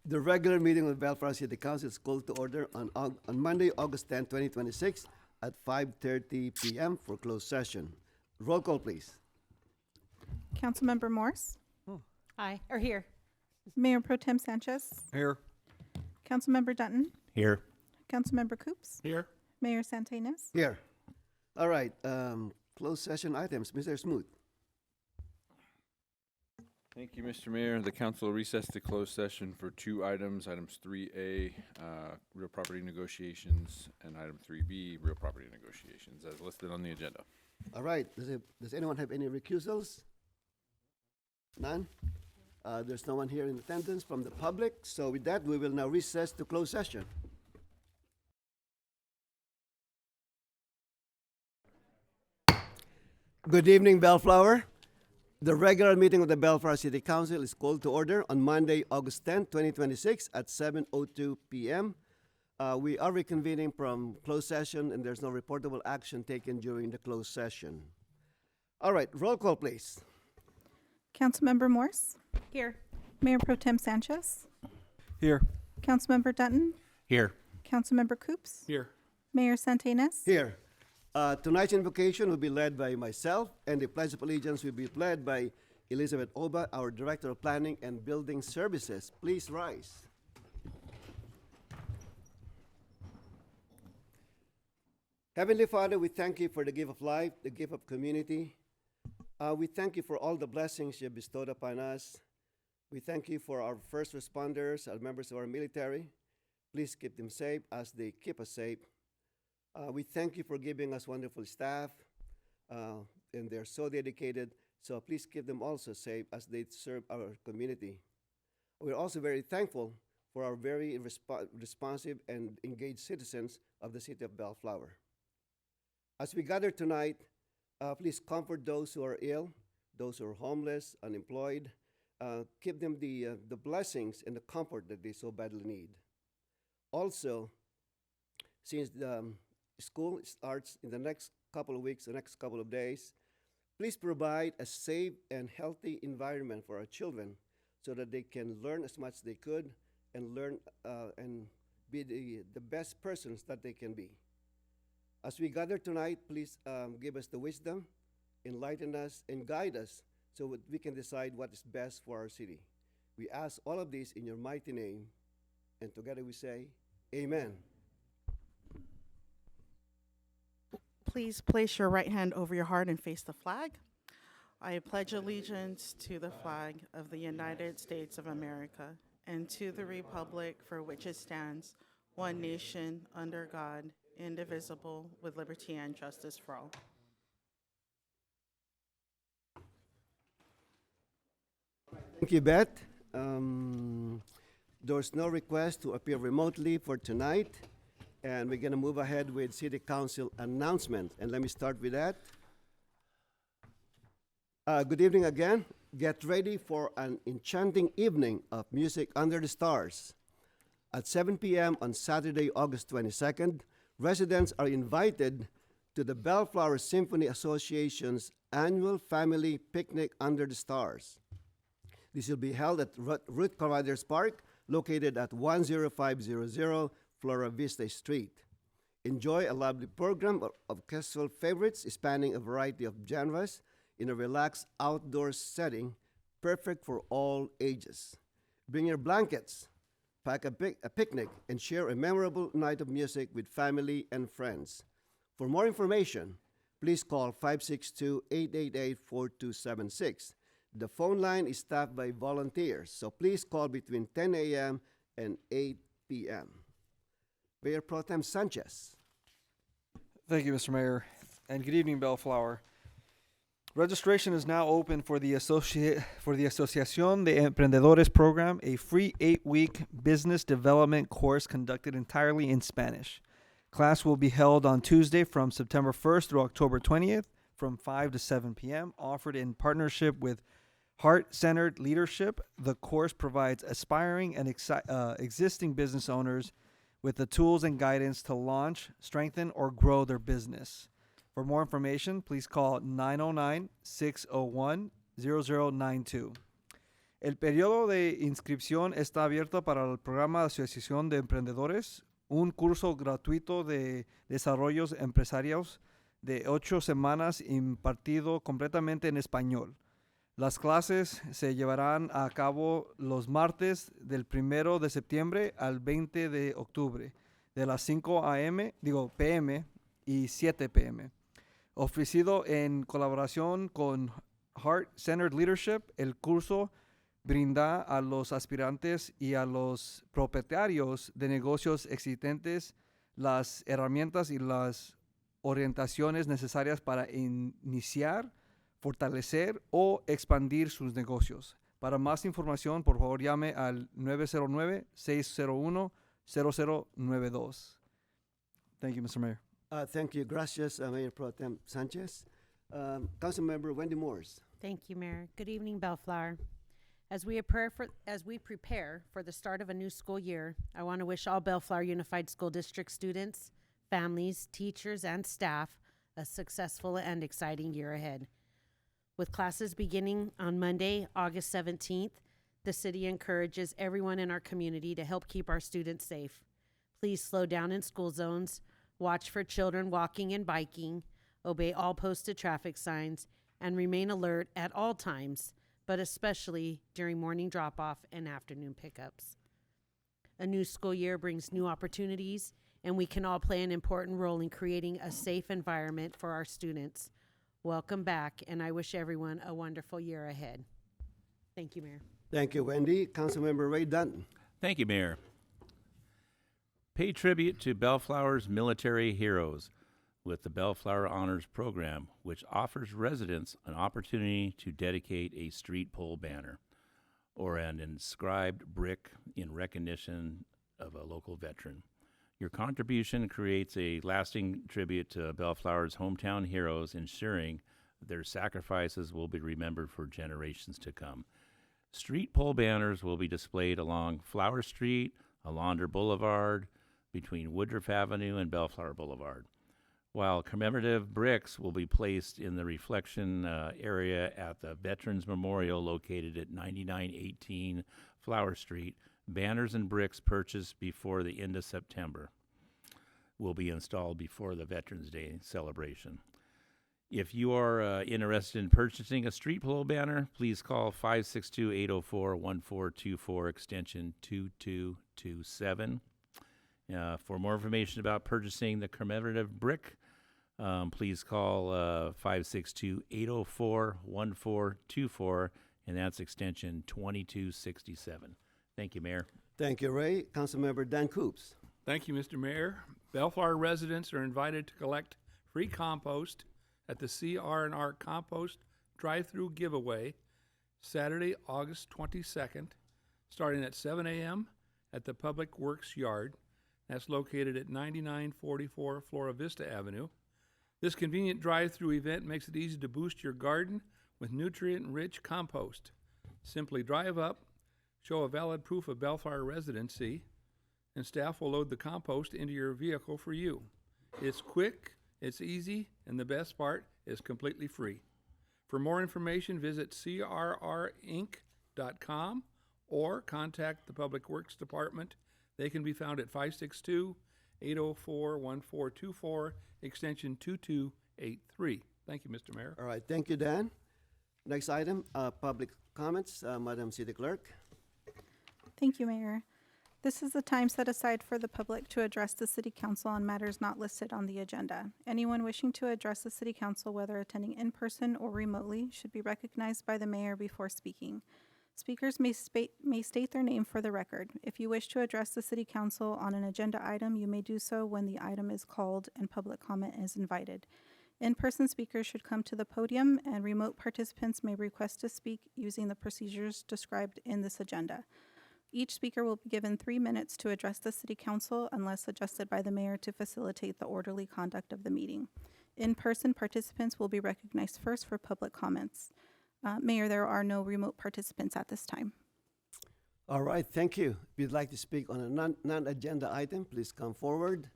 The regular meeting of the Bellflower City Council is called to order on Monday, August 10, 2026 at 5:30 p.m. for closed session. Roll call, please. Councilmember Morse, Aye, or here. Mayor Pro Tem Sanchez, Here. Councilmember Dutton, Here. Councilmember Coops, Here. Mayor Santinas. Here. All right, closed session items. Mr. Smoot. Thank you, Mr. Mayor. The council recessed to closed session for two items. Items 3A, real property negotiations, and item 3B, real property negotiations, as listed on the agenda. All right, does anyone have any recusals? None? There's no one here in attendance from the public, so with that, we will now recess to closed session. Good evening, Bellflower. The regular meeting of the Bellflower City Council is called to order on Monday, August 10, 2026 at 7:02 p.m. We are reconvening from closed session, and there's no reportable action taken during the closed session. All right, roll call, please. Councilmember Morse, Here. Mayor Pro Tem Sanchez, Here. Councilmember Dutton, Here. Councilmember Coops, Here. Mayor Santinas. Here. Tonight's invocation will be led by myself, and the Pledge of Allegiance will be led by Elizabeth Oba, our Director of Planning and Building Services. Please rise. Heavenly Father, we thank you for the gift of life, the gift of community. We thank you for all the blessings you have bestowed upon us. We thank you for our first responders, our members of our military. Please keep them safe as they keep us safe. We thank you for giving us wonderful staff, and they're so dedicated. So please keep them also safe as they serve our community. We're also very thankful for our very responsive and engaged citizens of the city of Bellflower. As we gather tonight, please comfort those who are ill, those who are homeless, unemployed. Give them the blessings and the comfort that they so badly need. Also, since the school starts in the next couple of weeks, the next couple of days, please provide a safe and healthy environment for our children so that they can learn as much as they could and learn and be the best persons that they can be. As we gather tonight, please give us the wisdom, enlighten us, and guide us so that we can decide what is best for our city. We ask all of this in your mighty name, and together we say, Amen. Please place your right hand over your heart and face the flag. I pledge allegiance to the flag of the United States of America and to the republic for which it stands, one nation, under God, indivisible, with liberty and justice for all. Thank you, Beth. There's no request to appear remotely for tonight, and we're going to move ahead with City Council announcement. And let me start with that. Good evening again. Get ready for an enchanting evening of music under the stars. At 7 p.m. on Saturday, August 22nd, residents are invited to the Bellflower Symphony Association's annual family picnic under the stars. This will be held at Ruth Carruthers Park, located at 10500 Flora Vista Street. Enjoy a lovely program of orchestral favorites spanning a variety of genres in a relaxed outdoor setting, perfect for all ages. Bring your blankets, pack a picnic, and share a memorable night of music with family and friends. For more information, please call 562-888-4276. The phone line is staffed by volunteers, so please call between 10 a.m. and 8 p.m. Mayor Pro Tem Sanchez. Thank you, Mr. Mayor, and good evening, Bellflower. Registration is now open for the Asociación de Emprendedores program, a free 8-week business development course conducted entirely in Spanish. Class will be held on Tuesday from September 1st through October 20th from 5 to 7 p.m., offered in partnership with Heart-Centered Leadership. The course provides aspiring and existing business owners with the tools and guidance to launch, strengthen, or grow their business. For more information, please call 909-601-0092. El periodo de inscripción está abierto para el programa de Asociación de Emprendedores, un curso gratuito de desarrollos empresarios de 8 semanas impartido completamente en español. Las clases se llevarán a cabo los martes del 1 de septiembre al 20 de octubre, de las 5 p.m. y 7 p.m. Ofrecido en colaboración con Heart Centered Leadership, el curso brinda a los aspirantes y a los propietarios de negocios existentes las herramientas y las orientaciones necesarias para iniciar, fortalecer o expandir sus negocios. Para más información, por favor, llame al 909-601-0092. Thank you, Mr. Mayor. Thank you. Gracias, Mayor Pro Tem Sanchez. Councilmember Wendy Morse. Thank you, Mayor. Good evening, Bellflower. As we prepare for the start of a new school year, I want to wish all Bellflower Unified School District students, families, teachers, and staff a successful and exciting year ahead. With classes beginning on Monday, August 17th, the city encourages everyone in our community to help keep our students safe. Please slow down in school zones, watch for children walking and biking, obey all posted traffic signs, and remain alert at all times, but especially during morning drop-off and afternoon pickups. A new school year brings new opportunities, and we can all play an important role in creating a safe environment for our students. Welcome back, and I wish everyone a wonderful year ahead. Thank you, Mayor. Thank you, Wendy. Councilmember Ray Dunton. Thank you, Mayor. Pay tribute to Bellflower's military heroes with the Bellflower Honors Program, which offers residents an opportunity to dedicate a street pole banner or an inscribed brick in recognition of a local veteran. Your contribution creates a lasting tribute to Bellflower's hometown heroes, ensuring their sacrifices will be remembered for generations to come. Street pole banners will be displayed along Flower Street, Alondra Boulevard, between Woodruff Avenue and Bellflower Boulevard, while commemorative bricks will be placed in the reflection area at the Veterans Memorial located at 9918 Flower Street. Banners and bricks purchased before the end of September will be installed before the Veterans Day celebration. If you are interested in purchasing a street pole banner, please call 562-804-1424, extension 2227. For more information about purchasing the commemorative brick, please call 562-804-1424, and that's extension 2267. Thank you, Mayor. Thank you, Ray. Councilmember Dan Coops. Thank you, Mr. Mayor. Bellflower residents are invited to collect free compost at the CR&R Compost Drive-Through Giveaway Saturday, August 22nd, starting at 7 a.m. at the Public Works Yard. That's located at 9944 Flora Vista Avenue. This convenient drive-through event makes it easy to boost your garden with nutrient-rich compost. Simply drive up, show a valid proof of Bellflower residency, and staff will load the compost into your vehicle for you. It's quick, it's easy, and the best part is completely free. For more information, visit crrinc.com or contact the Public Works Department. They can be found at 562-804-1424, extension 2283. Thank you, Mr. Mayor. All right, thank you, Dan. Next item, public comments. Madam City Clerk. Thank you, Mayor. This is the time set aside for the public to address the City Council on matters not listed on the agenda. Anyone wishing to address the City Council, whether attending in person or remotely, should be recognized by the mayor before speaking. Speakers may state their name for the record. If you wish to address the City Council on an agenda item, you may do so when the item is called and public comment is invited. In-person speakers should come to the podium, and remote participants may request to speak using the procedures described in this agenda. Each speaker will be given 3 minutes to address the City Council unless suggested by the mayor to facilitate the orderly conduct of the meeting. In-person participants will be recognized first for public comments. Mayor, there are no remote participants at this time. All right, thank you. If you'd like to speak on a non-agenda item, please come forward.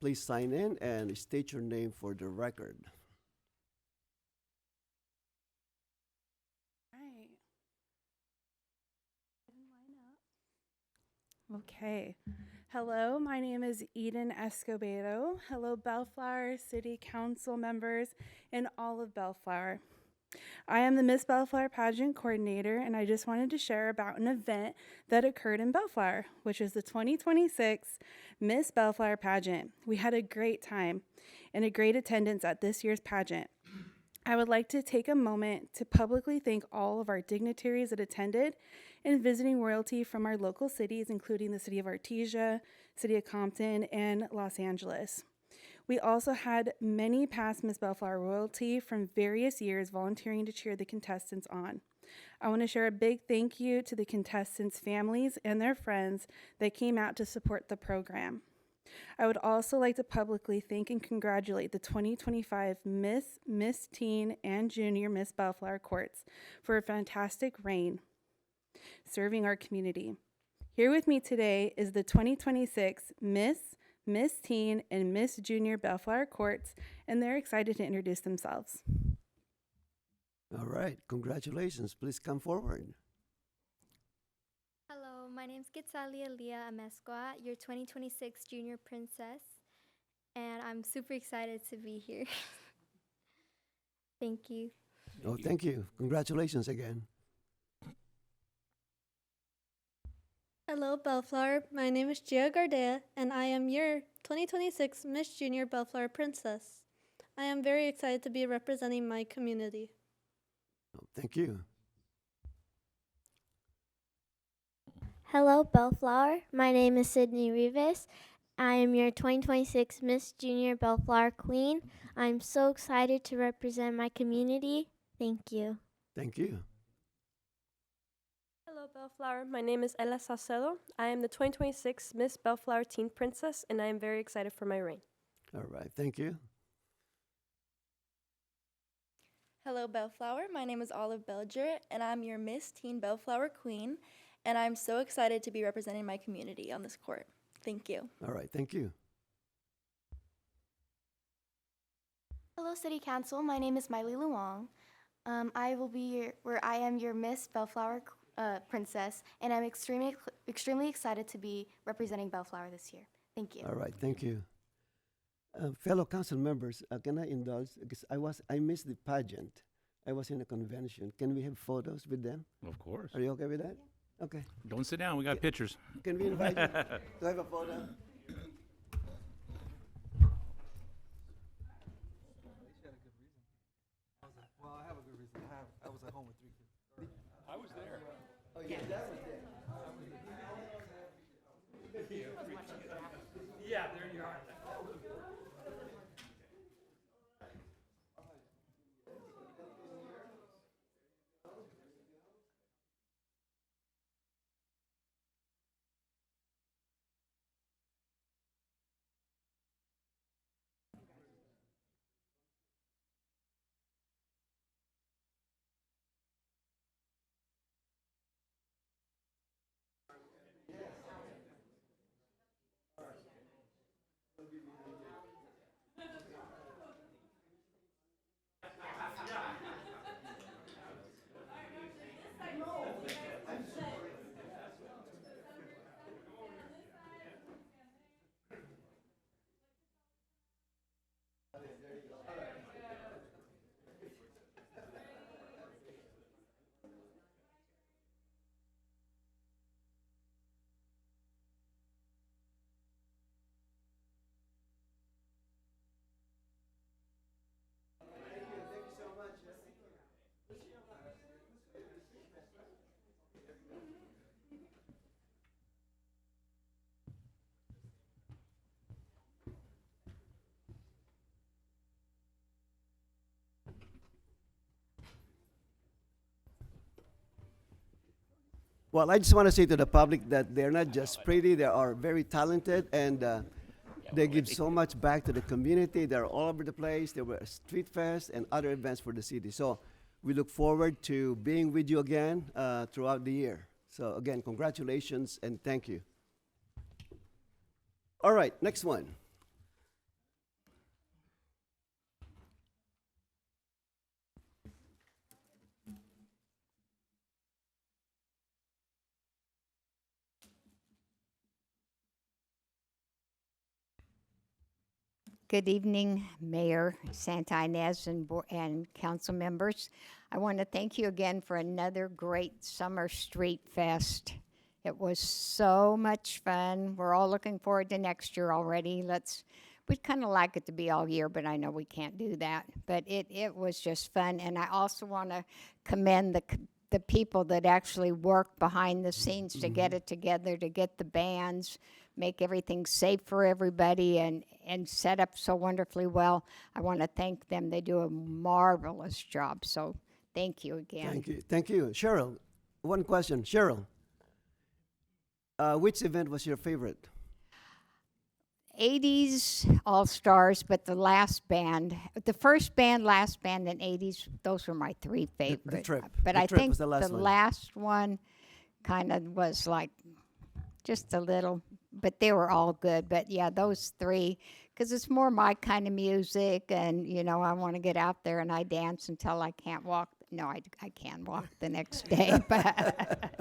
Please sign in and state your name for the record. Right. Okay. Hello, my name is Eden Escobedo. Hello, Bellflower City Council members and all of Bellflower. I am the Miss Bellflower Pageant Coordinator, and I just wanted to share about an event that occurred in Bellflower, which is the 2026 Miss Bellflower Pageant. We had a great time and a great attendance at this year's pageant. I would like to take a moment to publicly thank all of our dignitaries that attended and visiting royalty from our local cities, including the city of Artesia, city of Compton, and Los Angeles. We also had many past Miss Bellflower royalty from various years volunteering to cheer the contestants on. I want to share a big thank you to the contestants' families and their friends that came out to support the program. I would also like to publicly thank and congratulate the 2025 Miss Teen, and Junior Miss Bellflower courts for a fantastic reign serving our community. Here with me today is the 2026 Miss Teen, and Miss Junior Bellflower courts, and they're excited to introduce themselves. All right, congratulations. Please come forward. Hello, my name's Gitsalia Leah Amesqua, your 2026 Junior Princess, and I'm super excited to be here. Thank you. Oh, thank you. Congratulations again. Hello, Bellflower. My name is Gia Gardea, and I am your 2026 Miss Junior Bellflower Princess. I am very excited to be representing my community. Oh, thank you. Hello, Bellflower. My name is Sydney Rivas. I am your 2026 Miss Junior Bellflower Queen. I'm so excited to represent my community. Thank you. Thank you. Hello, Bellflower. My name is Ella Saucedo. I am the 2026 Miss Bellflower Teen Princess, and I am very excited for my reign. All right, thank you. Hello, Bellflower. My name is Olive Belger, and I'm your Miss Teen Bellflower Queen, and I'm so excited to be representing my community on this court. Thank you. All right, thank you. Hello, City Council. My name is Miley Luong. I am your Miss Bellflower Princess, and I'm extremely excited to be representing Bellflower this year. Thank you. All right, thank you. Fellow council members, can I indulge? Because I missed the pageant. I was in a convention. Can we have photos with them? Of course. Are you okay with that? Okay. Don't sit down. We got pictures. Can we invite you to have a photo? Well, I have a good reason. I was at home with 3 kids. I was there. Oh, yeah, that was it. Yeah, there you are. Well, I just want to say to the public that they're not just pretty, they are very talented, and they give so much back to the community. They're all over the place. There were street fest and other events for the city. So we look forward to being with you again throughout the year. So again, congratulations and thank you. All right, next one. Good evening, Mayor Santa Ynez and council members. I want to thank you again for another great summer street fest. It was so much fun. We're all looking forward to next year already. We'd kind of like it to be all year, but I know we can't do that. But it was just fun. And I also want to commend the people that actually work behind the scenes to get it together, to get the bands, make everything safe for everybody, and set up so wonderfully well. I want to thank them. They do a marvelous job. So thank you again. Thank you. Thank you. Cheryl, one question. Cheryl, which event was your favorite? 80s All-Stars, but the last band, the first band, last band, and 80s, those were my three favorite. The Trip. But The I Trip think was the last the one. last one kind of was like just a little, but they were all good. But yeah, those three, because it's more my kind of music, and I want to get out there and I dance until I can't walk. No, I can walk the next day, but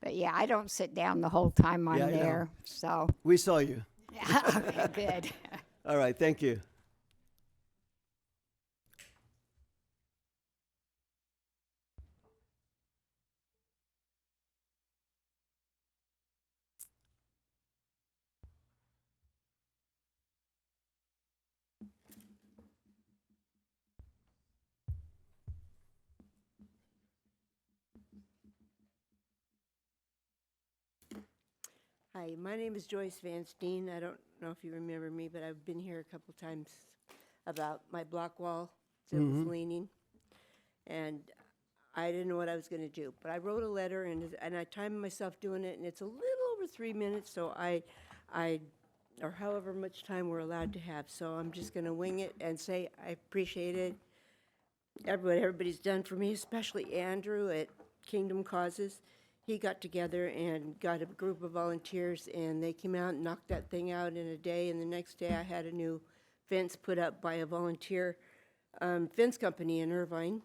yeah, I don't sit down the whole time I'm Yeah, I know. there. So We saw you. okay, good. All right, thank you. Hi, my name is Joyce Van Steen. I don't know if you remember me, but I've been here a couple times about my block wall that was leaning. And I didn't know what I was going to do. But I wrote a letter, and I timed myself doing it, and it's a little over 3 minutes, so or however much time we're allowed to have. So I'm just going to wing it and say I appreciate it. Everybody's done for me, especially Andrew at Kingdom Causes. He got together and got a group of volunteers, and they came out and knocked that thing out in a day. And the next day, I had a new fence put up by a volunteer fence company in Irvine.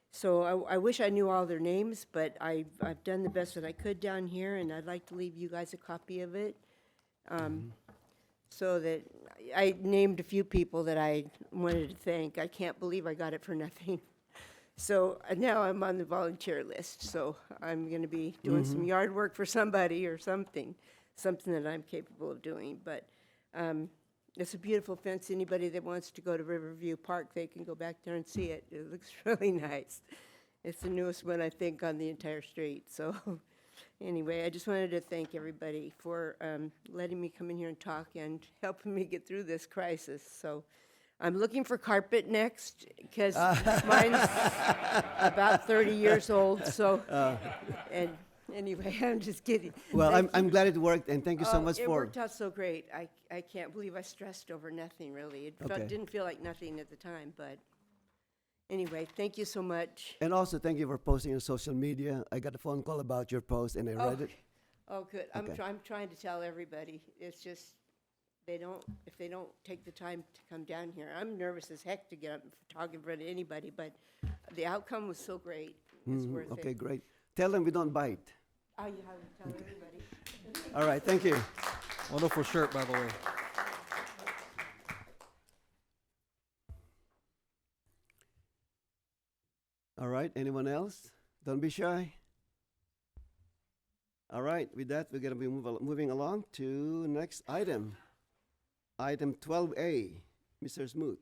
So I wish I knew all their names, but I've done the best that I could down here, and I'd like to leave you guys a copy of it. So that I named a few people that I wanted to thank. I can't believe I got it for nothing. So now I'm on the volunteer list, so I'm going to be doing some yard work for somebody or something that I'm capable of doing. But it's a beautiful fence. Anybody that wants to go to Riverview Park, they can go back there and see it. It looks really nice. It's the newest one, I think, on the entire street. So anyway, I just wanted to thank everybody for letting me come in here and talk and helping me get through this crisis. So I'm looking for carpet next, because mine's about 30 years old, so, and anyway, I'm just kidding. Well, Thank I'm you. glad it worked, and thank you so much It for. worked out so great. I can't believe I stressed over nothing, really. It Okay. didn't feel like nothing at the time, but anyway, thank you so much. And also, thank you for posting on social media. I got a phone call about your post, and I read it. Oh, good. Okay. I'm trying to tell everybody. It's just, if they don't take the time to come down here. I'm nervous as heck to get up and talk in front of anybody, but the outcome was so great. It's worth it. Okay, great. Tell them we don't bite. Oh, you have to tell everybody. All right, thank you. Wonderful shirt, by the way. All right, anyone else? Don't be shy. All right, with that, we're going to be moving along to next item. Item 12A, Mr. Smoot.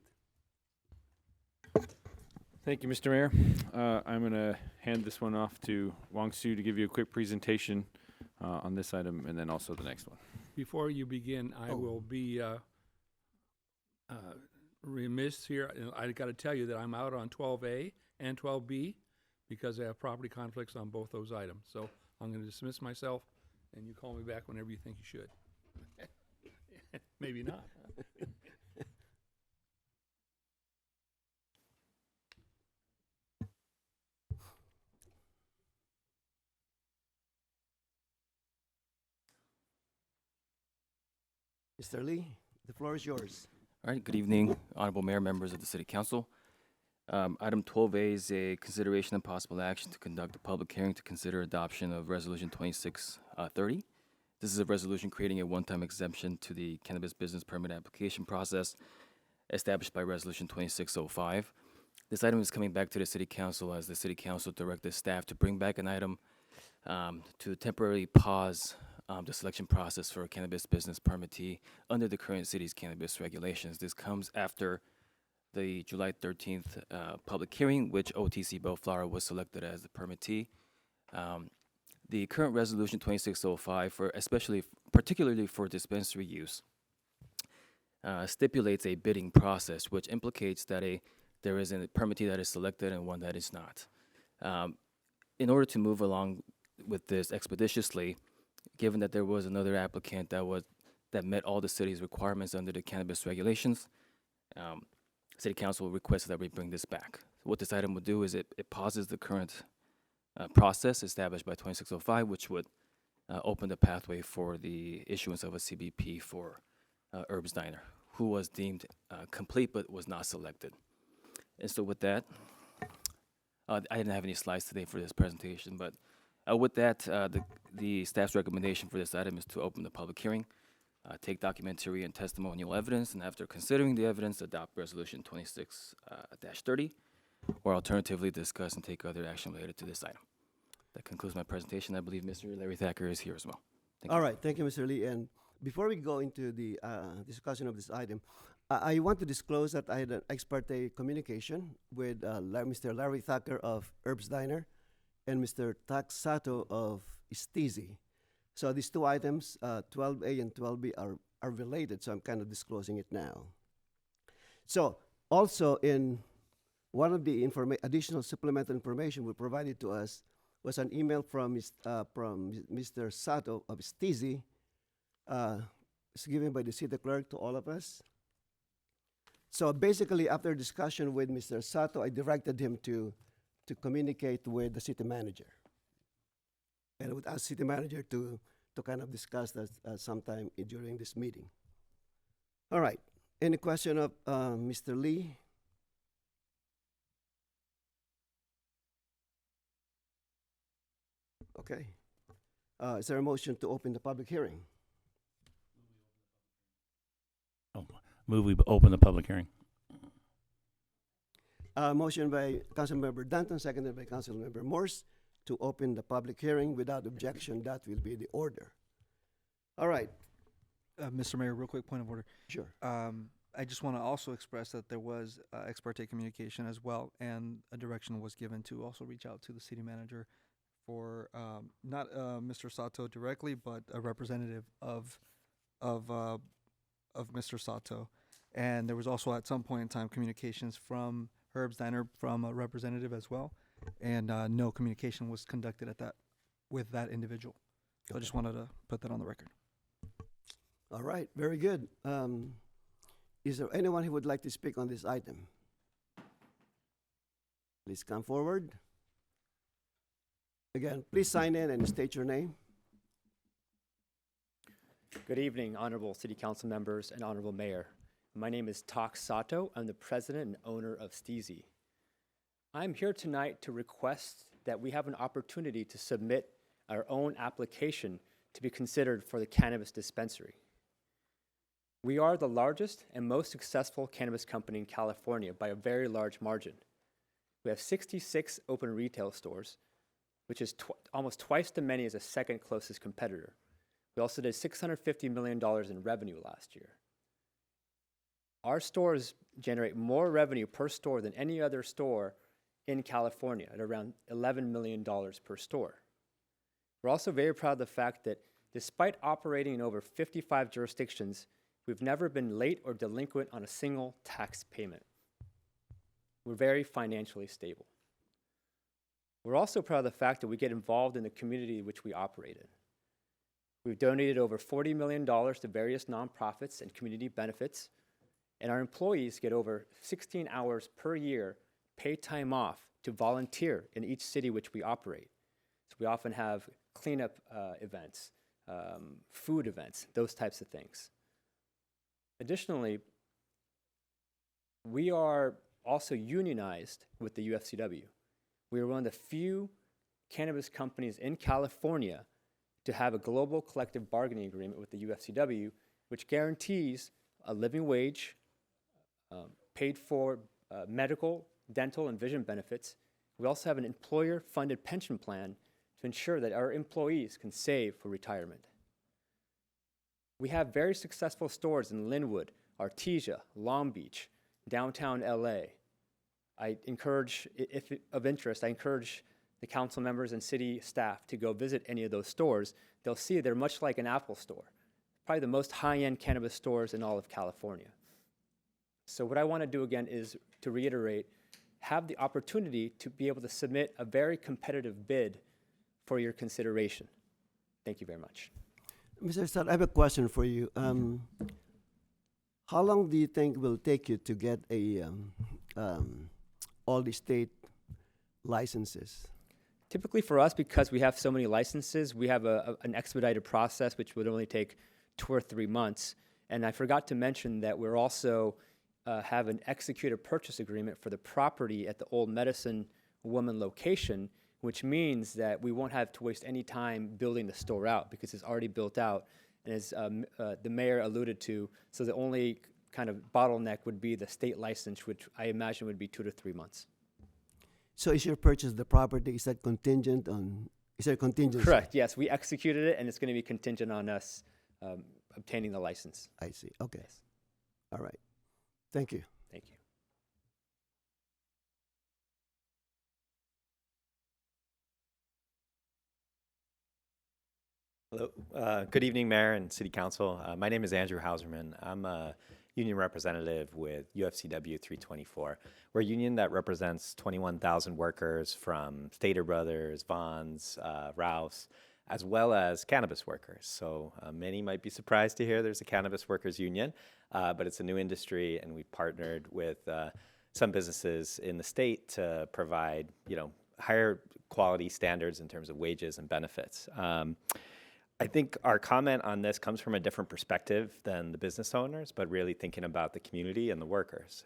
Thank you, Mr. Mayor. I'm going to hand this one off to Wang Su to give you a quick presentation on this item and then also the next one. Before you begin, I will be remiss here. I got to tell you that I'm out on 12A and 12B because I have property conflicts on both those items. So I'm going to dismiss myself, and you call me back whenever you think you should. Maybe not. Mr. Lee, the floor is yours. All right, good evening, Honorable Mayor, members of the City Council. Item 12A is a consideration and possible action to conduct a public hearing to consider adoption of Resolution 2630. This is a resolution creating a one-time exemption to the cannabis business permit application process established by Resolution 2605. This item is coming back to the City Council as the City Council directed staff to bring back an item to temporarily pause the selection process for a cannabis business permittee under the current city's cannabis regulations. This comes after the July 13th public hearing, which OTC Bellflower was selected as the permittee. The current resolution 2605, particularly for dispensary use, stipulates a bidding process, which implicates that there is a permittee that is selected and one that is not. In order to move along with this expeditiously, given that there was another applicant that met all the city's requirements under the cannabis regulations, City Council requested that we bring this back. What this item would do is it pauses the current process established by 2605, which would open the pathway for the issuance of a CBP for Herb's Diner, who was deemed complete but was not selected. And so with that, I didn't have any slides today for this presentation, but with that, the staff's recommendation for this item is to open the public hearing, take documentary and testimonial evidence, and after considering the evidence, adopt Resolution 26-30, or alternatively discuss and take other action related to this item. That concludes my presentation. I believe Mr. Larry Thacker is here as well. Thank All you. right, thank you, Mr. Lee. And before we go into the discussion of this item, I want to disclose that I had an ex parte communication with Mr. Larry Thacker of Herb's Diner and Mr. Tax Sato of Steezy. So these two items, 12A and 12B, are related, so I'm kind of disclosing it now. So also in one of the additional supplemental information we provided to us was an email from Mr. Sato of Steezy. It's given by the city clerk to all of us. So basically, after discussion with Mr. Sato, I directed him to communicate with the city manager. And I would ask city manager to kind of discuss that sometime during this meeting. All right. Any question of Mr. Lee? Okay. Is there a motion to open the public hearing? Move we open the public hearing. Motion by Councilmember Danton, seconded by Councilmember Morse, to open the public hearing without objection. That will be the order. All right. Mr. Mayor, real quick point of order. Sure. I just want to also express that there was ex parte communication as well, and a direction was given to also reach out to the city manager for not Mr. Sato directly, but a representative of Mr. Sato. And there was also at some point in time communications from Herb's Diner from a representative as well, and no communication was conducted with that individual. So I just wanted to put that on the record. All right, very good. Is there anyone who would like to speak on this item? Please come forward. Again, please sign in and state your name. Good evening, honorable city council members and honorable mayor. My name is Tak Sato. I'm the president and owner of Steezy. I'm here tonight to request that we have an opportunity to submit our own application to be considered for the cannabis dispensary. We are the largest and most successful cannabis company in California by a very large margin. We have 66 open retail stores, which is almost twice as many as the second closest competitor. We also did $650 million in revenue last year. Our stores generate more revenue per store than any other store in California at around $11 million per store. We're also very proud of the fact that despite operating in over 55 jurisdictions, we've never been late or delinquent on a single tax payment. We're very financially stable. We're also proud of the fact that we get involved in the community in which we operate in. We've donated over $40 million to various nonprofits and community benefits, and our employees get over 16 hours per year paid time off to volunteer in each city which we operate. So we often have cleanup events, food events, those types of things. Additionally, we are also unionized with the UFCW. We are one of the few cannabis companies in California to have a global collective bargaining agreement with the UFCW, which guarantees a living wage, paid for medical, dental, and vision benefits. We also have an employer-funded pension plan to ensure that our employees can save for retirement. We have very successful stores in Linwood, Artesia, Long Beach, downtown LA. I encourage, if of interest, I encourage the council members and city staff to go visit any of those stores. They'll see they're much like an Apple store, probably the most high-end cannabis stores in all of California. So what I want to do again is to reiterate, have the opportunity to be able to submit a very competitive bid for your consideration. Thank you very much. Mr. Stott, I have a question for you. How long do you think it will take you to get all the state licenses? Typically for us, because we have so many licenses, we have an expedited process which would only take 2 or 3 months. And I forgot to mention that we're also have an executed purchase agreement for the property at the Old Medicine Woman location, which means that we won't have to waste any time building the store out because it's already built out. And as the mayor alluded to, so the only kind of bottleneck would be the state license, which I imagine would be 2 to 3 months. So is your purchase of the property, is that contingent on, is there a contingency? Correct, yes. We executed it, and it's going to be contingent on us obtaining the license. I see, okay. Yes. All right. Thank you. Thank you. Hello. Good evening, Mayor and City Council. My name is Andrew Hauserman. I'm a union representative with UFCW 324. We're a union that represents 21,000 workers from Stater Brothers, Vons, Rouse, as well as cannabis workers. So many might be surprised to hear there's a cannabis workers union, but it's a new industry, and we've partnered with some businesses in the state to provide, higher quality standards in terms of wages and benefits. I think our comment on this comes from a different perspective than the business owners, but really thinking about the community and the workers.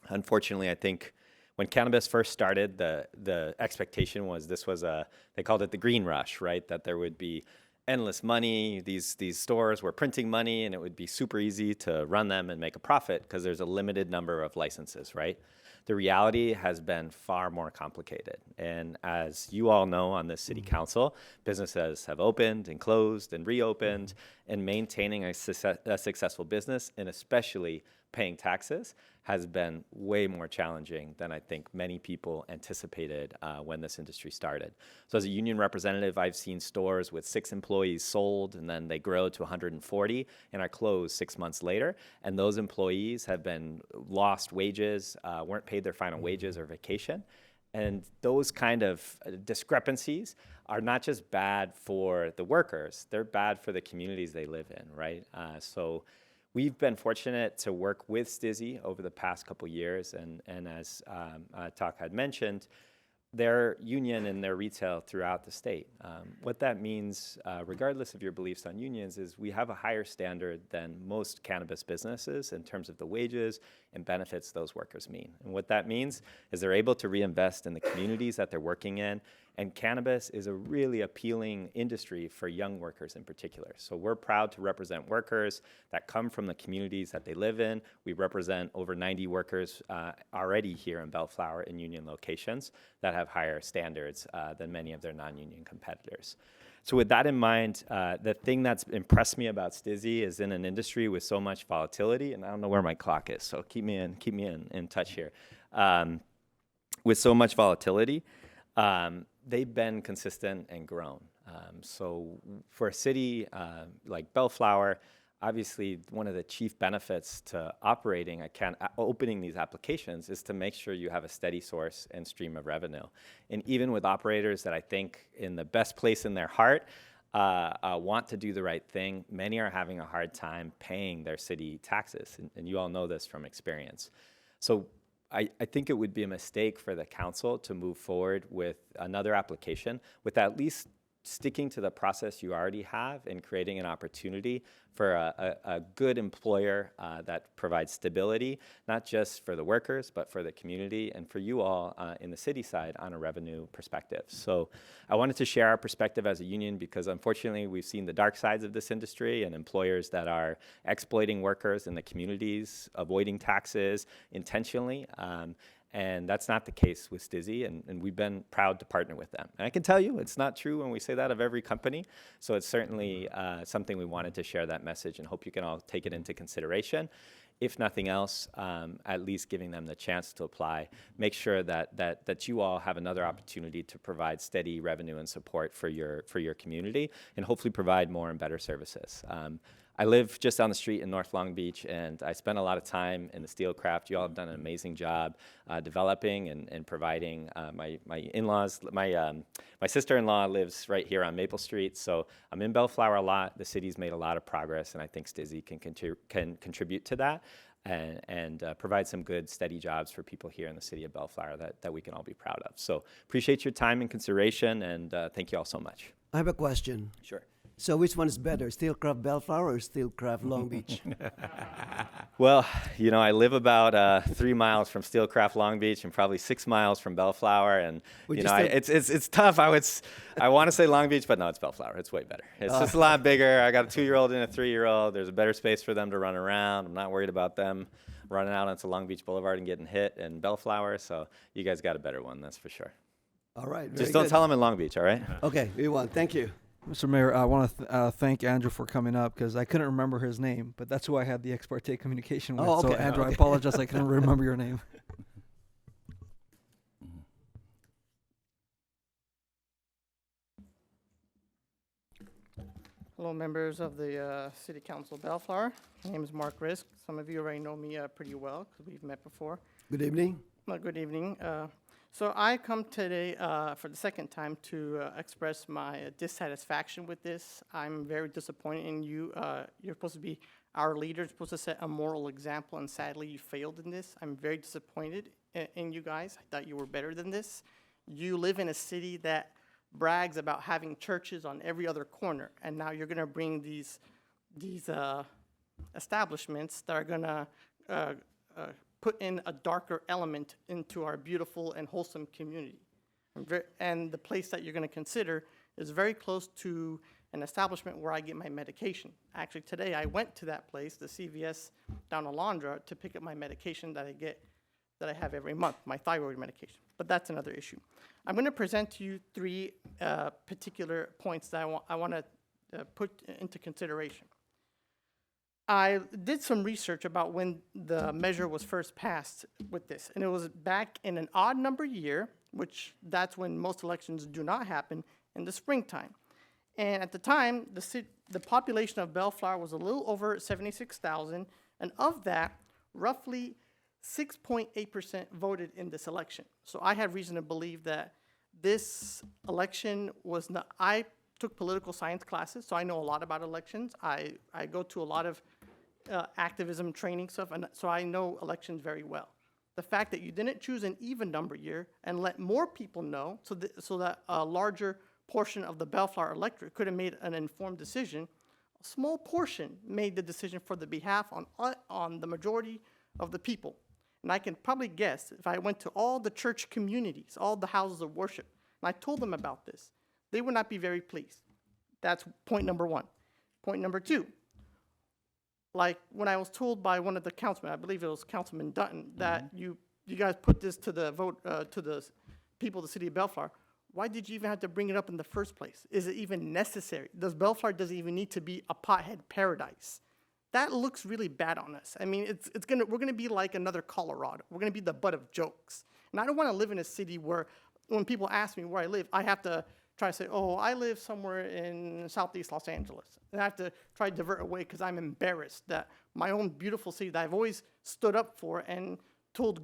Unfortunately, I think when cannabis first started, the expectation was this was they called it the green rush, right? That there would be endless money. These stores were printing money, and it would be super easy to run them and make a profit because there's a limited number of licenses, right? The reality has been far more complicated. And as you all know on this city council, businesses have opened and closed and reopened, and maintaining a successful business, and especially paying taxes, has been way more challenging than I think many people anticipated when this industry started. So as a union representative, I've seen stores with 6 employees sold, and then they grow to 140 and are closed 6 months later. And those employees have been lost wages, weren't paid their final wages or vacation. And those kind of discrepancies are not just bad for the workers, they're bad for the communities they live in, right? So we've been fortunate to work with Stizzy over the past couple years, and as Tak had mentioned, their union and their retail throughout the state. What that means, regardless of your beliefs on unions, is we have a higher standard than most cannabis businesses in terms of the wages and benefits those workers mean. And what that means is they're able to reinvest in the communities that they're working in, and cannabis is a really appealing industry for young workers in particular. So we're proud to represent workers that come from the communities that they live in. We represent over 90 workers already here in Bellflower in union locations that have higher standards than many of their non-union competitors. So with that in mind, the thing that's impressed me about Stizzy is in an industry with so much volatility, and I don't know where my clock is, so keep me in touch here. With so much volatility, they've been consistent and grown. So for a city like Bellflower, obviously one of the chief benefits to operating opening these applications is to make sure you have a steady source and stream of revenue. And even with operators that I think in the best place in their heart want to do the right thing, many are having a hard time paying their city taxes. And you all know this from experience. So I think it would be a mistake for the council to move forward with another application with at least sticking to the process you already have and creating an opportunity for a good employer that provides stability, not just for the workers, but for the community and for you all in the city side on a revenue perspective. So I wanted to share our perspective as a union because unfortunately we've seen the dark sides of this industry and employers that are exploiting workers in the communities, avoiding taxes intentionally. And that's not the case with Stizzy, and we've been proud to partner with them. And I can tell you, it's not true when we say that of every company, so it's certainly something we wanted to share that message and hope you can all take it into consideration. If nothing else, at least giving them the chance to apply, make sure that you all have another opportunity to provide steady revenue and support for your community, and hopefully provide more and better services. I live just down the street in North Long Beach, and I spend a lot of time in the steel craft. You all have done an amazing job developing and providing. My in-laws, my sister-in-law lives right here on Maple Street, so I'm in Bellflower a lot. The city's made a lot of progress, and I think Stizzy can contribute to that and provide some good, steady jobs for people here in the city of Bellflower that we can all be proud of. So appreciate your time and consideration, and thank you all so much. I have a question. Sure. So which one is better, Steelcraft Bellflower or Steelcraft Long Beach? Well, you know, I live about 3 miles from Steelcraft Long Beach and probably 6 miles from Bellflower, and it's tough. I want to say Long Beach, but no, it's Bellflower. It's way better. It's just a lot bigger. I got a 2-year-old and a 3-year-old. There's a better space for them to run around. I'm not worried about them running out onto Long Beach Boulevard and getting hit in Bellflower. So you guys got a better one, that's for sure. All right. Just don't tell them in Long Beach, all right? Okay, we won. Thank you. Mr. Mayor, I want to thank Andrew for coming up because I couldn't remember his name, but that's who I had the ex parte communication with. Oh, okay. So, Andrew, Okay. I apologize. I couldn't remember your name. Hello, members of the City Council of Bellflower. My name is Mark Risk. Some of you already know me pretty well because we've met before. Good evening. Good evening. So I come today for the second time to express my dissatisfaction with this. I'm very disappointed in you. You're supposed to be our leader, supposed to set a moral example, and sadly you failed in this. I'm very disappointed in you guys. I thought you were better than this. You live in a city that brags about having churches on every other corner, and now you're going to bring these establishments that are going to put in a darker element into our beautiful and wholesome community. And the place that you're going to consider is very close to an establishment where I get my medication. Actually, today I went to that place, the CVS down Alondra, to pick up my medication that I have every month, my thyroid medication. But that's another issue. I'm going to present to you 3 particular points that I want to put into consideration. I did some research about when the measure was first passed with this, and it was back in an odd number year, which that's when most elections do not happen, in the springtime. And at the time, the population of Bellflower was a little over 76,000, and of that, roughly 6.8% voted in this election. So I have reason to believe that this election was not, I took political science classes, so I know a lot about elections. I go to a lot of activism training stuff, and so I know elections very well. The fact that you didn't choose an even number year and let more people know so that a larger portion of the Bellflower electorate could have made an informed decision, a small portion made the decision for the behalf on the majority of the people. And I can probably guess, if I went to all the church communities, all the houses of worship, and I told them about this, they would not be very pleased. That's point number 1. Point number 2, like when I was told by one of the councilmen, I believe it was Councilman Dutton, that you guys put this to the vote, to the people of the city of Bellflower, why did you even have to bring it up in the first place? Is it even necessary? Bellflower doesn't even need to be a pothead paradise? That looks really bad on us. I mean, we're gonna be like another Colorado. We're gonna be the butt of jokes. And I don't wanna live in a city where when people ask me where I live, I have to try to say, oh, I live somewhere in Southeast Los Angeles. And I have to try to divert away because I'm embarrassed that my own beautiful city that I've always stood up for and told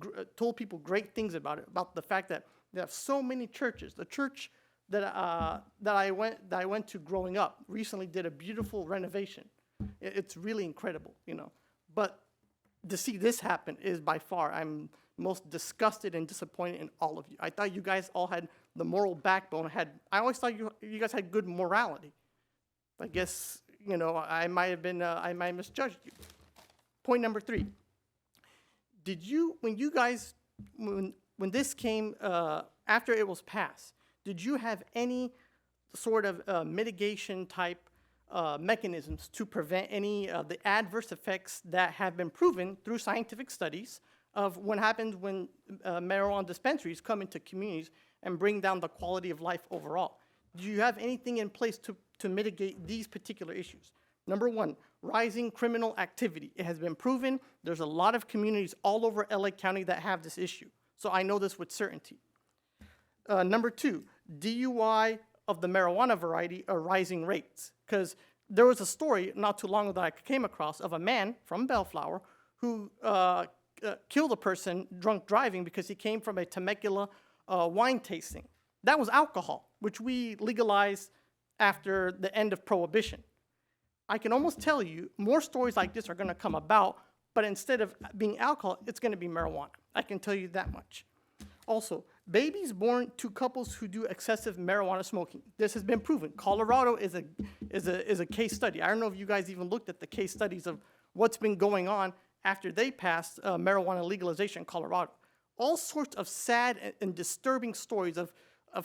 people great things about it, about the fact that they have so many churches. The church that I went to growing up recently did a beautiful renovation. It's really incredible, you know. But to see this happen is by far, I'm most disgusted and disappointed in all of you. I thought you guys all had the moral backbone. I always thought you you guys had good morality. I guess, you know, I might have misjudged you. Point number 3. Did you, when this came, after it was passed, did you have any sort of mitigation type mechanisms to prevent any of the adverse effects that have been proven through scientific studies of what happens when marijuana dispensaries come into communities and bring down the quality of life overall? Do you have anything in place to mitigate these particular issues? Number 1, rising criminal activity. It has been proven there's a lot of communities all over LA County that have this issue. So I know this with certainty. Number 2, DUI of the marijuana variety are rising rates. Because there was a story not too long ago that I came across of a man from Bellflower who killed a person drunk driving because he came from a Temecula wine tasting. That was alcohol, which we legalized after the end of Prohibition. I can almost tell you more stories like this are going to come about, but instead of being alcohol, it's going to be marijuana. I can tell you that much. Also, babies born to couples who do excessive marijuana smoking. This has been proven. Colorado is a case study. I don't know if you guys even looked at the case studies of what's been going on after they passed marijuana legalization in Colorado. All sorts of sad and disturbing stories of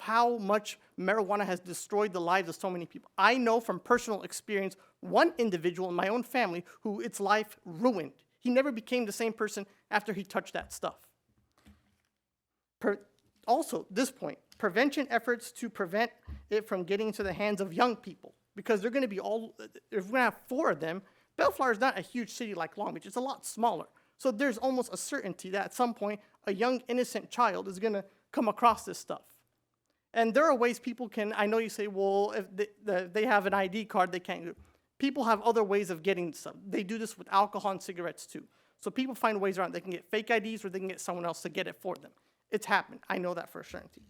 how much marijuana has destroyed the lives of so many people. I know from personal experience one individual in my own family who its life ruined. He never became the same person after he touched that stuff. Also, this point, prevention efforts to prevent it from getting into the hands of young people, because they're going to be if we're going to have 4 of them, Bellflower is not a huge city like Long Beach. It's a lot smaller. So there's almost a certainty that at some point, a young, innocent child is going to come across this stuff. And there are ways people can, I know you say, well, if they have an ID card, they can't do it. People have other ways of getting stuff. They do this with alcohol and cigarettes too. So people find ways around. They can get fake IDs or they can get someone else to get it for them. It's happened. I know that for a certainty.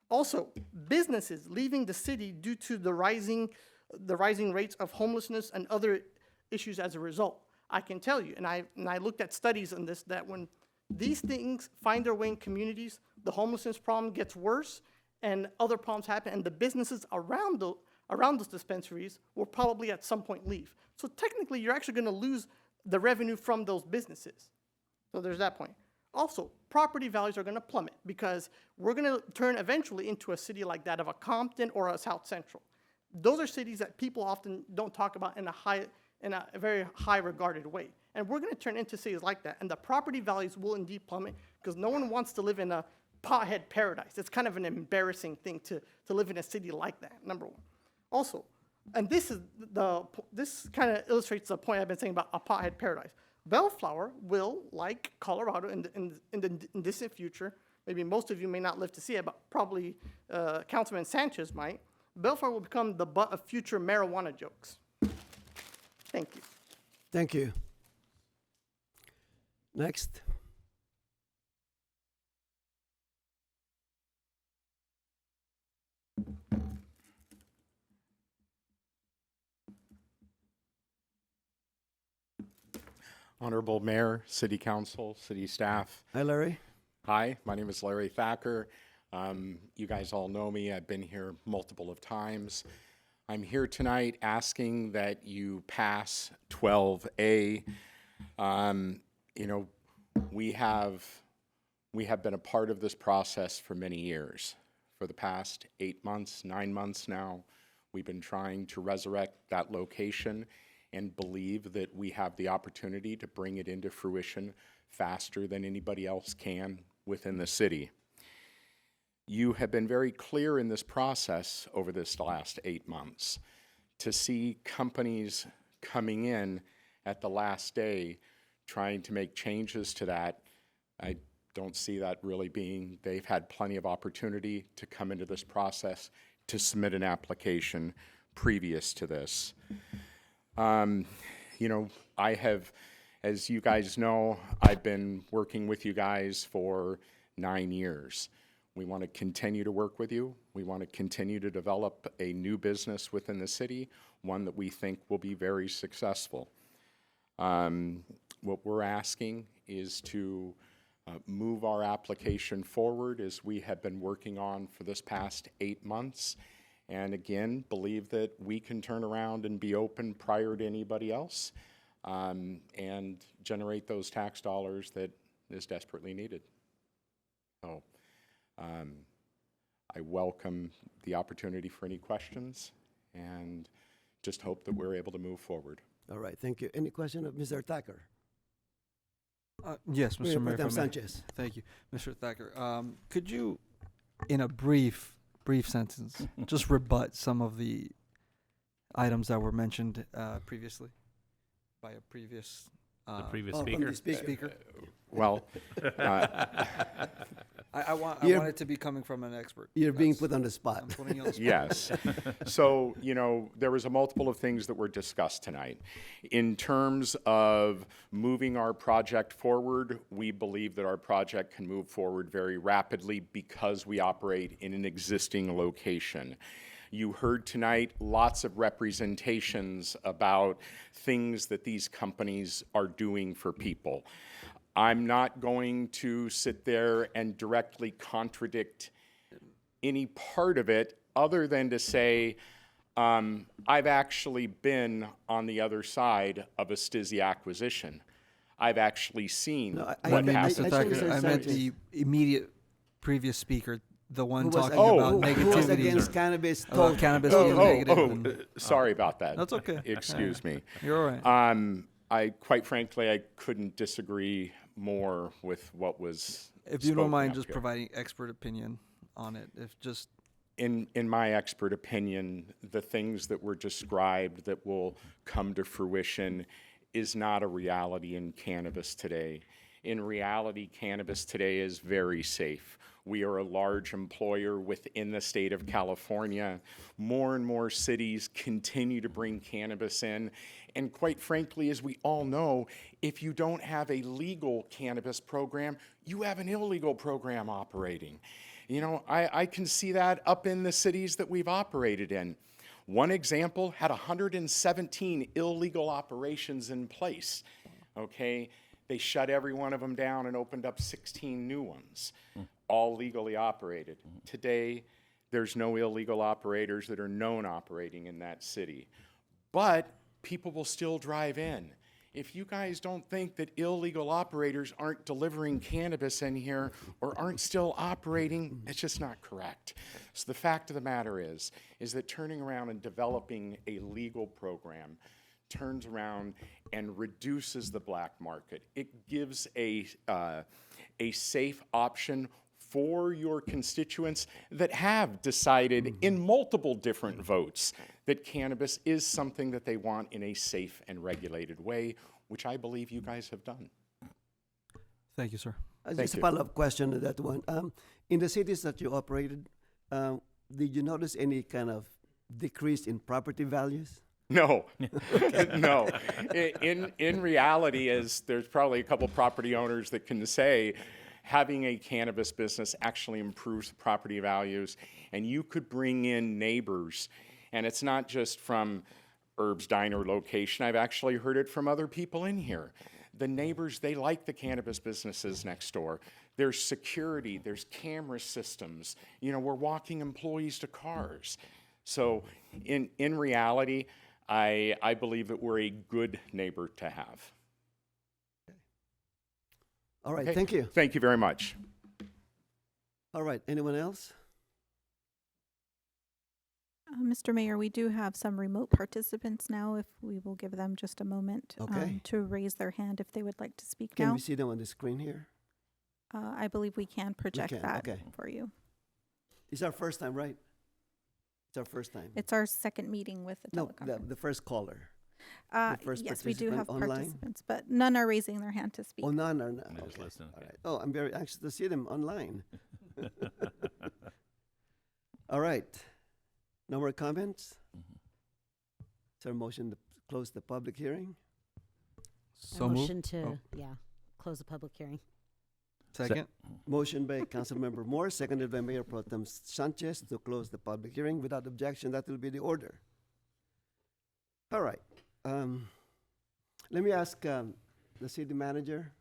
Also, businesses leaving the city due to the rising rates of homelessness and other issues as a result. I can tell you, and I looked at studies on this, that when these things find their way in communities, the homelessness problem gets worse and other problems happen, and the businesses around those dispensaries will probably at some point leave. So technically, you're actually going to lose the revenue from those businesses. So there's that point. Also, property values are going to plummet because we're going to turn eventually into a city like that of a Compton or a South Central. Those are cities that people often don't talk about in a very high regarded way. And we're going to turn into cities like that. And the property values will indeed plummet because no one wants to live in a pothead paradise. It's kind of an embarrassing thing to live in a city like that, number 1. Also, and this kind of illustrates the point I've been saying about a pothead paradise. Bellflower will, like Colorado in the distant future, maybe most of you may not live to see it, but probably Councilman Sanchez might, Bellflower will become the butt of future marijuana jokes. Thank you. Thank you. Next. Honorable Mayor, City Council, City staff. Hi, Larry. Hi, my name is Larry Thacker. You guys all know me. I've been here multiple of times. I'm here tonight asking that you pass 12A. You know, we have been a part of this process for many years. For the past 8 months, 9 months now, we've been trying to resurrect that location and believe that we have the opportunity to bring it into fruition faster than anybody else can within the city. You have been very clear in this process over this last 8 months to see companies coming in at the last day trying to make changes to that. I don't see that really being, they've had plenty of opportunity to come into this process to submit an application previous to this. You know, I have, as you guys know, I've been working with you guys for 9 years. We want to continue to work with you. We want to continue to develop a new business within the city, one that we think will be very successful. What we're asking is to move our application forward as we have been working on for this past 8 months and again, believe that we can turn around and be open prior to anybody else, and generate those tax dollars that is desperately needed. So I welcome the opportunity for any questions and just hope that we're able to move forward. All right, thank you. Any question of Mr. Thacker? Yes, Mr. Mayor. if I may. Sanchez. Thank you, Mr. Thacker. Could you, in a brief sentence, just rebut some of the items that were mentioned previously by a previous The previous from speaker? the speaker? Well, I want it to be coming from an expert. You're being put on the spot. I'm putting you on the spot. yes. So, there was a multiple of things that were discussed tonight. In terms of moving our project forward, we believe that our project can move forward very rapidly because we operate in an existing location. You heard tonight lots of representations about things that these companies are doing for people. I'm not going to sit there and directly contradict any part of it other than to say I've actually been on the other side of a Stizzy acquisition. I've actually seen what happened. Mr. Thacker, I meant the immediate previous speaker, the one talking who about was negativity. against cannabis? About cannabis being negative. Sorry about that. That's okay. Excuse me. You're all right. I quite frankly, I couldn't disagree more with what was If you don't mind spoken just up here. providing expert opinion on it, if just In my expert opinion, the things that were described that will come to fruition is not a reality in cannabis today. In reality, cannabis today is very safe. We are a large employer within the state of California. More and more cities continue to bring cannabis in. And quite frankly, as we all know, if you don't have a legal cannabis program, you have an illegal program operating. I can see that up in the cities that we've operated in. One example had 117 illegal operations in place, okay? They shut every one of them down and opened up 16 new ones, all legally operated. Today, there's no illegal operators that are known operating in that city. But people will still drive in. If you guys don't think that illegal operators aren't delivering cannabis in here or aren't still operating, it's just not correct. So the fact of the matter is that turning around and developing a legal program turns around and reduces the black market. It gives a safe option for your constituents that have decided in multiple different votes that cannabis is something that they want in a safe and regulated way, which I believe you guys have done. thank you, sir. Just a follow-up question to that one. In the cities that you operated, did you notice any kind of decrease in property values? No, no. In reality, as there's probably a couple property owners that can say, having a cannabis business actually improves the property values, and you could bring in neighbors, and it's not just from Herb's Diner location. I've actually heard it from other people in here. The neighbors, they like the cannabis businesses next door. There's security, there's camera systems. We're walking employees to cars. So in reality, I believe that we're a good neighbor to have. All right, Okay. thank you. Thank you very much. All right, anyone else? Mr. Mayor, we do have some remote participants now, if we will give them just a moment Okay. to raise their hand if they would like to speak Can now. we see them on the screen here? I believe we can project can, that okay. for you. It's our first time, right? It's our first time. It's our second meeting with the No, teleconference. the first caller. the first Yes, we do have participant online? participants, but none are raising their hand to speak. Oh, none are not. They just Okay. listen, All okay. right. Oh, I'm very anxious to see them online. All right. No more comments? Is there a motion to close the public hearing? So Motion moved. to, Oh. close the public hearing. Second. Motion by Councilmember Moore, seconded by Mayor Pro Tem Sanchez to close the public hearing. Without objection, that will be the order. All right. Let me ask the city manager.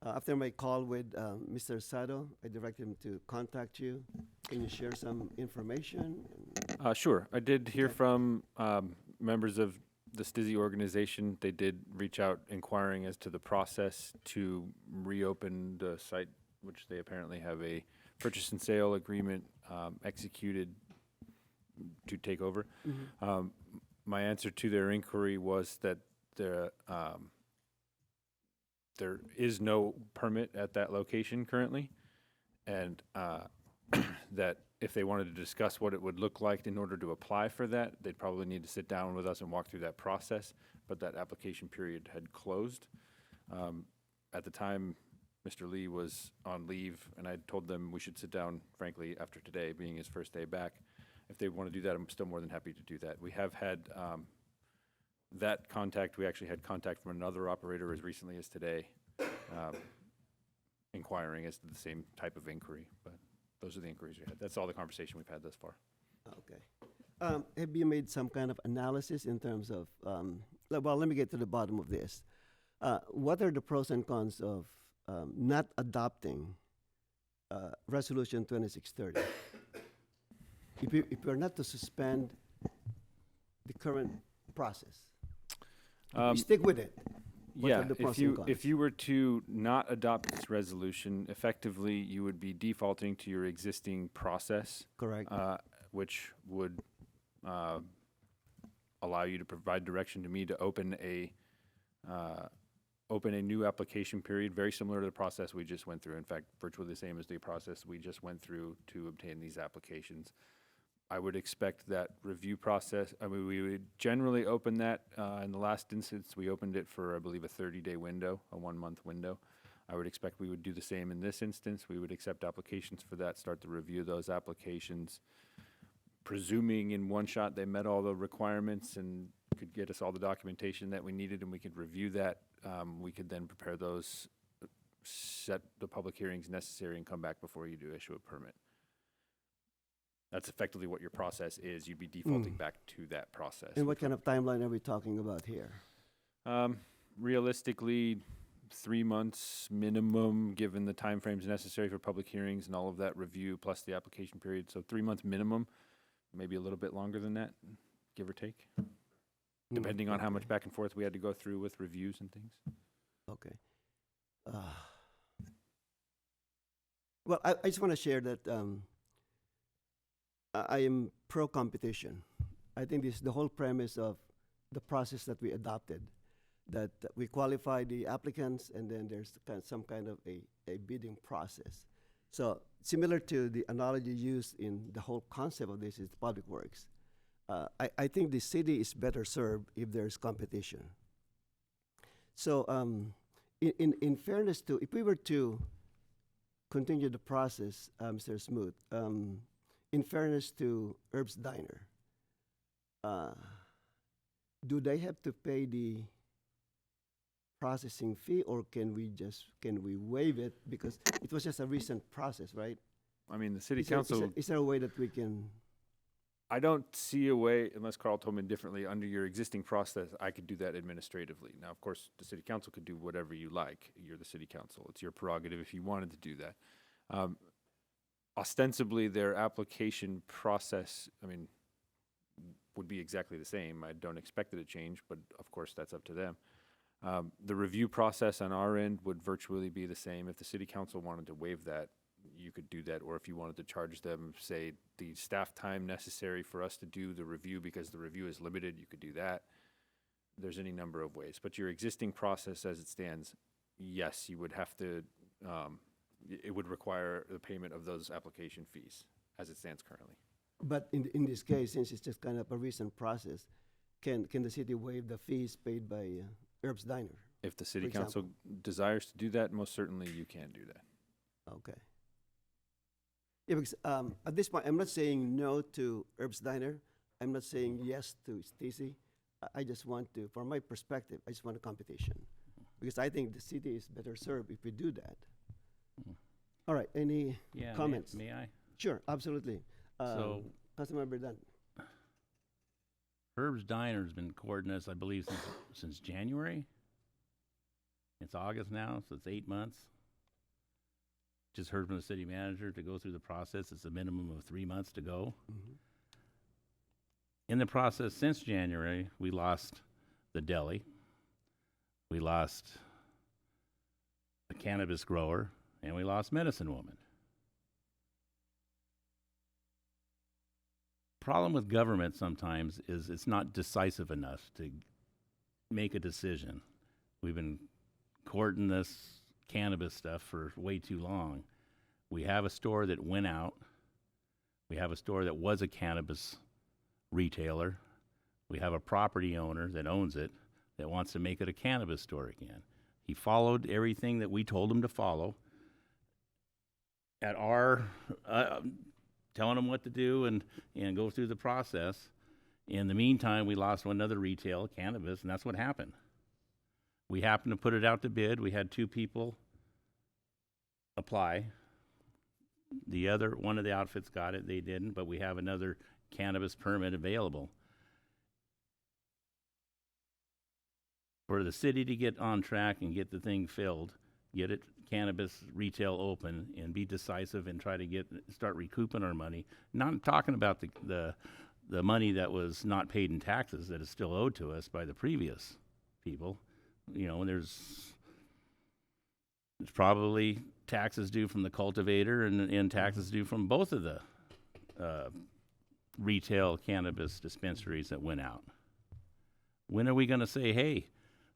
After my call with Mr. Sado, I directed him to contact you. Can you share some information? Sure. I did hear from members of the STIZI organization. They did reach out inquiring as to the process to reopen the site, which they apparently have a purchase and sale agreement executed to take over. My answer to their inquiry was that there is no permit at that location currently, and that if they wanted to discuss what it would look like in order to apply for that, they'd probably need to sit down with us and walk through that process, but that application period had closed. At the time, Mr. Lee was on leave, and I told them we should sit down, frankly, after today being his first day back. If they want to do that, I'm still more than happy to do that. We have had that contact. We actually had contact from another operator as recently as today, inquiring as to the same type of inquiry, but those are the inquiries we had. That's all the conversation we've had thus far. Okay. Have you made some kind of analysis in terms of, well, let me get to the bottom of this. What are the pros and cons of not adopting Resolution 2630? If we're not to suspend the current process, we stick with it. What are the pros and cons? If you were to not adopt this resolution, effectively you would be defaulting to your existing process. Correct. Which would allow you to provide direction to me to open a new application period, very similar to the process we just went through. In fact, virtually the same as the process we just went through to obtain these applications. I would expect that review process, I mean, we would generally open that, in the last instance, we opened it for, I believe, a 30-day window, a 1-month window. I would expect we would do the same in this instance. We would accept applications for that, start to review those applications, presuming in one shot they met all the requirements and could get us all the documentation that we needed, and we could review that. We could then prepare those, set the public hearings necessary, and come back before you do issue a permit. That's effectively what your process is. You'd be defaulting back to that process. And what kind of timeline are we talking about here? Realistically, 3 months minimum, given the timeframes necessary for public hearings and all of that review, plus the application period. So 3 months minimum, maybe a little bit longer than that, give or take, depending on how much back and forth we had to go through with reviews and things. Okay. Well, I just want to share that I am pro-competition. I think this is the whole premise of the process that we adopted, that we qualify the applicants and then there's some kind of a bidding process. So similar to the analogy used in the whole concept of this is public works. I think the city is better served if there's competition. So in fairness to, if we were to continue the process, Mr. Smoot, in fairness to Herb's Diner, do they have to pay the processing fee, or can we waive it because it was just a recent process, right? I mean, the city council. Is there a way that we can? I don't see a way, unless Carl told me differently, under your existing process, I could do that administratively. Now, of course, the city council could do whatever you like. You're the city council. It's your prerogative if you wanted to do that. Ostensibly, their application process, I mean, would be exactly the same. I don't expect it to change, but of course, that's up to them. The review process on our end would virtually be the same. If the city council wanted to waive that, you could do that, or if you wanted to charge them, say, the staff time necessary for us to do the review because the review is limited, you could do that. There's any number of ways. But your existing process as it stands, yes, you would have to, it would require the payment of those application fees as it stands currently. But in this case, since it's just kind of a recent process, can the city waive the fees paid by Herb's Diner? If the city council desires to do that, most certainly you can do that. Okay. Yeah, because at this point, I'm not saying no to Herb's Diner. I'm not saying yes to Stacy. I just want to, from my perspective, I just want a competition. Because I think the city is better served if we do that. All right, any comments? May I? Sure, absolutely. So, Councilmember Dunn. Herb's Diner's been courting us, I believe, since January. It's August now, so it's 8 months. Just heard from the city manager to go through the process. It's a minimum of 3 months to go. In the process, since January, we lost the deli, we lost a cannabis grower, and we lost Medicine Woman. Problem with government sometimes is it's not decisive enough to make a decision. We've been courting this cannabis stuff for way too long. We have a store that went out. We have a store that was a cannabis retailer. We have a property owner that owns it that wants to make it a cannabis store again. He followed everything that we told him to follow at our telling him what to do and go through the process. In the meantime, we lost one other retail, cannabis, and that's what happened. We happened to put it out to bid. We had 2 people apply. One of the outfits got it, they didn't, but we have another cannabis permit available. For the city to get on track and get the thing filled, get it cannabis retail open and be decisive and try to start recouping our money. Not talking about the money that was not paid in taxes that is still owed to us by the previous people. You know, there's probably taxes due from the cultivator and taxes due from both of the retail cannabis dispensaries that went out. When are we going to say, hey,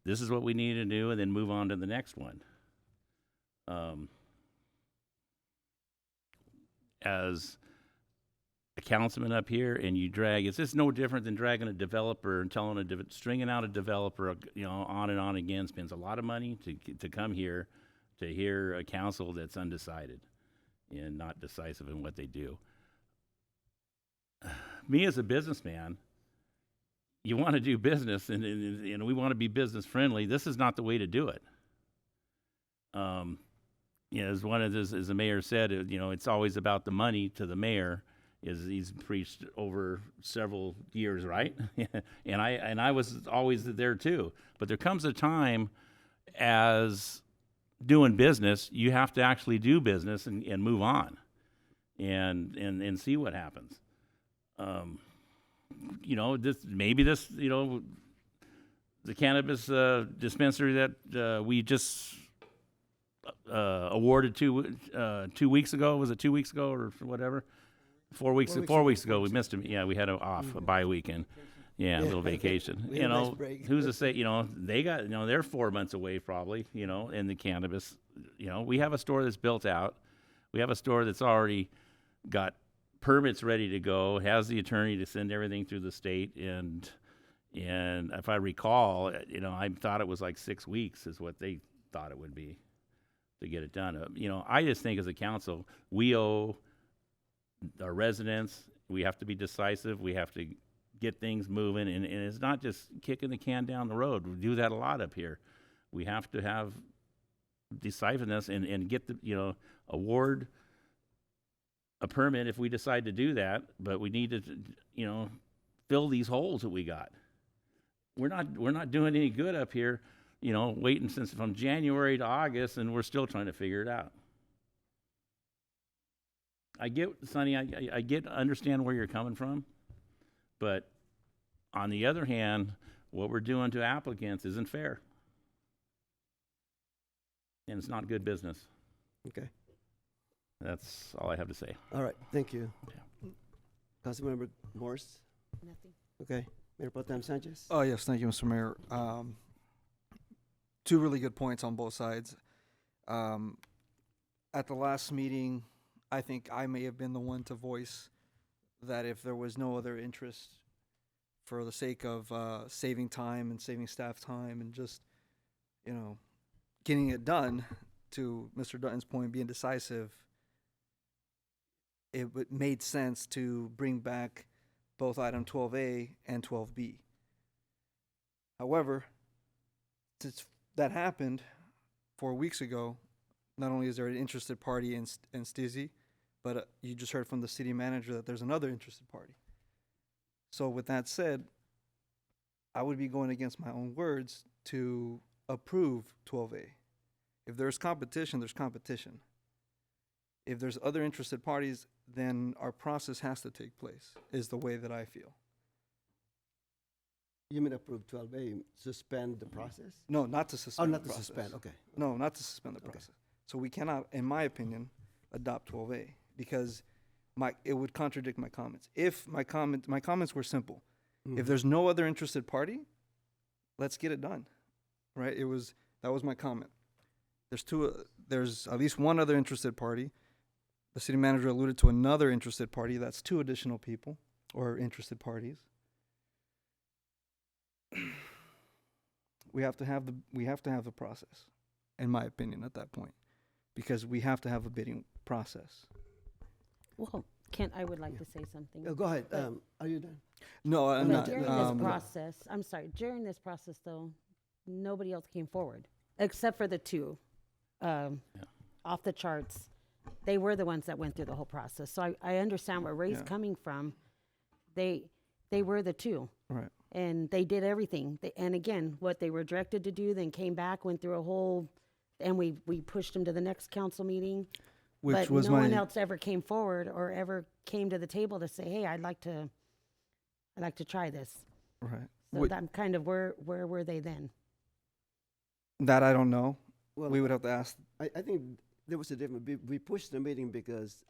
this is what we need to do, and then move on to the next one? As a councilman up here, and you drag, it's just no different than dragging a developer and stringing out a developer, on and on again. Spends a lot of money to come here to hear a council that's undecided and not decisive in what they do. Me as a businessman, you want to do business, and we want to be business friendly. This is not the way to do it. As the mayor said, it's always about the money to the mayor. He's preached over several years, right? and I was always there too. But there comes a time, as doing business, you have to actually do business and move on, and see what happens. The cannabis dispensary that we just awarded 2 weeks ago. Was it 2 weeks ago or whatever? 4 weeks. 4 weeks ago, we missed him. Yeah, we had a bye weekend. Yeah, a little vacation. We had a nice break. Who's to say? They got. They're 4 months away probably. In the cannabis. We have a store that's built out. We have a store that's already got permits ready to go. Has the attorney to send everything through the state, and if I recall, I thought it was like 6 weeks is what they thought it would be to get it done. I just think as a council, we owe our residents. We have to be decisive. We have to get things moving, and it's not just kicking the can down the road. We do that a lot up here. We have to have decisiveness and get the award a permit if we decide to do that. But we need to fill these holes that we got. We're not doing any good up here. Waiting since from January to August, and we're still trying to figure it out. I get, Sonny, I understand where you're coming from, but on the other hand, what we're doing to applicants isn't fair, and it's not good business. Okay. That's all I have to say. All right, thank you. Yeah. Councilmember Morse? Nothing. Okay. Mayor Pro Tem Sanchez? Oh, yes, thank you, Mr. Mayor. 2 really good points on both sides. At the last meeting, I think I may have been the one to voice that if there was no other interest for the sake of saving time and saving staff time and just, getting it done, to Mr. Dutton's point, being decisive, it made sense to bring back both item 12A and 12B. However, since that happened 4 weeks ago, not only is there an interested party in Stizzy, but you just heard from the city manager that there's another interested party. So with that said, I would be going against my own words to approve 12A. If there's competition, there's competition. If there's other interested parties, then our process has to take place, is the way that I feel. You mean approve 12A, suspend the process? No, not to suspend. Oh, not the to process. suspend, okay. No, not to suspend the Okay. process. So we cannot, in my opinion, adopt 12A because it would contradict my comments. If my comments were simple. If there's no other interested party, let's get it done, right? That was my comment. There's at least one other interested party. The city manager alluded to another interested party. That's 2 additional people or interested parties. We have to have the process, in my opinion, at that point, because we have to have a bidding process. Well, I would like to say something. Go ahead. But- Are you done? No, I'm But not. during this process, I'm sorry, during this process though, nobody else came forward except for the 2 off the charts. They were the ones that went through the whole process. So I understand where Ray's coming from. They were the 2. Right. And they did everything. And again, what they were directed to do, then came back, went through a whole, and we pushed them to the next council meeting. Which but was no one my- else ever came forward or ever came to the table to say, hey, I'd like to try this. Right. So I'm kind of, where were they then? That I don't know. Well, We would have to ask. I think there was a difference. We pushed the meeting because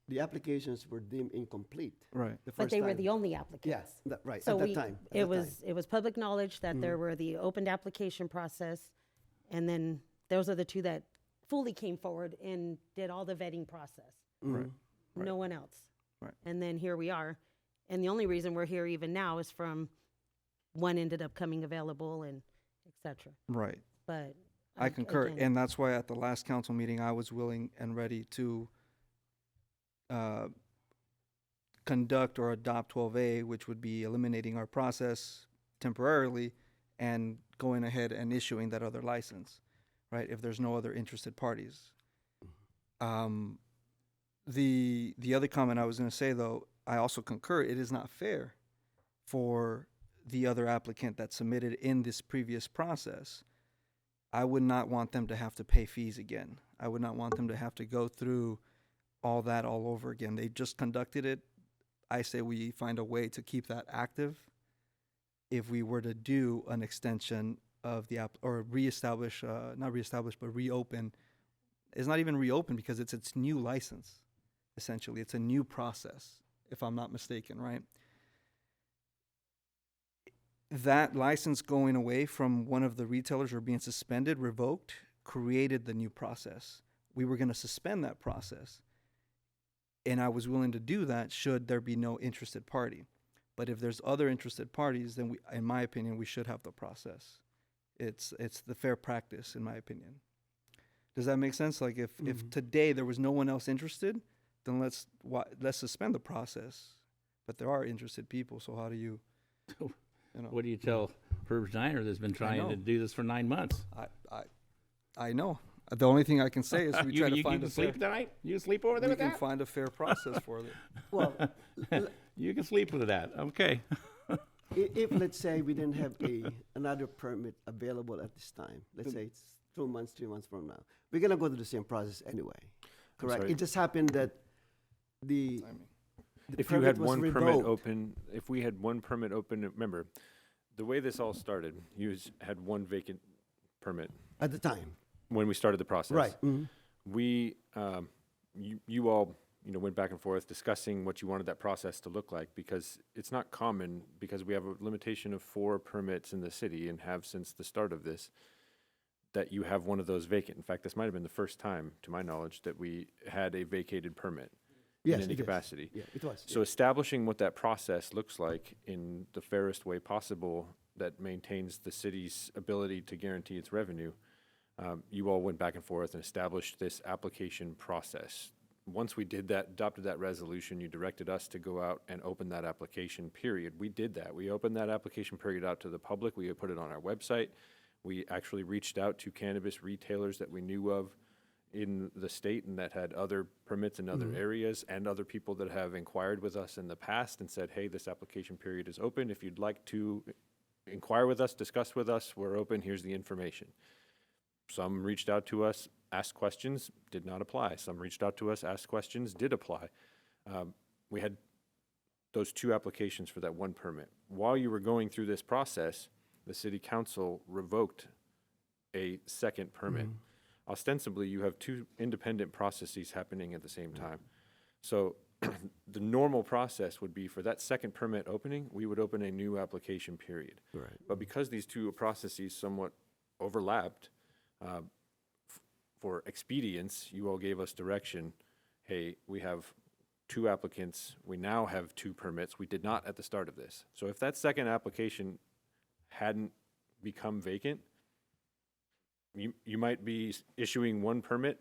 the applications were deemed incomplete. Right. The first But they were time. the only applicants. Yes, right, So at that time. it was public knowledge that there Mhm. were the opened application process, and then those are the 2 that fully came forward and did all the vetting process. Right. No one else. Right. And then here we are. And the only reason we're here even now is from one ended up coming available and et cetera. Right. But I concur, again- and that's why at the last council meeting, I was willing and ready to conduct or adopt 12A, which would be eliminating our process temporarily and going ahead and issuing that other license, right? If there's no other interested parties. The other comment I was going to say, though, I also concur, it is not fair for the other applicant that submitted in this previous process. I would not want them to have to pay fees again. I would not want them to have to go through all that all over again. They just conducted it. I say we find a way to keep that active if we were to do an extension of the app or reestablish, not reestablish, but reopen. It's not even reopen because it's its new license, essentially. It's a new process, if I'm not mistaken, right? That license going away from one of the retailers or being suspended, revoked, created the new process. We were going to suspend that process. And I was willing to do that should there be no interested party. But if there's other interested parties, then in my opinion, we should have the process. It's the fair practice, in my opinion. Does that make sense? Like if today there was no one else interested, then let's suspend the process. But there are interested people, so how do you know? What do you tell Herb Steiner that's been trying know. to do this for 9 months? I know. The only thing I can say is we try to find you a can sleep fair, tonight? You can sleep over there we with can that? find a fair process for it. Well, You can sleep with that. Okay. if let's say we didn't have another permit available at this time, let's say it's 2 months, 3 months from now, we're gonna go through the same process anyway. Correct? sorry. It just happened that the If you permit had was one permit revoked. open, if we had one permit open, remember, the way this all started, had one vacant permit At the time. when we started the process. Right. Mhm. We, you all, went back and forth discussing what you wanted that process to look like because it's not common because we have a limitation of 4 permits in the city and have since the start of this, that you have one of those vacant. In fact, this might have been the first time, to my knowledge, that we had a vacated permit Yes, in any it is. capacity. Yeah, it was. So establishing what that process looks like in the fairest way possible that maintains the city's ability to guarantee its revenue, you all went back and forth and established this application process. Once we did that, adopted that resolution, you directed us to go out and open that application period. We did that. We opened that application period out to the public. We put it on our website. We actually reached out to cannabis retailers that we knew of in the state and that had other permits in other areas and other people that have inquired with us in the past and said, hey, this application period is open. If you'd like to inquire with us, discuss with us, we're open. Here's the information. Some reached out to us, asked questions, did not apply. Some reached out to us, asked questions, did apply. We had those two applications for that one permit. While you were going through this process, the city council revoked a second permit. Ostensibly, you have two independent processes happening at the same time. So the normal process would be for that second permit opening, we would open a new application period. Right. But because these two processes somewhat overlapped, for expedience, you all gave us direction, hey, we have two applicants, we now have two permits, we did not at the start of this. So if that second application hadn't become vacant, you might be issuing one permit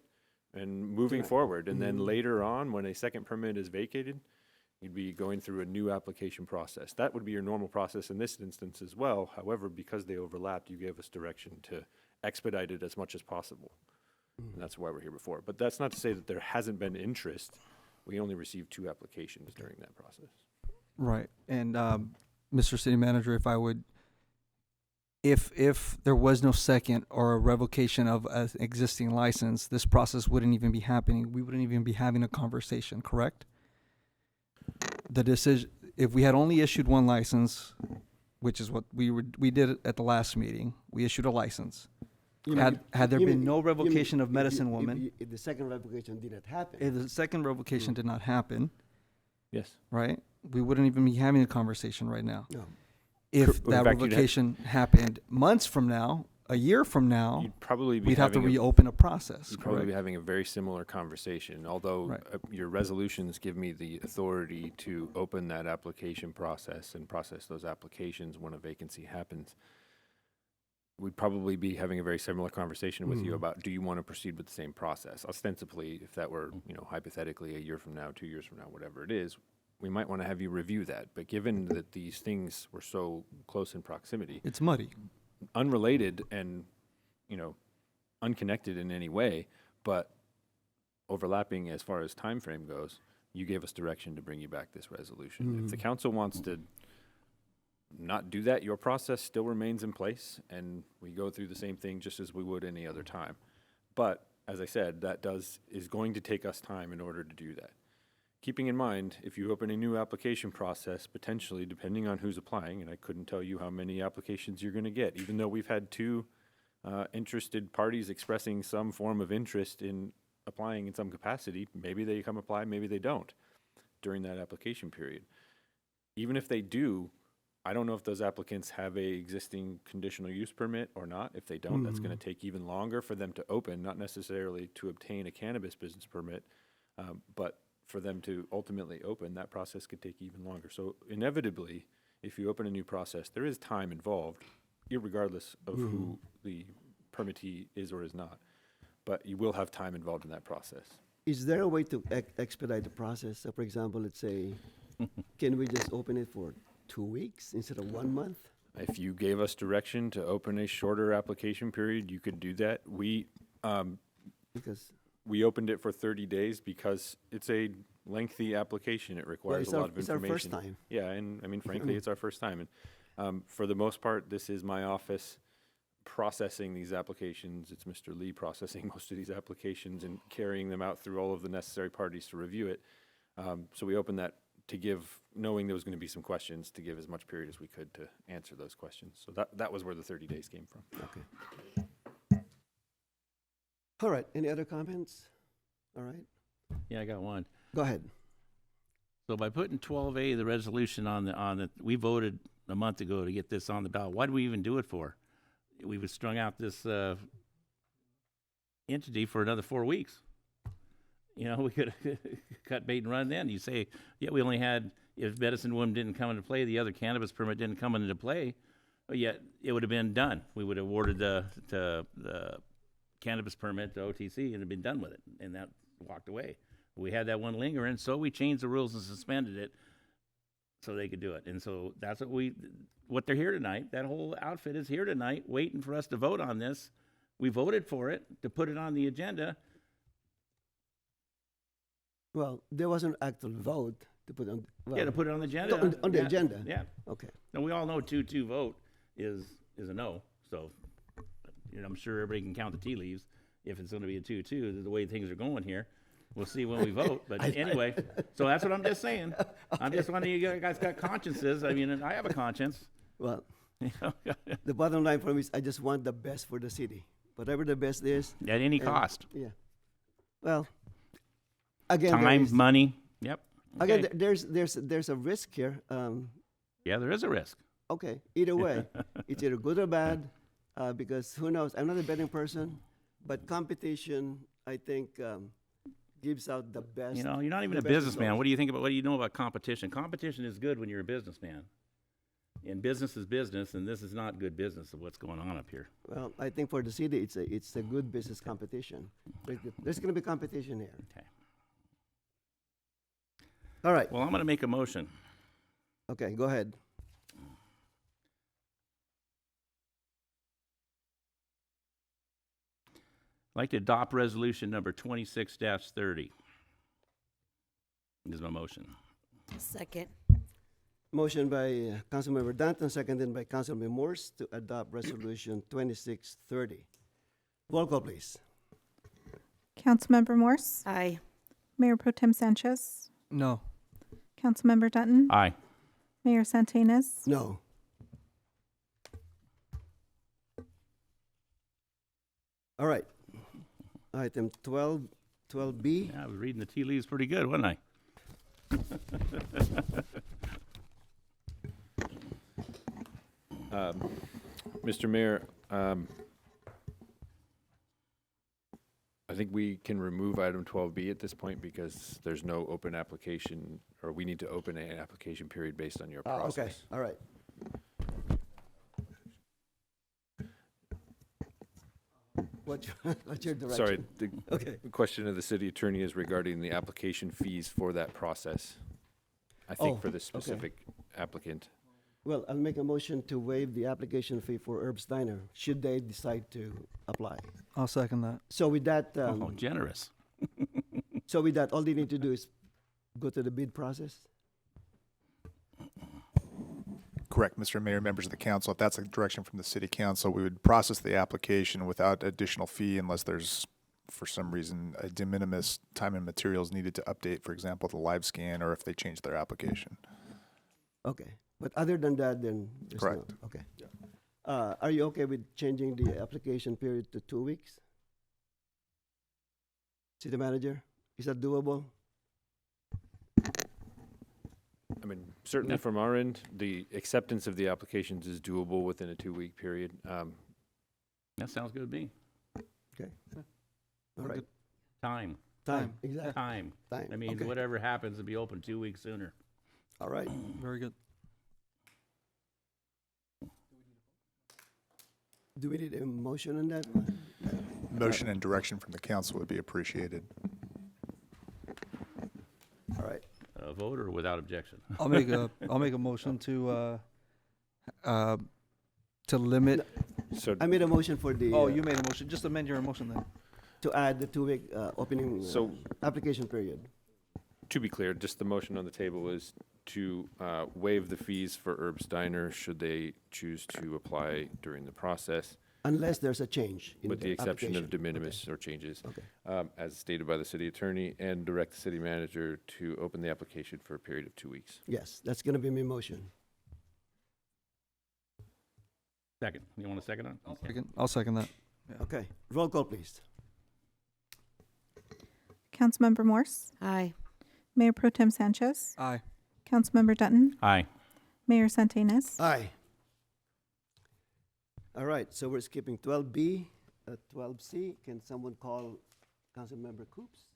and moving forward, and then later on, when a second permit is vacated, you'd be going through a new application process. That would be your normal process in this instance as well. However, because they overlapped, you gave us direction to expedite it as much as possible. And that's why we're here before. But that's not to say that there hasn't been interest. We only received two applications during that process. Right. And Mr. City Manager, if I would, if there was no second or a revocation of an existing license, this process wouldn't even be happening. We wouldn't even be having a conversation, correct? The decision, if we had only issued one license, which is what we did at the last meeting, we issued a license. Had there been no revocation of Medicine Woman, If the second revocation didn't happen. if the second revocation did not happen, yes, right, we wouldn't even be having a conversation right now. No. If In that fact, you'd revocation happened months from now, a year from now, You'd probably be we'd have to having reopen a process. You'd probably be correct? having a very similar conversation, although Right. Your resolutions give me the authority to open that application process and process those applications when a vacancy happens. We'd probably be having a very similar conversation with you about, do you want to proceed with the same process? Ostensibly, if that were, hypothetically a year from now, 2 years from now, whatever it is, we might want to have you review that. But given that these things were so close in proximity, It's muddy. unrelated and, unconnected in any way, but overlapping as far as time frame goes, you gave us direction to bring you back this resolution. If the council wants to not do that, your process still remains in place, and we go through the same thing just as we would any other time. But, as I said, that is going to take us time in order to do that. Keeping in mind, if you open a new application process, potentially, depending on who's applying, and I couldn't tell you how many applications you're going to get, even though we've had two interested parties expressing some form of interest in applying in some capacity, maybe they come apply, maybe they don't, during that application period. Even if they do, I don't know if those applicants have a existing conditional use permit or not. If they don't, that's going to take even longer for them to open, not necessarily to obtain a cannabis business permit, but for them to ultimately open, that process could take even longer. So inevitably, if you open a new process, there is time involved, irregardless of who the permittee is or is not. But you will have time involved in that process. Is there a way to expedite the process? So for example, let's say, can we just open it for 2 weeks instead of 1 month? If you gave us direction to open a shorter application period, you could do that. Because we opened it for 30 days because it's a lengthy application. It requires it's a lot our- of it's our information. first time. Yeah, and I mean, frankly, it's our first time. And for the most part, this is my office processing these applications. It's Mr. Lee processing most of these applications and carrying them out through all of the necessary parties to review it. So we opened that to give, knowing there was going to be some questions, to give as much period as we could to answer those questions. So that was where the 30 days came from. Okay. All right. Any other comments? All right. Yeah, I got one. Go ahead. So by putting 12A, the resolution on the, we voted a month ago to get this on the ballot. Why did we even do it for? We was strung out this entity for another 4 weeks. We could have cut bait and run then. You say, yeah, we only had, if Medicine Woman didn't come into play, the other cannabis permit didn't come into play, but yet it would have been done. We would have awarded the cannabis permit to OTC and have been done with it, and that walked away. We had that one lingering, so we changed the rules and suspended it so they could do it. And so that's what they're here tonight. That whole outfit is here tonight waiting for us to vote on this. We voted for it to put it on the agenda. Well, there was an actual vote to put on. Well, To put it on the agenda. On the Yeah, agenda. Yeah. Okay. And we all know 2-2 vote is a no. So, I'm sure everybody can count the tea leaves if it's going to be a 2-2, the way things are going here. We'll see when we vote, but anyway, so that's what I'm just saying. I'm just wondering, you guys got consciences. I mean, and I have a conscience. Well, the bottom line for me is I just want the best for the city. Whatever the best is. At any and- cost. Yeah. Well, again, Time, money, yep. Again, Okay. there's a risk here. Yeah, there is a risk. Okay, either way, it's either good or bad, because who knows? I'm not a betting person, but competition, I think, gives out the best. You know, you're not even the a best businessman. results. What do you think about, what do you know about competition? Competition is good when you're a businessman. And business is business, and this is not good business of what's going on up here. Well, I think for the city, it's a good business competition. There's going to be competition here. Okay. All right. Well, I'm going to make a motion. Okay, go ahead. I'd like to adopt resolution number 26-30. This is my motion. Second. Motion by Councilmember Danton, seconded by Councilmember Morse to adopt resolution 2630. Roll call, please. Councilmember Morse? Aye. Mayor Pro Tem Sanchez? No. Councilmember Dutton? Aye. Mayor Santinez? No. All right. Item 12B. Yeah, I was reading the tea leaves pretty good, wasn't I? Mr. Mayor, I think we can remove item 12B at this point because there's no open application, or we need to open an application period based on your process. Okay, all right. What's your direction? Sorry, the Okay. question of the city attorney is regarding the application fees for that process. I think Oh, for the okay. specific applicant. Well, I'll make a motion to waive the application fee for Herb's Diner, should they decide to apply. I'll second that. So with that, Oh, generous. so with that, all they need to do is go to the bid process? Correct, Mr. Mayor, members of the council. If that's a direction from the city council, we would process the application without additional fee unless there's, for some reason, a de minimis time and materials needed to update, for example, the live scan, or if they change their application. Okay, but other than that, then there's no, Correct. okay. Are you okay with changing the application period to 2 weeks? City manager, is that doable? I mean, certainly from our end, the acceptance of the applications is doable within a 2-week period. That sounds good to me. Okay. All right. Time. Time, exactly. Time. Time, I mean, okay. whatever happens, it'll be open 2 weeks sooner. All right. Very good. Do we need a motion on that? Motion and direction from the council would be appreciated. All right. A vote or without objection? I'll make a motion to limit. So I made a motion for the. Oh, you made a motion. Just amend your motion then. To add the 2-week opening So- application period. To be clear, just the motion on the table is to waive the fees for Herb's Diner should they choose to apply during the process, Unless there's a change. In with the exception of de application. minimis or changes, Okay. as stated by the city attorney, and direct the city manager to open the application for a period of 2 weeks. Yes, that's going to be my motion. Second. You want a second on it? Okay. I'll second that. Okay, roll call, please. Councilmember Morse? Aye. Mayor Pro Tem Sanchez? Aye. Councilmember Dutton? Aye. Mayor Santinez? Aye. All right, so we're skipping 12B, 12C. Can someone call Councilmember Coops?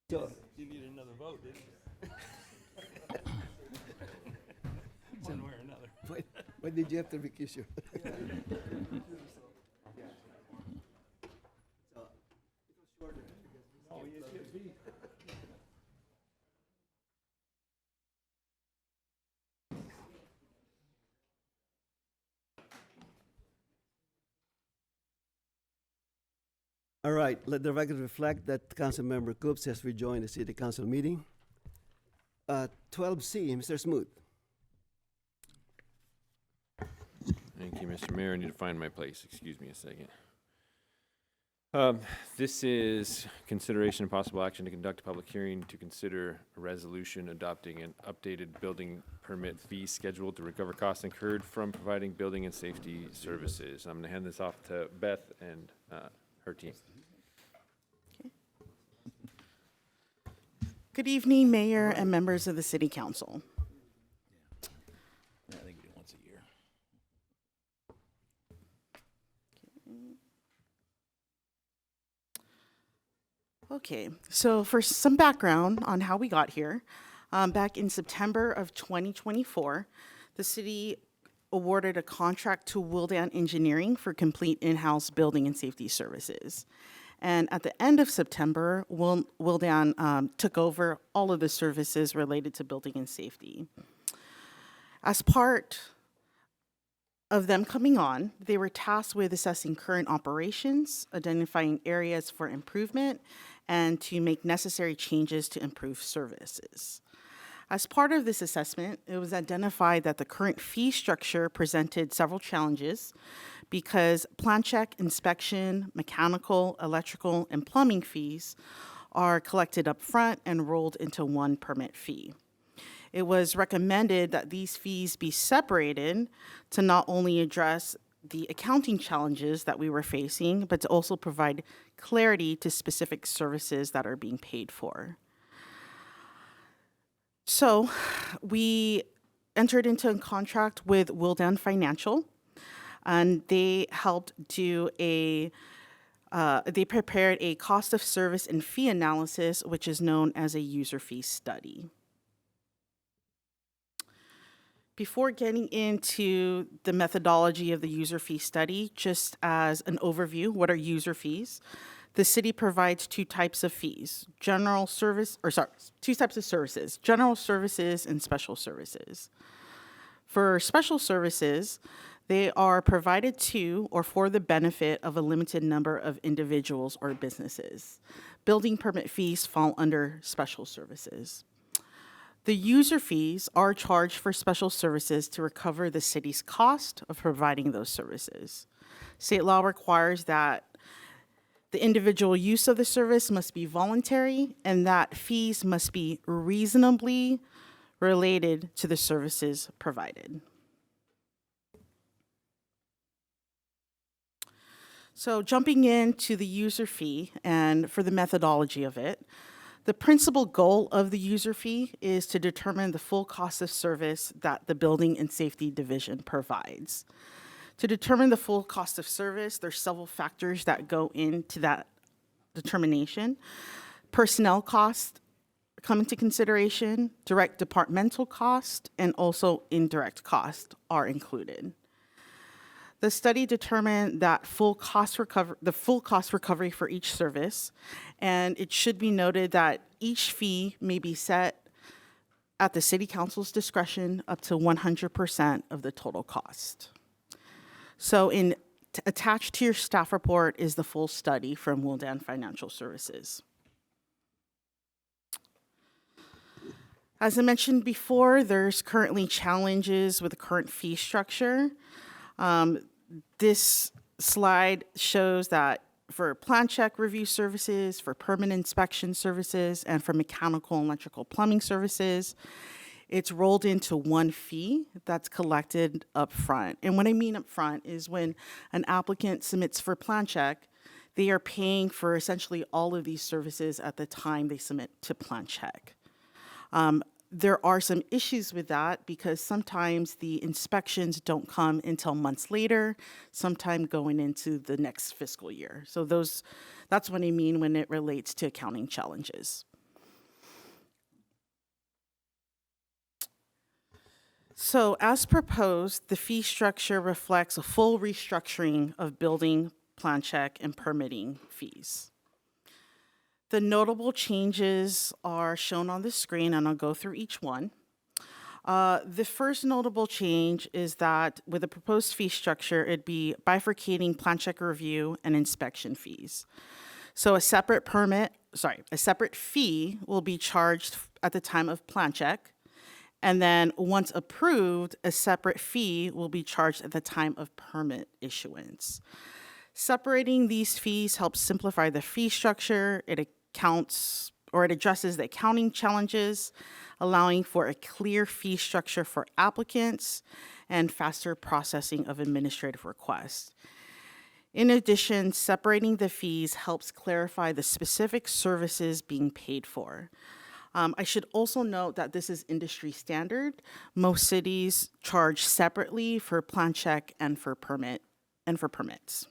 So, You need another vote, didn't you? One way or another. why did you have to recuse your? Oh, you should be. All right, let the record reflect that Councilmember Coops has rejoined the City Council meeting. 12C, Mr. Smoot. Thank you, Mr. Mayor. I need to find my place. Excuse me a second. This is consideration and possible action to conduct a public hearing to consider a resolution adopting an updated building permit fee schedule to recover costs incurred from providing building and safety services. I'm going to hand this off to Beth and her team. Good evening, Mayor and members of the City Council. I think we do once a year. Okay, so for some background on how we got here, back in September of 2024, the city awarded a contract to Wildan Engineering for complete in-house building and safety services. And at the end of September, Wildan took over all of the services related to building and safety. As part of them coming on, they were tasked with assessing current operations, identifying areas for improvement, and to make necessary changes to improve services. As part of this assessment, it was identified that the current fee structure presented several challenges because plan check, inspection, mechanical, electrical, and plumbing fees are collected up front and rolled into one permit fee. It was recommended that these fees be separated to not only address the accounting challenges that we were facing, but to also provide clarity to specific services that are being paid for. So we entered into a contract with Wildan Financial, and they helped do they prepared a cost of service and fee analysis, which is known as a user fee study. Before getting into the methodology of the user fee study, just as an overview, what are user fees? The city provides two types of fees, two types of services, general services and special services. For special services, they are provided to or for the benefit of a limited number of individuals or businesses. Building permit fees fall under special services. The user fees are charged for special services to recover the city's cost of providing those services. State law requires that the individual use of the service must be voluntary and that fees must be reasonably related to the services provided. So jumping into the user fee and for the methodology of it, the principal goal of the user fee is to determine the full cost of service that the Building and Safety Division provides. To determine the full cost of service, there's several factors that go into that determination. Personnel costs come into consideration, direct departmental cost, and also indirect cost are included. The study determined that the full cost recovery for each service, and it should be noted that each fee may be set at the City Council's discretion up to 100% of the total cost. So attached to your staff report is the full study from Wildan Financial Services. As I mentioned before, there's currently challenges with the current fee structure. This slide shows that for plan check review services, for permanent inspection services, and for mechanical and electrical plumbing services, it's rolled into one fee that's collected up front. And what I mean up front is when an applicant submits for plan check, they are paying for essentially all of these services at the time they submit to plan check. There are some issues with that because sometimes the inspections don't come until months later, sometime going into the next fiscal year. So that's what I mean when it relates to accounting challenges. So as proposed, the fee structure reflects a full restructuring of building, plan check, and permitting fees. The notable changes are shown on the screen, and I'll go through each one. The first notable change is that with the proposed fee structure, it'd be bifurcating plan check review and inspection fees. So a separate fee will be charged at the time of plan check. And then once approved, a separate fee will be charged at the time of permit issuance. Separating these fees helps simplify the fee structure. It addresses the accounting challenges, allowing for a clear fee structure for applicants and faster processing of administrative requests. In addition, separating the fees helps clarify the specific services being paid for. I should also note that this is industry standard. Most cities charge separately for plan check and for permits.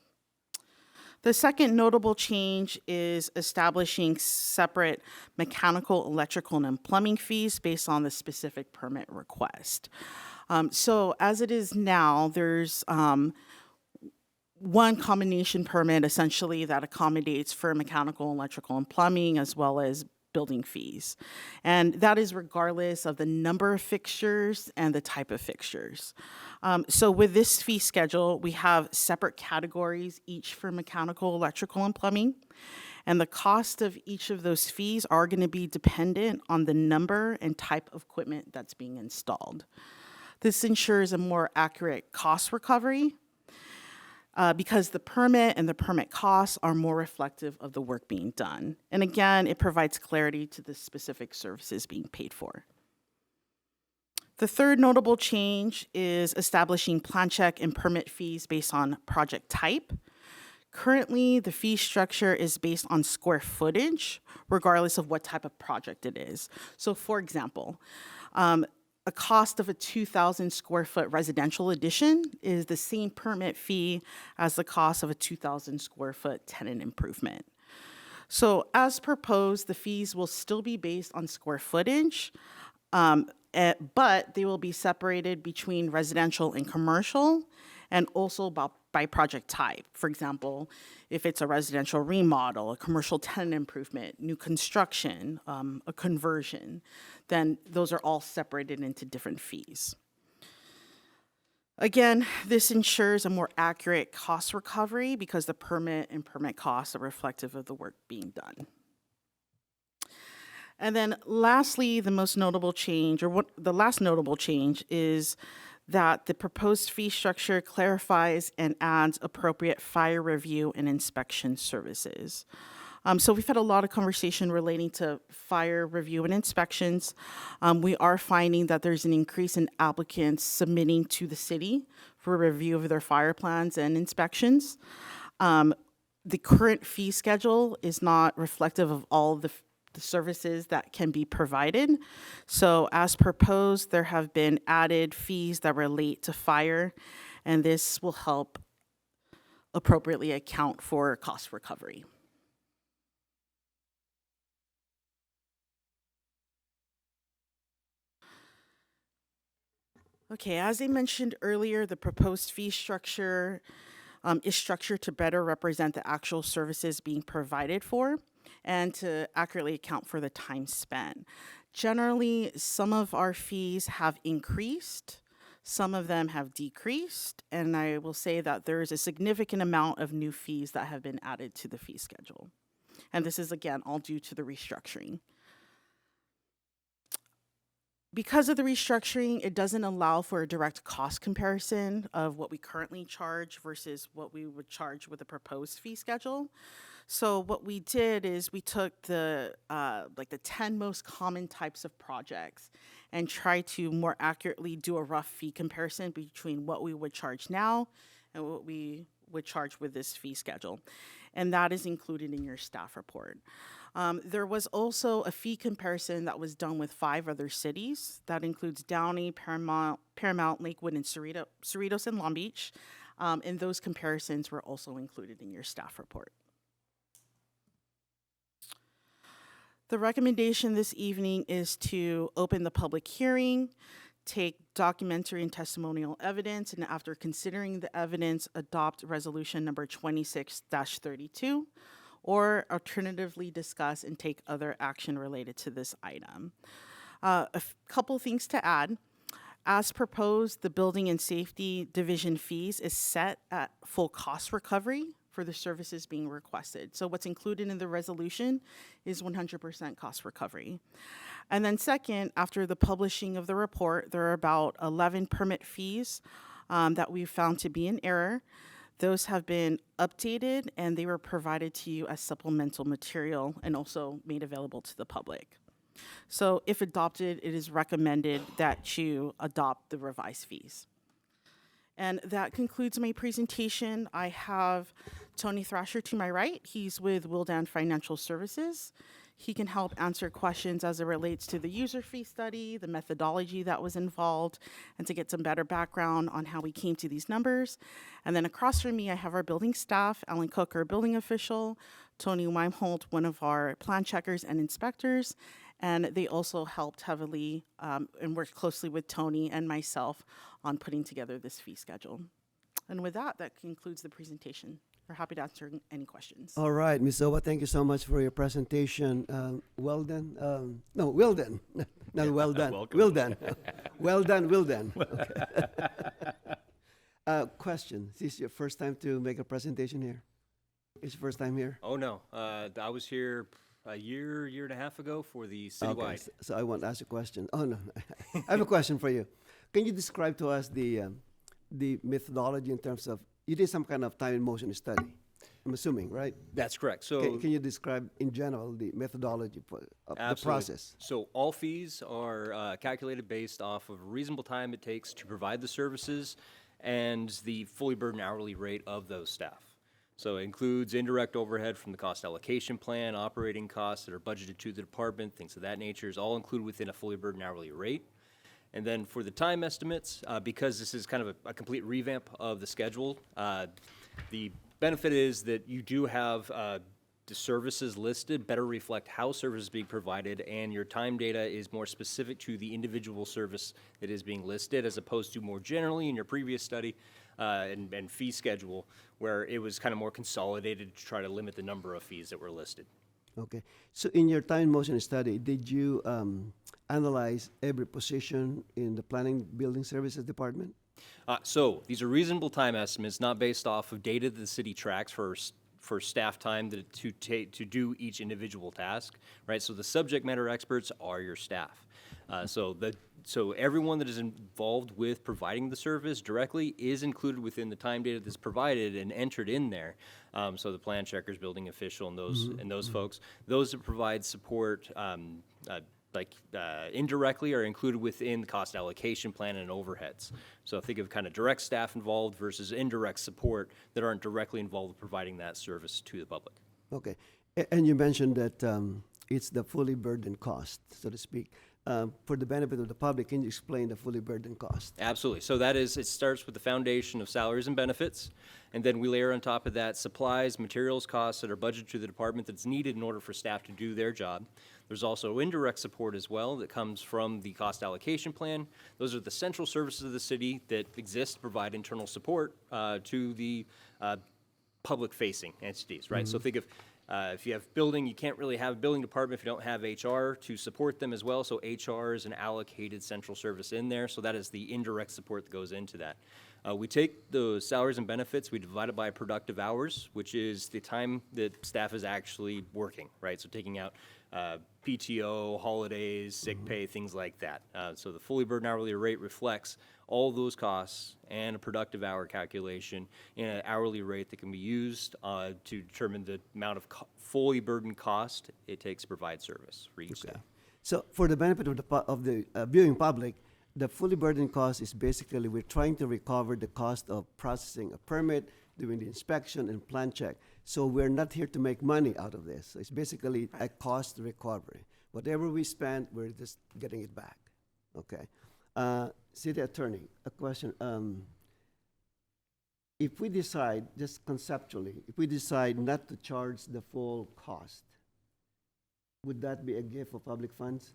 The second notable change is establishing separate mechanical, electrical, and plumbing fees based on the specific permit request. So as it is now, there's one combination permit essentially that accommodates for mechanical, electrical, and plumbing, as well as building fees. And that is regardless of the number of fixtures and the type of fixtures. So with this fee schedule, we have separate categories, each for mechanical, electrical, and plumbing. And the cost of each of those fees are going to be dependent on the number and type of equipment that's being installed. This ensures a more accurate cost recovery because the permit and the permit costs are more reflective of the work being done. And again, it provides clarity to the specific services being paid for. The third notable change is establishing plan check and permit fees based on project type. Currently, the fee structure is based on square footage, regardless of what type of project it is. So for example, a cost of a 2,000 square foot residential addition is the same permit fee as the cost of a 2,000 square foot tenant improvement. So as proposed, the fees will still be based on square footage, but they will be separated between residential and commercial, and also by project type. For example, if it's a residential remodel, a commercial tenant improvement, new construction, a conversion, then those are all separated into different fees. Again, this ensures a more accurate cost recovery because the permit and permit costs are reflective of the work being done. And then lastly, the last notable change is that the proposed fee structure clarifies and adds appropriate fire review and inspection services. So we've had a lot of conversation relating to fire review and inspections. We are finding that there's an increase in applicants submitting to the city for review of their fire plans and inspections. The current fee schedule is not reflective of all the services that can be provided. So as proposed, there have been added fees that relate to fire, and this will help appropriately account for cost recovery. Okay, as I mentioned earlier, the proposed fee structure is structured to better represent the actual services being provided for and to accurately account for the time spent. Generally, some of our fees have increased, some of them have decreased, and I will say that there is a significant amount of new fees that have been added to the fee schedule. And this is, again, all due to the restructuring. Because of the restructuring, it doesn't allow for a direct cost comparison of what we currently charge versus what we would charge with a proposed fee schedule. So what we did is we took the 10 most common types of projects and tried to more accurately do a rough fee comparison between what we would charge now and what we would charge with this fee schedule. And that is included in your staff report. There was also a fee comparison that was done with 5 other cities. That includes Downey, Paramount, Lakewood, and Cerritos and Long Beach. And those comparisons were also included in your staff report. The recommendation this evening is to open the public hearing, take documentary and testimonial evidence, and after considering the evidence, adopt resolution number 26-32, or alternatively discuss and take other action related to this item. A couple things to add. As proposed, the Building and Safety Division fees is set at full cost recovery for the services being requested. So what's included in the resolution is 100% cost recovery. And then second, after the publishing of the report, there are about 11 permit fees that we found to be in error. Those have been updated and they were provided to you as supplemental material and also made available to the public. So if adopted, it is recommended that you adopt the revised fees. And that concludes my presentation. I have Tony Thrasher to my right. He's with Wildan Financial Services. He can help answer questions as it relates to the user fee study, the methodology that was involved, and to get some better background on how we came to these numbers. And then across from me, I have our building staff, Alan Cook, our building official, Tony Weimholt, one of our plan checkers and inspectors, and they also helped heavily and worked closely with Tony and myself on putting together this fee schedule. And with that, that concludes the presentation. We're happy to answer any questions. All right, Ms. Owa, thank you so much for your presentation. Well done. No, well done. Not well done. Well done. Well done, well done. Okay. Question. Is this your first time to make a presentation here? It's your first time here? Oh, no. I was here a year and a half ago for the citywide. Okay, so I want to ask a question. Oh, no. I have a question for you. Can you describe to us the methodology in terms of, you did some kind of time and motion study, I'm assuming, right? That's correct. So Can you describe in general the methodology of the process? So all fees are calculated based off of reasonable time it takes to provide the services and the fully burdened hourly rate of those staff. So it includes indirect overhead from the cost allocation plan, operating costs that are budgeted to the department, things of that nature is all included within a fully burdened hourly rate. And then for the time estimates, because this is kind of a complete revamp of the schedule, the benefit is that you do have the services listed better reflect how service is being provided, and your time data is more specific to the individual service that is being listed, as opposed to more generally in your previous study and fee schedule, where it was kind of more consolidated to try to limit the number of fees that were listed. Okay. So in your time and motion study, did you analyze every position in the planning building services department? So these are reasonable time estimates, not based off of data that the city tracks for staff time to do each individual task, right? So the subject matter experts are your staff. So everyone that is involved with providing the service directly is included within the time data that's provided and entered in there. So the plan checkers, building official, and those folks, those that provide support indirectly are included within the cost allocation plan and overheads. So think of kind of direct staff involved versus indirect support that aren't directly involved with providing that service to the public. Okay. And you mentioned that it's the fully burdened cost, so to speak. For the benefit of the public, can you explain the fully burdened cost? Absolutely. So that is, it starts with the foundation of salaries and benefits, and then we layer on top of that supplies, materials costs that are budgeted to the department that's needed in order for staff to do their job. There's also indirect support as well that comes from the cost allocation plan. Those are the central services of the city that exist to provide internal support to the public-facing entities, right? So think of if you have building, you can't really have a building department if you don't have HR to support them as well. So HR is an allocated central service in there. So that is the indirect support that goes into that. We take the salaries and benefits, we divide it by productive hours, which is the time that staff is actually working, right? So taking out PTO, holidays, sick pay, things like that. So the fully burdened hourly rate reflects all those costs and a productive hour calculation in an hourly rate that can be used to determine the amount of fully burdened cost it takes to provide service for each staff. So for the benefit of the viewing public, the fully burdened cost is basically we're trying to recover the cost of processing a permit, doing the inspection and plan check. So we're not here to make money out of this. So it's basically a cost recovery. Whatever we spend, we're just getting it back. Okay. City Attorney, a question. If we decide, just conceptually, if we decide not to charge the full cost, would that be a gift of public funds?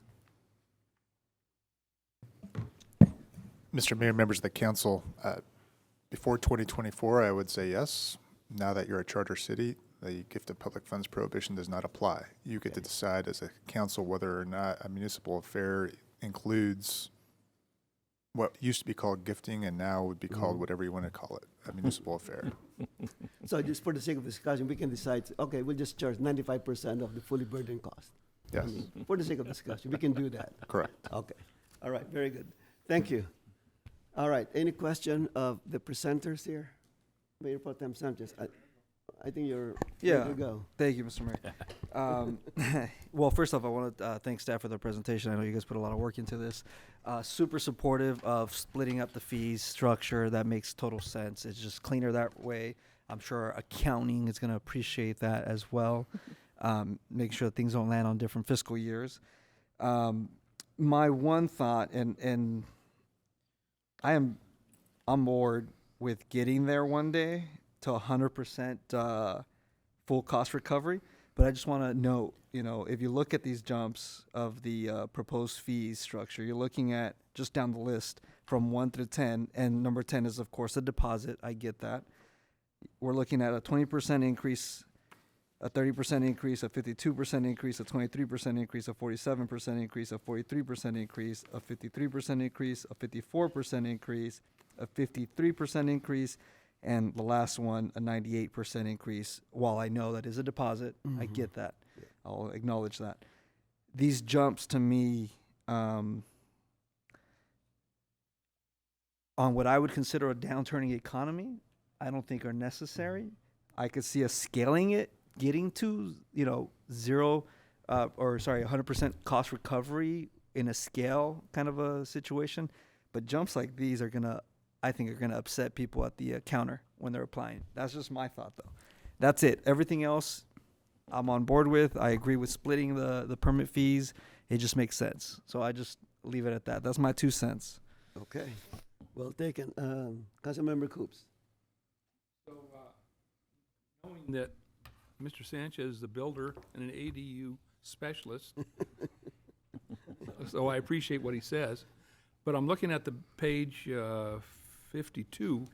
Mr. Mayor, members of the council, before 2024, I would say yes. Now that you're a charter city, the gift of public funds prohibition does not apply. You get to decide as a council whether or not a municipal affair includes what used to be called gifting and now would be called whatever you want to call it, a municipal affair. So just for the sake of discussion, we can decide, okay, we'll just charge 95% of the fully burdened cost. I Yes. mean, for the sake of discussion, we can do that. Correct. Okay. All right, very good. Thank you. All right, any question of the presenters here? Mayor Pro Tem Sanchez, I think you're ready to go. Thank you, Mr. Mayor. Well, first off, I want to thank staff for their presentation. I know you guys put a lot of work into this. Super supportive of splitting up the fees structure. That makes total sense. It's just cleaner that way. I'm sure accounting is going to appreciate that as well. Make sure things don't land on different fiscal years. My one thought, and I am on board with getting there one day to 100% full cost recovery. But I just want to note, if you look at these jumps of the proposed fees structure, you're looking at just down the list from 1 through 10, and number 10 is, of course, a deposit. I get that. We're looking at a 20% increase, a 30% increase, a 52% increase, a 23% increase, a 47% increase, a 43% increase, a 53% increase, a 54% increase, a 53% increase, and the last one, a 98% increase. While I know that is a deposit, I get that. I'll acknowledge that. These jumps to me, on what I would consider a downturning economy, I don't think are necessary. I could see us scaling it, getting to, 100% cost recovery in a scale kind of a situation. But jumps like these are I think are gonna upset people at the counter when they're applying. That's just my thought, though. That's it. Everything else, I'm on board with. I agree with splitting the permit fees. It just makes sense. So I just leave it at that. That's my 2 cents. Okay, well taken. Councilmember Coops. So, knowing that Mr. Sanchez is a builder and an ADU specialist, so I appreciate what he says. But I'm looking at the page 52,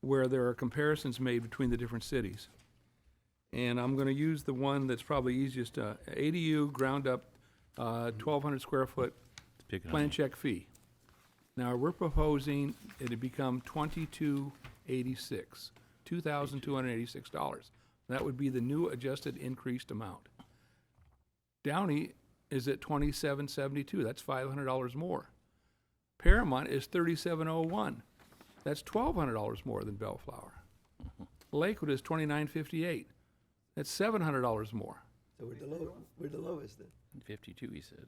where there are comparisons made between the different cities. And I'm going to use the one that's probably easiest. ADU, ground up, 1,200 square foot plan check fee. Now, we're proposing it to become $2,286, $2,286. That would be the new adjusted increased amount. Downey is at $2,772. That's $500 more. Paramount is $3,701. That's $1,200 more than Bellflower. Lakewood is $2,958. That's $700 more. So we're the lowest then. 52, he said.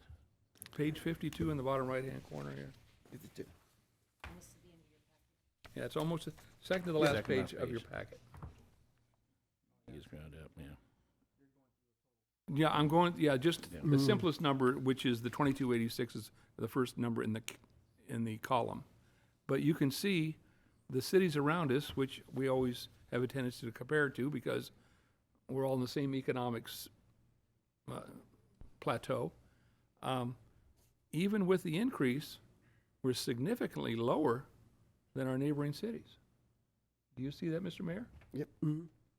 Page 52 in the bottom right-hand corner here. 52. Yeah, it's almost the second to the last page of your packet. He's ground up, yeah. Yeah, I'm going, just the simplest number, which is the 2286 is the first number in the column. But you can see the cities around us, which we always have a tendency to compare to because we're all in the same economics plateau. Even with the increase, we're significantly lower than our neighboring cities. Do you see that, Mr. Mayor? Yep.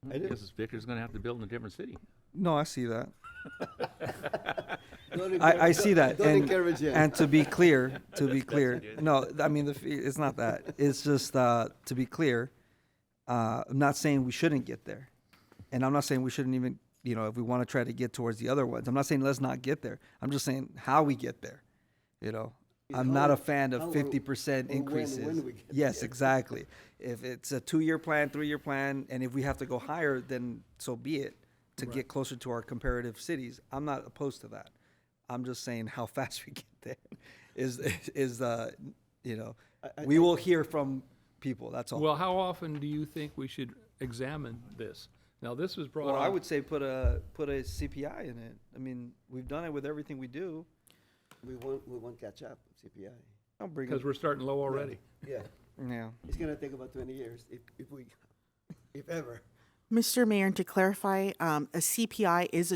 I guess Victor's going to have to build in a different city. No, I see that. Don't I see that. Don't encourage him. And to be clear, no, I mean, it's not that. It's just to be clear, I'm not saying we shouldn't get there. And I'm not saying we shouldn't even, if we want to try to get towards the other ones. I'm not saying let's not get there. I'm just saying how we get there, I'm not a fan of 50% increases. When we get Yes, there. exactly. If it's a 2-year plan, 3-year plan, and if we have to go higher, then so be it to get closer to our comparative cities. I'm not opposed to that. I'm just saying how fast we get there we will hear from people. That's all. Well, how often do you think we should examine this? Now, this was brought Well, up. I would say put a CPI in it. I mean, we've done it with everything we do. We won't catch up with CPI. I'll bring Because we're starting low already. Yeah. Yeah. It's gonna take about 20 years if ever. Mr. Mayor, and to clarify, a CPI is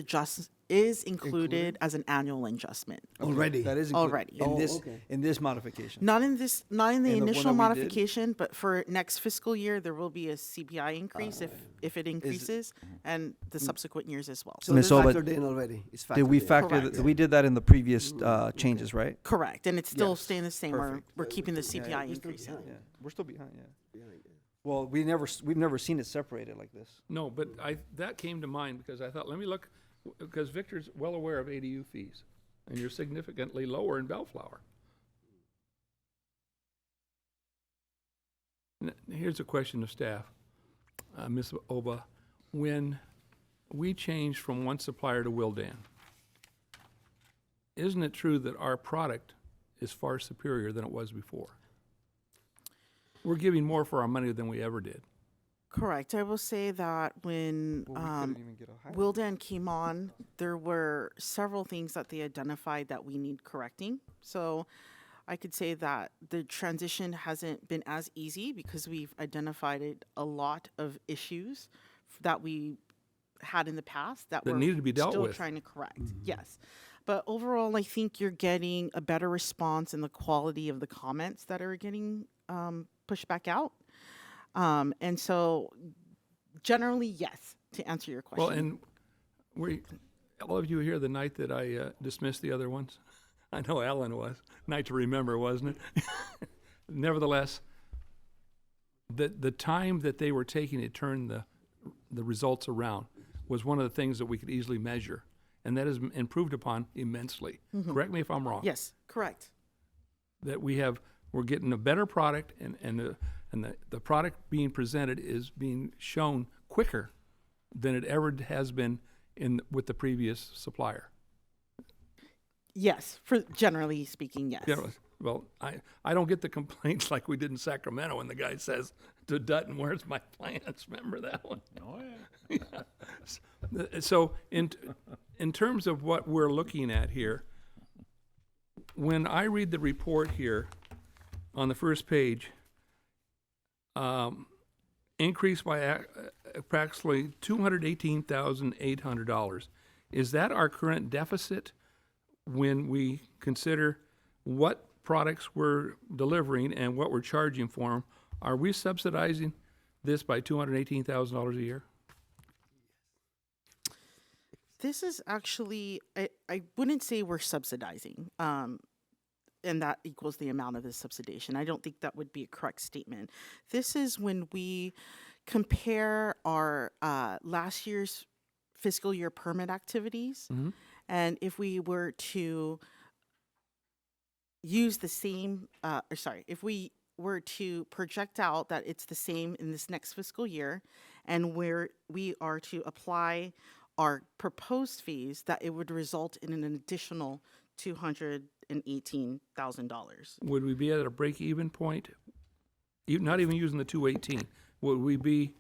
is included as an annual adjustment. Already? That is included Already. in Oh, this okay. in this modification. Not in the In the one initial that we did? modification, but for next fiscal year, there will be a CPI increase if it increases, and the subsequent years as well. So Ms. it's Oba, factored in already. It's factored Did we in. factor? Correct. We did that in the previous changes, right? Correct, and it's still Yes. staying the same. We're keeping the CPI we're still increase. behind. Yeah, we're still behind. Yeah. Well, we've never seen it separated like this. No, but that came to mind because I thought, let me look, because Victor's well aware of ADU fees, and you're significantly lower in Bellflower. Here's a question of staff, Ms. Oba. When we changed from one supplier to Wildan, isn't it true that our product is far superior than it was before? We're giving more for our money than we ever did. Correct. I will say that when Well, we couldn't even get a higher. Wildan came on, there were several things that they identified that we need correcting. So I could say that the transition hasn't been as easy because we've identified a lot of issues that we had in the past that That we're needed to be dealt still with. trying to correct. Yes. But overall, I think you're getting a better response in the quality of the comments that are getting pushed back out. And so generally, yes, to answer your question. Well, and all of you were here the night that I dismissed the other ones? I know Alan was. Night to remember, wasn't it? Nevertheless, the time that they were taking to turn the results around was one of the things that we could easily measure. And that is improved upon immensely. Correct me if I'm wrong. Yes, correct. That we're getting a better product, and the product being presented is being shown quicker than it ever has been with the previous supplier. Yes, for generally speaking, yes. Yeah, well, I don't get the complaints like we did in Sacramento when the guy says to Dutton, "Where's my plans?" Remember that one? Oh yeah. So in terms of what we're looking at here, when I read the report here on the first page, increased by approximately $218,800. Is that our current deficit when we consider what products we're delivering and what we're charging for them? Are we subsidizing this by $218,000 a year? This is actually, I wouldn't say we're subsidizing, and that equals the amount of the subsidization. I don't think that would be a correct statement. This is when we compare our last year's fiscal year permit activities, and if we were to use the same, if we were to project out that it's the same in this next fiscal year, and where we are to apply our proposed fees, that it would result in an additional $218,000. Would we be at a break-even point? Not even using the 218. Would we be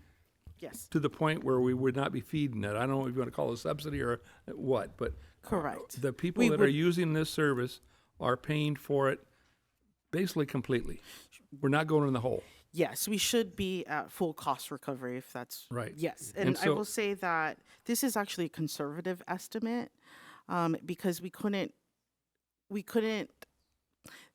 Yes. to the point where we would not be feeding it? I don't know if you want to call it a subsidy or what, but Correct. the people We that are would- using this service are paying for it basically completely. We're not going in the hole. Yes, we should be at full cost recovery if that's Right. Yes, And and I so- will say that this is actually a conservative estimate because we couldn't.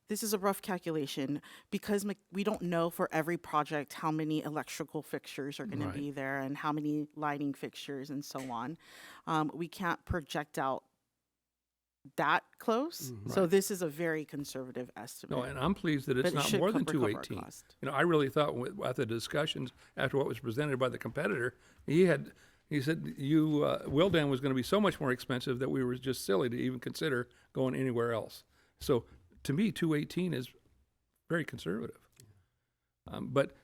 This is a rough calculation because we don't know for every project how many electrical fixtures are going Right. to be there and how many lighting fixtures and so on. We can't project out that close. So Right. this is a very conservative estimate. No, and I'm pleased that But it's it not should more than recover our 218. cost. You know, I really thought after the discussions, after what was presented by the competitor, he said Wildan was going to be so much more expensive that we were just silly to even consider going anywhere else. So to me, 218 is very conservative. But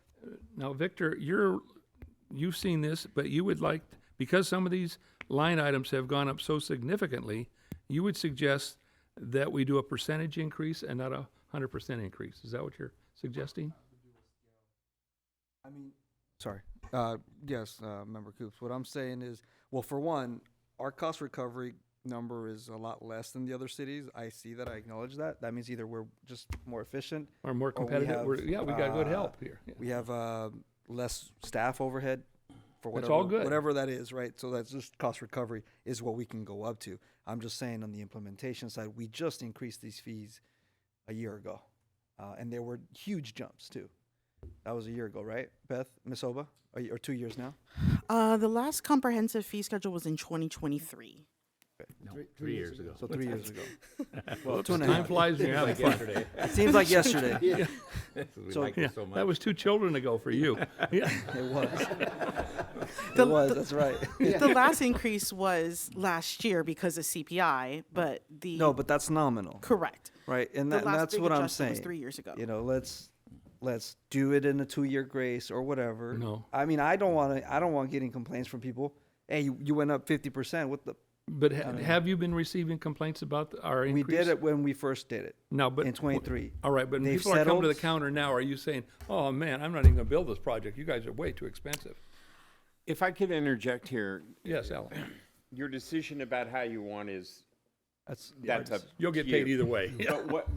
now, Victor, you've seen this, but you would like, because some of these line items have gone up so significantly, you would suggest that we do a percentage increase and not a 100% increase. Is that what you're suggesting? I mean, sorry. Yes, Member Coops. What I'm saying is, well, for one, our cost recovery number is a lot less than the other cities. I see that. I acknowledge that. That means either we're just more efficient Or more we competitive? have, We got good help here. Yeah. We have less staff overhead for That's whatever, all good. whatever that is, right? So that's just cost recovery is what we can go up to. I'm just saying on the implementation side, we just increased these fees a year ago. And there were huge jumps too. That was a year ago, right, Beth, Ms. Oba? Or 2 years now? The last comprehensive fee schedule was in 2023. No, 3 years ago. So 3 years ago. Well, two and a time half. flies when you're having fun. Yesterday. It seems like yesterday. Yeah. We So- like it so much. That was 2 children ago for you. Yeah. It was. The- It was, the- that's right. The last increase was last year because of CPI, but the No, but that's nominal. correct. Right, and, The that, last that's big what I'm adjustment was saying. 3 years ago. You know, let's do it in a 2-year grace or whatever. No. I mean, I don't want getting complaints from people. Hey, you went up 50%. What the? But I mean- have you been receiving complaints about our We increase? did it when we first did it. No, but in 23. All right, but when They've people are coming to the settled. counter now, are you saying, "Oh man, I'm not even going to build this project. You guys are way too expensive"? If I could interject here, Yes, Alan. your decision about how you want is That's up. You'll get to paid you. either way.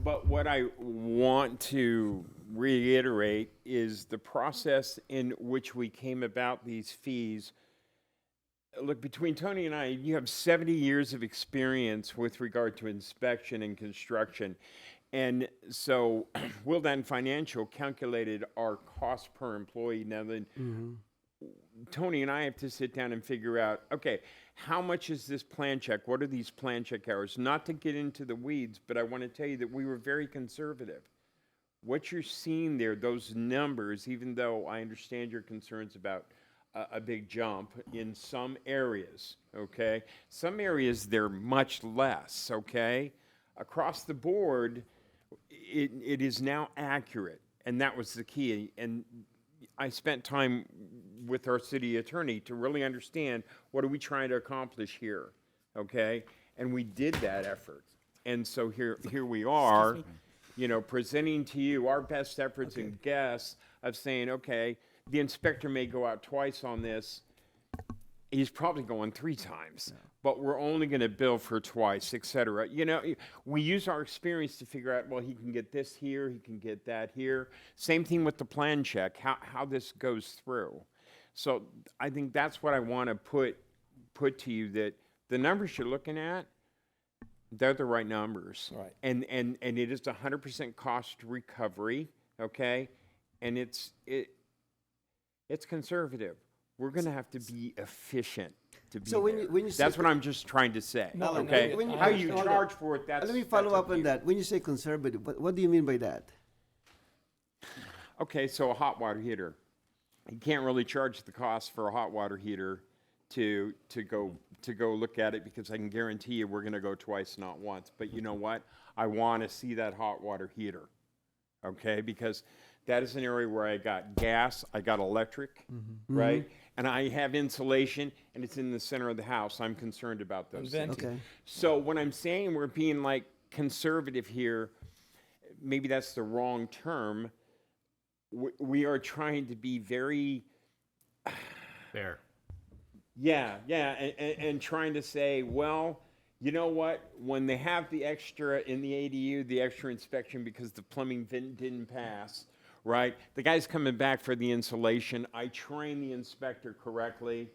But what I want to reiterate is the process in which we came about these fees. Look, between Tony and I, you have 70 years of experience with regard to inspection and construction. And so Wildan Financial calculated our cost per employee. Now then, Tony and I have to sit down and figure out, okay, how much is this plan check? What are these plan check hours? Not to get into the weeds, but I want to tell you that we were very conservative. What you're seeing there, those numbers, even though I understand your concerns about a big jump in some areas, okay? Some areas, they're much less, okay? Across the board, it is now accurate, and that was the key. And I spent time with our city attorney to really understand what are we trying to accomplish here, okay? And we did that effort. And so here we are, you know, presenting to you our best efforts and guess of saying, okay, the inspector may go out twice on this. He's probably going 3 times, but we're only going to bill for twice, et cetera. You know, we use our experience to figure out, well, he can get this here, he can get that here. Same thing with the plan check, how this goes through. So I think that's what I want to put to you, that the numbers you're looking at, they're the right numbers. Right. And it is 100% cost recovery, okay? And it's conservative. We're going to have to be efficient to be So when there. you- when you say that's what co- I'm just trying to say, Alan, okay? when you- How you hold on. charge for it, that's... Let me follow that's up on that. When you say conservative, what do you mean by that? Okay, so a hot water heater. You can't really charge the cost for a hot water heater to go look at it, because I can guarantee you we're going to go twice, not once. But you know what? I want to see that hot water heater, okay? Because that is an area where I got gas, I got electric, right? And I have insulation, and it's in the center of the house. I'm concerned about those things. Okay. So when I'm saying we're being like conservative here, maybe that's the wrong term. We are trying to be very... Fair. Yeah, and trying to say, well, you know what? When they have the extra in the ADU, the extra inspection because the plumbing didn't pass, right? The guy's coming back for the insulation. I train the inspector correctly.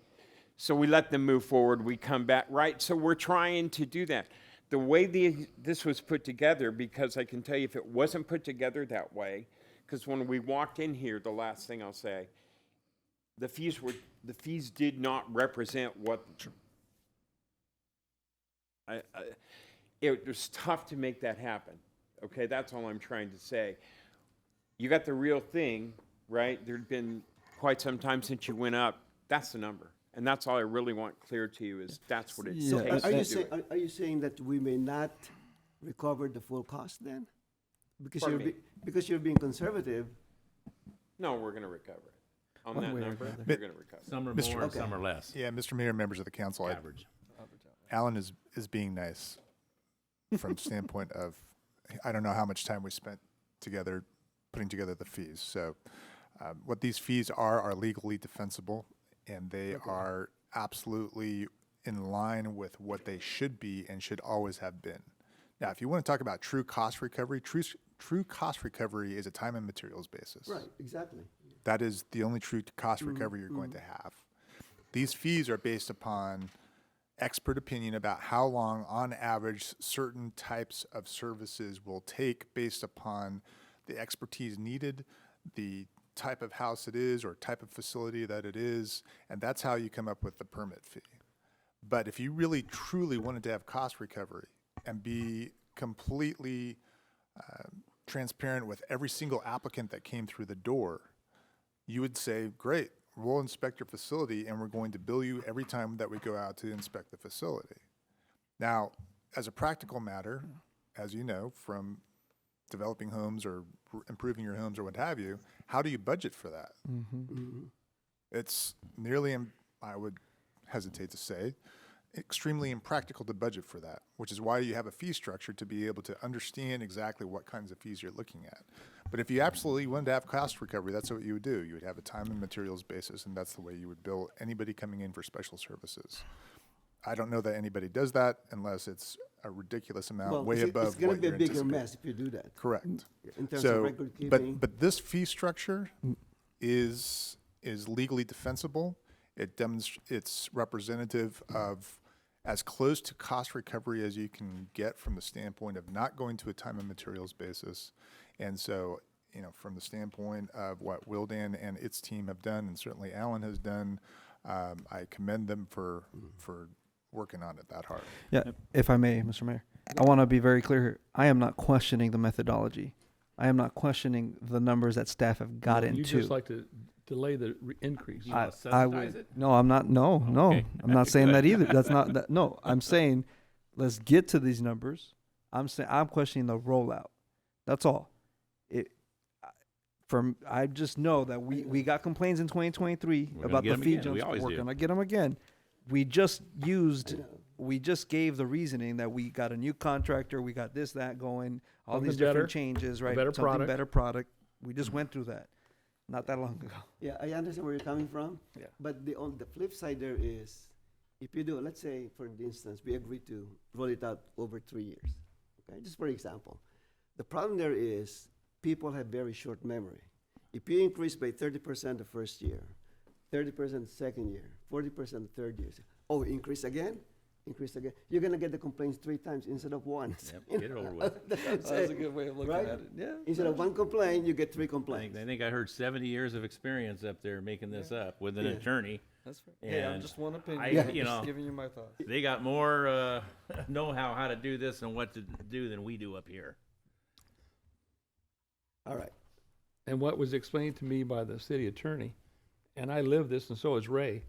So we let them move forward. We come back, right? So we're trying to do that. The way this was put together, because I can tell you if it wasn't put together that way, because when we walked in here, the last thing I'll say, the fees did not represent what it was tough to make that happen. Okay, that's all I'm trying to say. You got the real thing, right? There'd been quite some time since you went up. That's the number. And that's all I really want clear to you is that's what it So takes are to you do it. are you saying that we may not recover the full cost then? Because Pardon me? because you're being conservative. No, we're going to recover it. On One that way or number, another. we're going to recover it. Some are Mr. more and Okay. some are less. Yeah, Mr. Mayor, members of the council, Average. Alan is being nice from standpoint of, I don't know how much time we spent together putting together the fees. So what these fees are legally defensible, and they are absolutely in line with what they should be and should always have been. Now, if you want to talk about true cost recovery, true cost recovery is a time and materials basis. Right, exactly. That is the only true cost recovery you're going to have. These fees are based upon expert opinion about how long, on average, certain types of services will take based upon the expertise needed, the type of house it is or type of facility that it is, and that's how you come up with the permit fee. But if you really truly wanted to have cost recovery and be completely transparent with every single applicant that came through the door, you would say, great, we'll inspect your facility and we're going to bill you every time that we go out to inspect the facility. Now, as a practical matter, as you know, from developing homes or improving your homes or what have you, how do you budget for that? It's nearly, I would hesitate to say, extremely impractical to budget for that, which is why you have a fee structure to be able to understand exactly what kinds of fees you're looking at. But if you absolutely wanted to have cost recovery, that's what you would do. You would have a time and materials basis, and that's the way you would bill anybody coming in for special services. I don't know that anybody does that unless it's a ridiculous amount, way above it's going what to be a you're bigger anticipating. mess if you do that. Correct. In terms So, of record keeping. but this fee structure is legally defensible. It's representative of as close to cost recovery as you can get from the standpoint of not going to a time and materials basis. And so, you know, from the standpoint of what Wildan and its team have done, and certainly Alan has done, I commend them for working on it that hard. Yeah, if I may, Mr. Mayor, I want to be very clear here. I am not questioning the methodology. I am not questioning the numbers that staff have got into. You just like to delay the increase. I would, no, I'm not. No, Okay. I'm not saying that either. That's not that. No, I'm saying let's get to these numbers. I'm saying I'm questioning the rollout. That's all. I just know that we got complaints in 2023 We're gonna about get the 'em fee again. We jumps. always We're do. gonna get them again. We just gave the reasoning that we got a new contractor, we got this, that going, all Something these different better, changes, a right? better Something product. better product. We just went through that not that long ago. Yeah, I understand where you're coming from. Yeah. But on the flip side there is, if you do, let's say, for instance, we agree to roll it out over 3 years. Okay, just for example. The problem there is people have very short memory. If you increase by 30% the first year, 30% the second year, 40% the third year, oh, increase again? Increase again. You're going to get the complaints 3 times instead of once. Yep, get it over with. That's a good way of looking at it. Yeah. Instead of 1 complaint, you get 3 complaints. I think I heard 70 years of experience up there making this up with an attorney. That's fair. Hey, I'm And just one opinion. you know, Just giving you my thoughts. They got more know-how how to do this and what to do than we do up here. All right. And what was explained to me by the city attorney, and I live this, and so is Ray.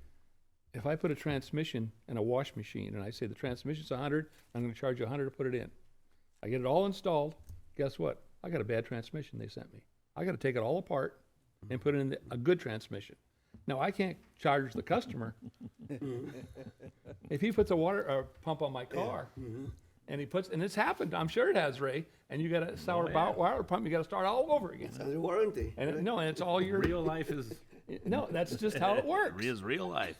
If I put a transmission in a wash machine, and I say the transmission's 100, I'm going to charge you 100 to put it in. I get it all installed. Guess what? I got a bad transmission they sent me. I got to take it all apart and put in a good transmission. Now I can't charge the customer. If he puts a water pump on my car, and he puts, and it's happened, I'm sure it has, Ray, and you got a sour water pump, you got to start all over again. It's under warranty. And right? no, and it's all your Real life is No, that's just how it works. is real life.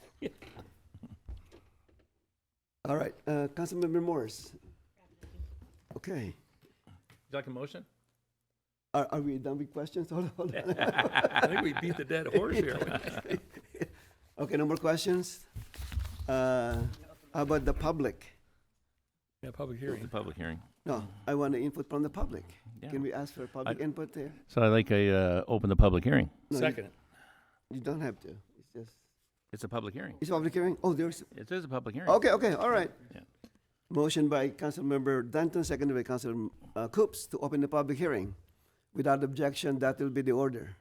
All right, Councilmember Morris. Okay. Would you like a motion? Are we done with questions? Hold on. I think we beat the dead horse here. Okay, no more questions? How about the public? Yeah, public The hearing. public hearing. No, I want the input from the public. Yeah. Can we ask for public input there? So I'd like to open the public hearing. No, Second. You don't have to. It's just, It's a public hearing. it's a public hearing? Oh, there's, It is a public hearing. okay, all right. Yeah. Motion by Councilmember Danton, seconded by Councilor Coops to open the public hearing. Without objection, that will be the order.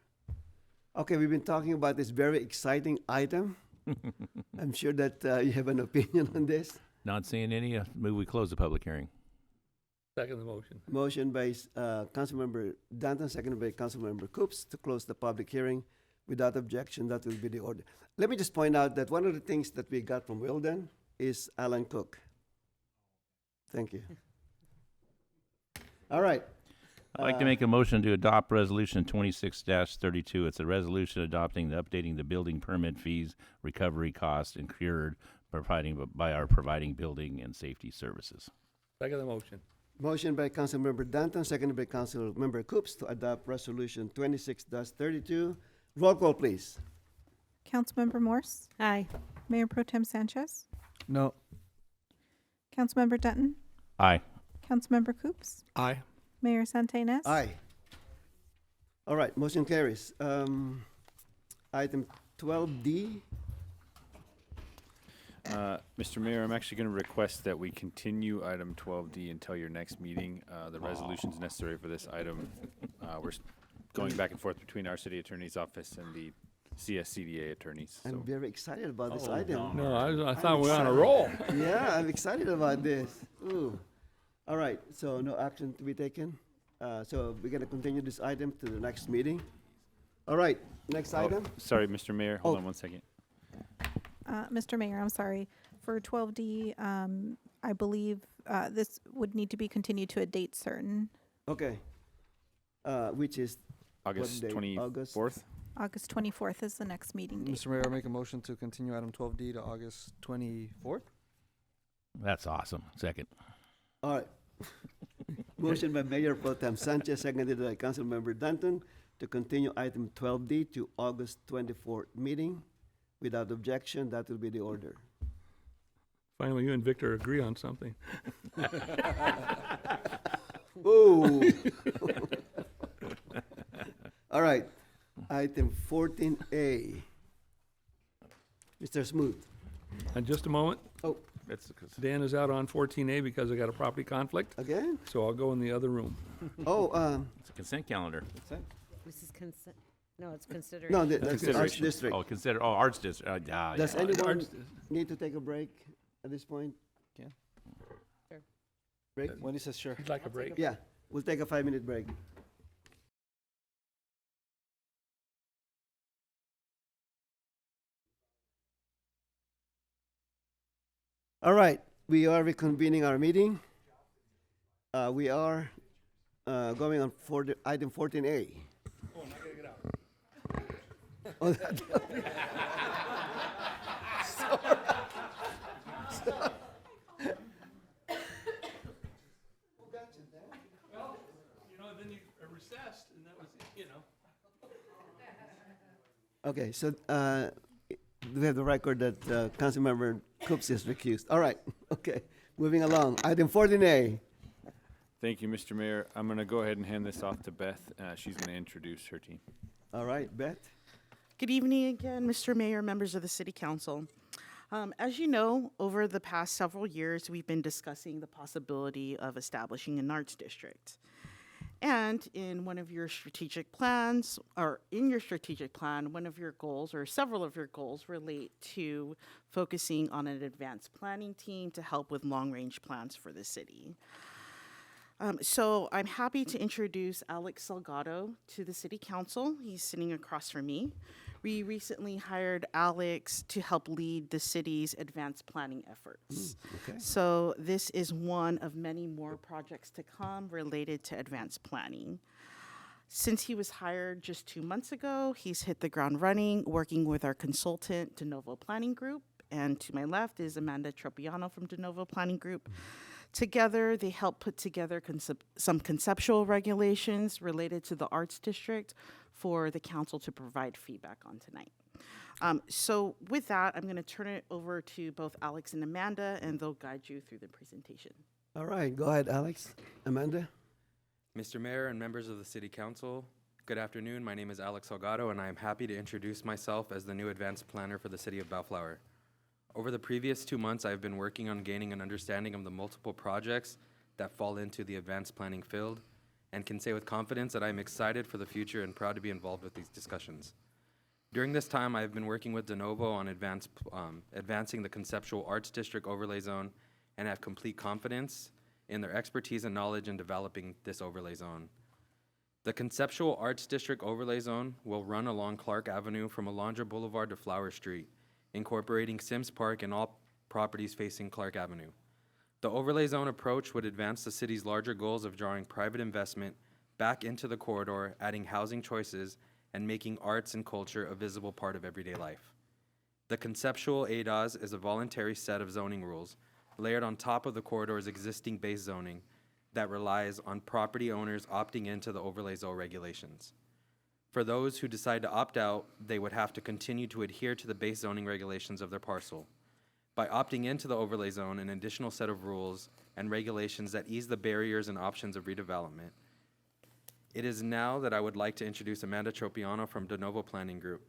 Okay, we've been talking about this very exciting item. I'm sure that you have an opinion on this. Not seeing any, move we close the public hearing. Second the motion. Motion by Councilmember Danton, seconded by Councilmember Coops to close the public hearing. Without objection, that will be the order. Let me just point out that one of the things that we got from Wilden is Alan Cook. Thank you. All right. I'd like to make a motion to adopt Resolution 26-32. It's a resolution adopting and updating the building permit fees, recovery costs incurred by our providing building and safety services. Second the motion. Motion by Councilmember Danton, seconded by Councilmember Coops to adopt Resolution 26-32. Roll call, please. Councilmember Morse, Aye. Mayor Pro Tem Sanchez, No. Councilmember Dutton, Aye. Councilmember Coops, Aye. Mayor Santa Ynez. Aye. All right, motion carries. Item 12D. Mr. Mayor, I'm actually going to request that we continue item 12D until your next meeting. The resolutions necessary for this item, going back and forth between our city attorney's office and the CSCDA attorneys. I'm So very excited about this item. No, I I'm thought we were on a excited. roll. Yeah, I'm excited about this. Ooh. All right, so no action to be taken. So we're gonna continue this item to the next meeting. All right, next item. sorry, Mr. Mayor, hold Oh. on one second. Mr. Mayor, I'm sorry. For 12D, I believe this would need to be continued to a date certain. Okay. Which is what August date? 24th? August 24th is the next meeting date. Mr. Mayor, I make a motion to continue item 12D to August 24th. That's awesome. Second. All right. Motion by Mayor Pro Tem Sanchez, seconded by Councilmember Danton, to continue item 12D to August 24th meeting. Without objection, that will be the order. Finally, you and Victor agree on something. Ooh. All right, item 14A. Mr. Smooth. In just a moment, Oh, That's because Dan is out on 14A because I got a property conflict, again? so I'll go in the other room. Oh, It's a consent calendar. This is consent, no, it's considered. no, that's the Arts Consideration. District. Arts District. Does yeah. anyone need to take a break at this point? Yeah. Sure. Break? Wendy says sure. You'd like a break? Yeah, we'll take a 5-minute break. All right, we are reconvening our meeting. We are going on for the item 14A. Oh, I'm not gonna get out. Oh, that- Sorry. Well, then you recessed, and that was, Okay, so we have the record that Councilmember Coops is recused. All right, okay, moving along. Item 14A. Thank you, Mr. Mayor. I'm going to go ahead and hand this off to Beth. She's going to introduce her team. All right, Beth. Good evening again, Mr. Mayor, members of the City Council. As you know, over the past several years, we've been discussing the possibility of establishing an arts district. And in one of your strategic plans, or in your strategic plan, one of your goals, or several of your goals, relate to focusing on an advanced planning team to help with long-range plans for the city. So I'm happy to introduce Alex Salgado to the City Council. He's sitting across from me. We recently hired Alex to help lead the city's advanced planning efforts. Okay. So this is one of many more projects to come related to advanced planning. Since he was hired just 2 months ago, he's hit the ground running, working with our consultant, De Novo Planning Group. And to my left is Amanda Tropiano from De Novo Planning Group. Together, they help put together some conceptual regulations related to the Arts District for the council to provide feedback on tonight. So with that, I'm going to turn it over to both Alex and Amanda, and they'll guide you through the presentation. All right, go ahead, Alex. Amanda? Mr. Mayor and members of the City Council, good afternoon. My name is Alex Salgado, and I am happy to introduce myself as the new advanced planner for the City of Bellflower. Over the previous 2 months, I've been working on gaining an understanding of the multiple projects that fall into the advanced planning field, and can say with confidence that I'm excited for the future and proud to be involved with these discussions. During this time, I've been working with De Novo on advancing the conceptual arts district overlay zone, and have complete confidence in their expertise and knowledge in developing this overlay zone. The conceptual arts district overlay zone will run along Clark Avenue from Alondra Boulevard to Flower Street, incorporating Sims Park and all properties facing Clark Avenue. The overlay zone approach would advance the city's larger goals of drawing private investment back into the corridor, adding housing choices, and making arts and culture a visible part of everyday life. The conceptual ADAS is a voluntary set of zoning rules layered on top of the corridor's existing base zoning that relies on property owners opting into the overlay zone regulations. For those who decide to opt out, they would have to continue to adhere to the base zoning regulations of their parcel. By opting into the overlay zone, an additional set of rules and regulations that ease the barriers and options of redevelopment. It is now that I would like to introduce Amanda Tropiano from De Novo Planning Group.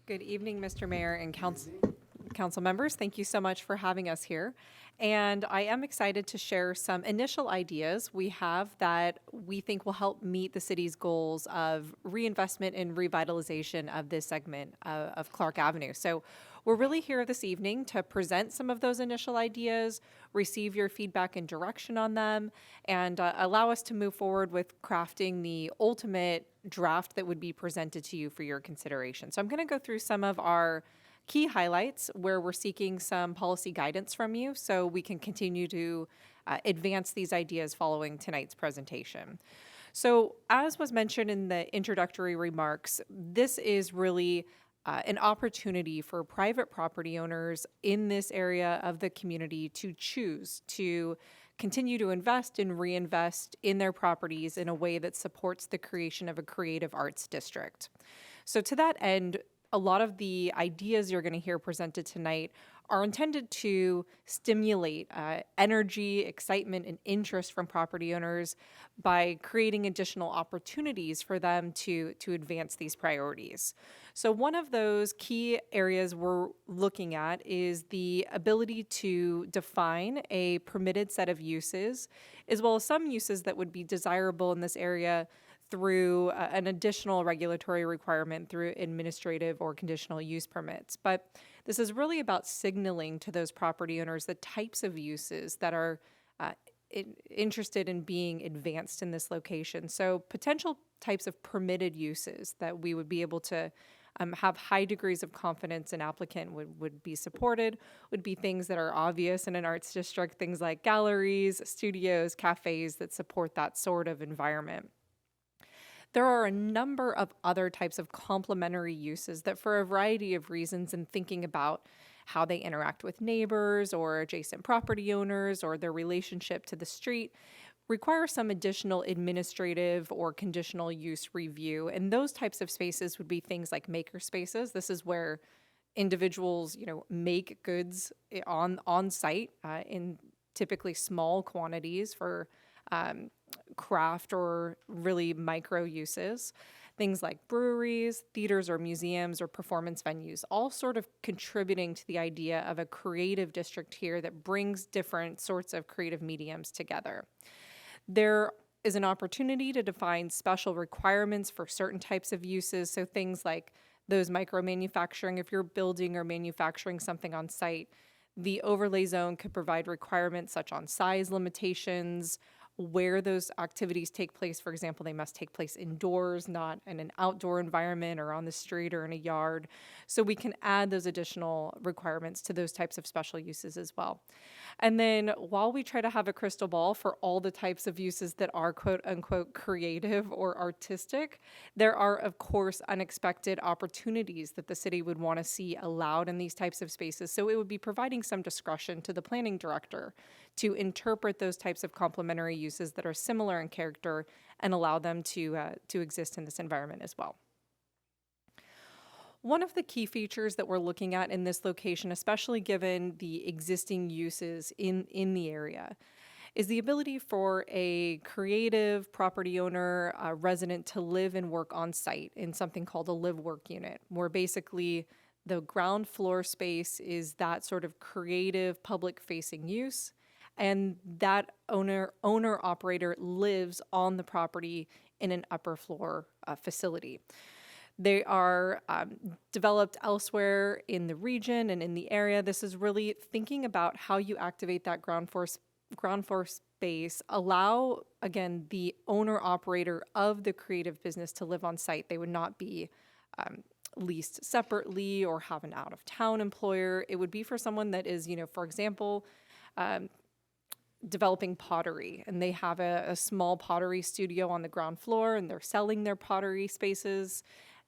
Good evening, Mr. Mayor and council members. Thank you so much for having us here. And I am excited to share some initial ideas we have that we think will help meet the city's goals of reinvestment and revitalization of this segment of Clark Avenue. So we're really here this evening to present some of those initial ideas, receive your feedback and direction on them, and allow us to move forward with crafting the ultimate draft that would be presented to you for your consideration. So I'm going to go through some of our key highlights where we're seeking some policy guidance from you so we can continue to advance these ideas following tonight's presentation. So as was mentioned in the introductory remarks, this is really an opportunity for private property owners in this area of the community to choose to continue to invest and reinvest in their properties in a way that supports the creation of a creative arts district. So to that end, a lot of the ideas you're going to hear presented tonight are intended to stimulate energy, excitement, and interest from property owners by creating additional opportunities for them to advance these priorities. So one of those key areas we're looking at is the ability to define a permitted set of uses, as well as some uses that would be desirable in this area through an additional regulatory requirement through administrative or conditional use permits. But this is really about signaling to those property owners the types of uses that are interested in being advanced in this location. So potential types of permitted uses that we would be able to have high degrees of confidence an applicant would be supported would be things that are obvious in an arts district, things like galleries, studios, cafes that support that sort of environment. There are a number of other types of complementary uses that, for a variety of reasons, in thinking about how they interact with neighbors or adjacent property owners or their relationship to the street, require some additional administrative or conditional use review. And those types of spaces would be things like maker spaces. This is where individuals, make goods on site in typically small quantities for craft or really micro uses. Things like breweries, theaters or museums or performance venues, all sort of contributing to the idea of a creative district here that brings different sorts of creative mediums together. There is an opportunity to define special requirements for certain types of uses, so things like those micro manufacturing, if you're building or manufacturing something on site, the overlay zone could provide requirements such on size limitations, where those activities take place. For example, they must take place indoors, not in an outdoor environment or on the street or in a yard. So we can add those additional requirements to those types of special uses as well. And then while we try to have a crystal ball for all the types of uses that are quote unquote creative or artistic, there are of course unexpected opportunities that the city would want to see allowed in these types of spaces. So it would be providing some discretion to the planning director to interpret those types of complementary uses that are similar in character and allow them to exist in this environment as well. One of the key features that we're looking at in this location, especially given the existing uses in the area, is the ability for a creative property owner, a resident to live and work on site in something called a live-work unit, where basically the ground floor space is that sort of creative public-facing use, and that owner-operator lives on the property in an upper floor facility. They are developed elsewhere in the region and in the area. This is really thinking about how you activate that ground floor space, allow, again, the owner-operator of the creative business to live on site. They would not be leased separately or have an out-of-town employer. It would be for someone that is, for example, developing pottery, and they have a small pottery studio on the ground floor, and they're selling their pottery spaces.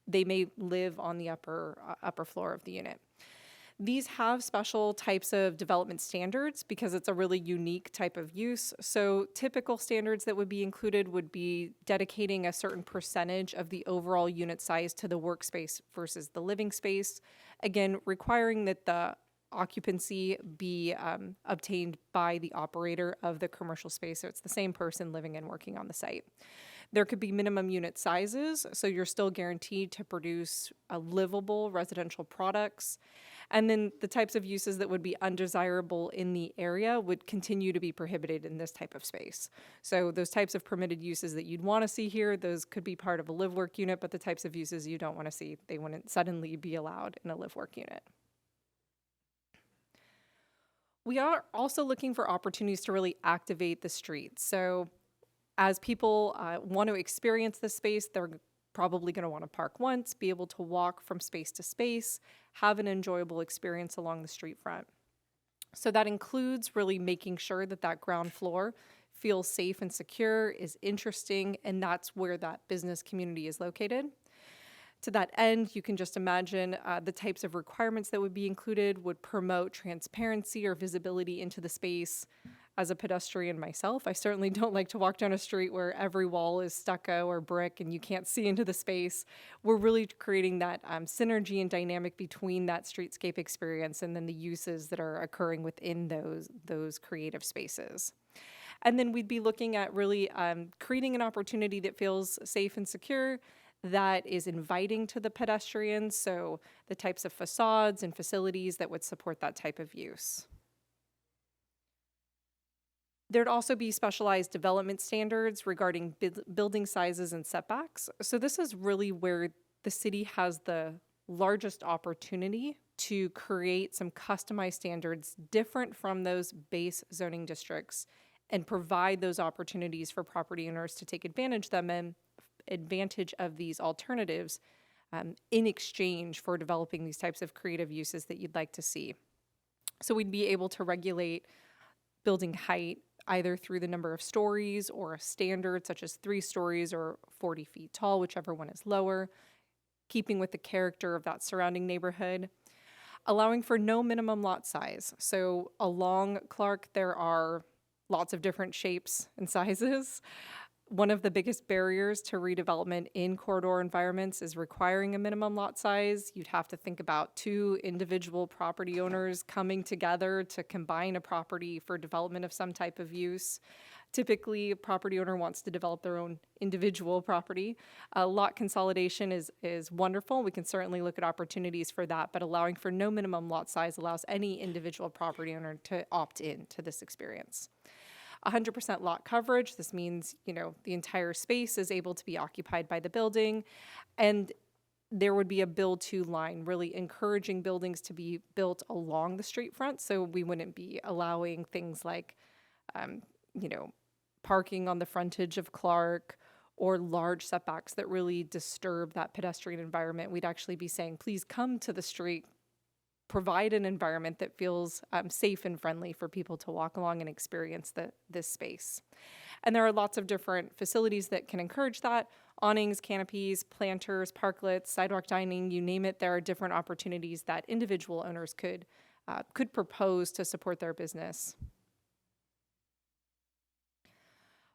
They may live on the upper floor of the unit. These have special types of development standards because it's a really unique type of use. So typical standards that would be included would be dedicating a certain percentage of the overall unit size to the workspace versus the living space. Again, requiring that the occupancy be obtained by the operator of the commercial space. So it's the same person living and working on the site. There could be minimum unit sizes, so you're still guaranteed to produce livable residential products. And then the types of uses that would be undesirable in the area would continue to be prohibited in this type of space. So those types of permitted uses that you'd want to see here, those could be part of a live-work unit, but the types of uses you don't want to see, they wouldn't suddenly be allowed in a live-work unit. We are also looking for opportunities to really activate the streets. So as people want to experience this space, they're probably going to want to park once, be able to walk from space to space, have an enjoyable experience along the street front. So that includes really making sure that that ground floor feels safe and secure, is interesting, and that's where that business community is located. To that end, you can just imagine the types of requirements that would be included would promote transparency or visibility into the space. As a pedestrian myself, I certainly don't like to walk down a street where every wall is stucco or brick and you can't see into the space. We're really creating that synergy and dynamic between that streetscape experience and then the uses that are occurring within those creative spaces. And then we'd be looking at really creating an opportunity that feels safe and secure, that is inviting to the pedestrians, so the types of facades and facilities that would support that type of use. There'd also be specialized development standards regarding building sizes and setbacks. So this is really where the city has the largest opportunity to create some customized standards different from those base zoning districts and provide those opportunities for property owners to take advantage of these alternatives in exchange for developing these types of creative uses that you'd like to see. So we'd be able to regulate building height either through the number of stories or a standard such as 3 stories or 40 feet tall, whichever one is lower, keeping with the character of that surrounding neighborhood, allowing for no minimum lot size. So along Clark, there are lots of different shapes and sizes. One of the biggest barriers to redevelopment in corridor environments is requiring a minimum lot size. You'd have to think about 2 individual property owners coming together to combine a property for development of some type of use. Typically, a property owner wants to develop their own individual property. Lot consolidation is wonderful. We can certainly look at opportunities for that, but allowing for no minimum lot size allows any individual property owner to opt in to this experience. 100% lot coverage. This means, the entire space is able to be occupied by the building, and there would be a build-to line, really encouraging buildings to be built along the street front. So we wouldn't be allowing things like, parking on the frontage of Clark or large setbacks that really disturb that pedestrian environment. We'd actually be saying, please come to the street, provide an environment that feels safe and friendly for people to walk along and experience this space. And there are lots of different facilities that can encourage that: awnings, canopies, planters, parklets, sidewalk dining, you name it. There are different opportunities that individual owners could propose to support their business.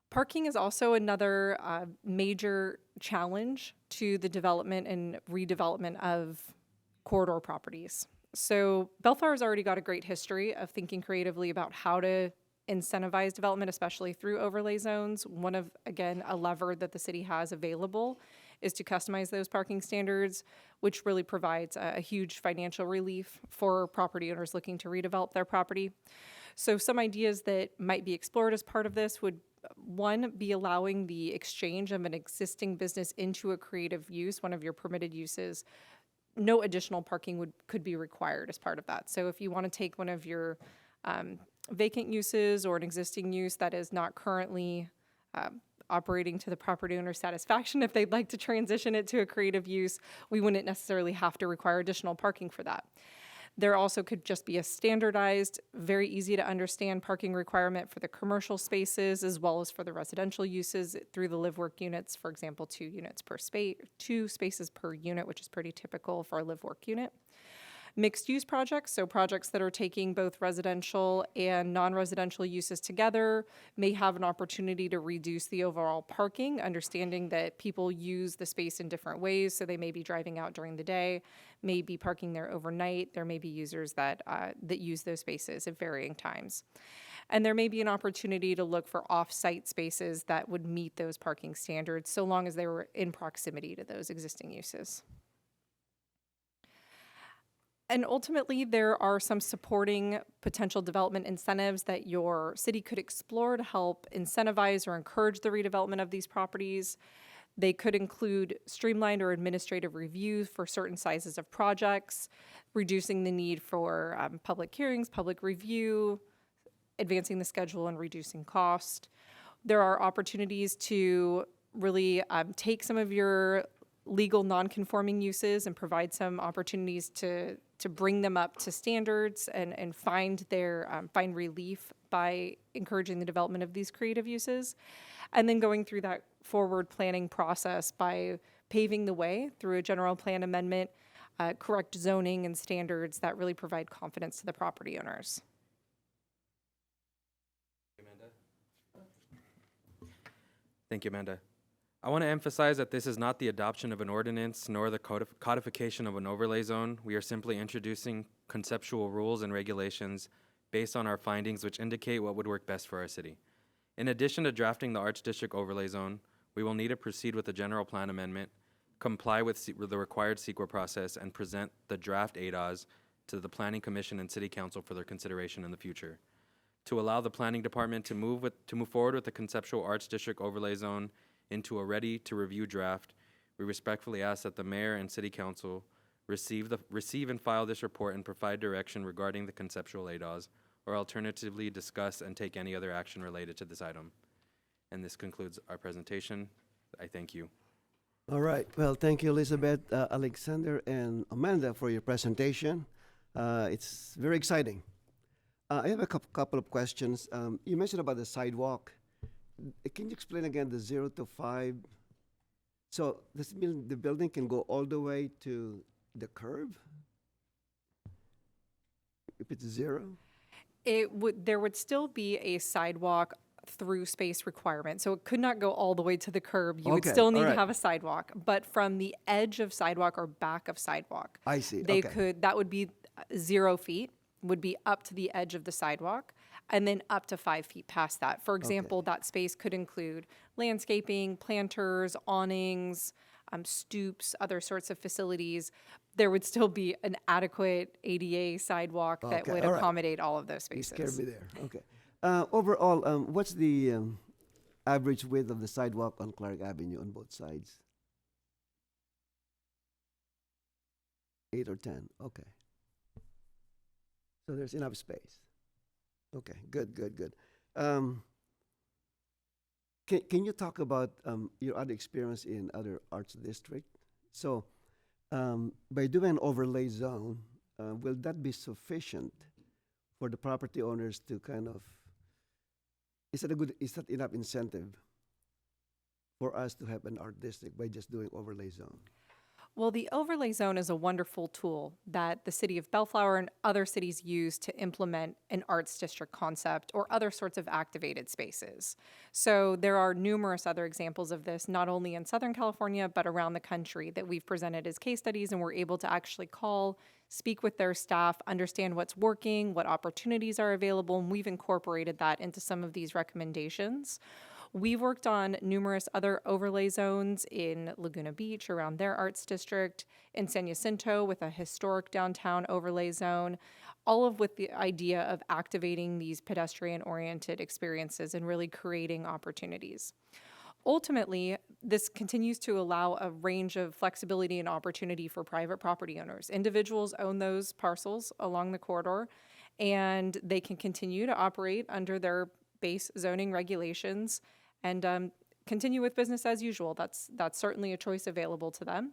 Parking is also another major challenge to the development and redevelopment of corridor properties. So Bellflower's already got a great history of thinking creatively about how to incentivize development, especially through overlay zones. One of, again, a lever that the city has available is to customize those parking standards, which really provides a huge financial relief for property owners looking to redevelop their property. So some ideas that might be explored as part of this would, one, be allowing the exchange of an existing business into a creative use, one of your permitted uses. No additional parking could be required as part of that. So if you want to take one of your vacant uses or an existing use that is not currently operating to the property owner's satisfaction, if they'd like to transition it to a creative use, we wouldn't necessarily have to require additional parking for that. There also could just be a standardized, very easy to understand parking requirement for the commercial spaces as well as for the residential uses through the live-work units. For example, 2 units per space, 2 spaces per unit, which is pretty typical for a live-work unit. Mixed-use projects, so projects that are taking both residential and non-residential uses together, may have an opportunity to reduce the overall parking, understanding that people use the space in different ways, so they may be driving out during the day, may be parking there overnight. There may be users that use those spaces at varying times. And there may be an opportunity to look for off-site spaces that would meet those parking standards, so long as they were in proximity to those existing uses. And ultimately, there are some supporting potential development incentives that your city could explore to help incentivize or encourage the redevelopment of these properties. They could include streamlined or administrative reviews for certain sizes of projects, reducing the need for public hearings, public review, advancing the schedule, and reducing cost. There are opportunities to really take some of your legal non-conforming uses and provide some opportunities to bring them up to standards and find relief by encouraging the development of these creative uses. And then going through that forward planning process by paving the way through a general plan amendment, correct zoning and standards that really provide confidence to the property owners. Thank you, Amanda. I want to emphasize that this is not the adoption of an ordinance nor the codification of an overlay zone. We are simply introducing conceptual rules and regulations based on our findings, which indicate what would work best for our city. In addition to drafting the Arts District overlay zone, we will need to proceed with the general plan amendment, comply with the required CEQA process, and present the draft ADOS to the Planning Commission and City Council for their consideration in the future. To allow the Planning Department to move forward with the conceptual Arts District overlay zone into a ready-to-review draft, we respectfully ask that the Mayor and City Council receive and file this report and provide direction regarding the conceptual ADOS, or alternatively discuss and take any other action related to this item. And this concludes our presentation. I thank you. All right. Well, thank you, Elizabeth, Alexander, and Amanda for your presentation. It's very exciting. I have a couple of questions. You mentioned about the sidewalk. Can you explain again the 0 to 5? So this means the building can go all the way to the curb? If it's 0? There would still be a sidewalk through space requirement. So it could not go all the way to the curb. You would still need to have a sidewalk. But from the edge of sidewalk or back of sidewalk, I see. that would be 0 feet, would be up to the edge of the sidewalk, and then up to 5 feet past that. For example, that space could include landscaping, planters, awnings, stoops, other sorts of facilities. There would still be an adequate ADA sidewalk that would accommodate all of those spaces. You scared me there. Okay. Overall, what's the average width of the sidewalk on Clark Avenue on both sides? 8 or 10. Okay. So there's enough space. Okay, good. Can you talk about your other experience in other arts district? So by doing an overlay zone, will that be sufficient for the property owners to kind of, is that enough incentive for us to have an art district by just doing overlay zone? Well, the overlay zone is a wonderful tool that the city of Bellflower and other cities use to implement an arts district concept or other sorts of activated spaces. So there are numerous other examples of this, not only in Southern California, but around the country that we've presented as case studies, and we're able to actually call, speak with their staff, understand what's working, what opportunities are available, and we've incorporated that into some of these recommendations. We've worked on numerous other overlay zones in Laguna Beach around their arts district, in San Jacinto with a historic downtown overlay zone, all of with the idea of activating these pedestrian-oriented experiences and really creating opportunities. Ultimately, this continues to allow a range of flexibility and opportunity for private property owners. Individuals own those parcels along the corridor, and they can continue to operate under their base zoning regulations and continue with business as usual. That's certainly a choice available to them.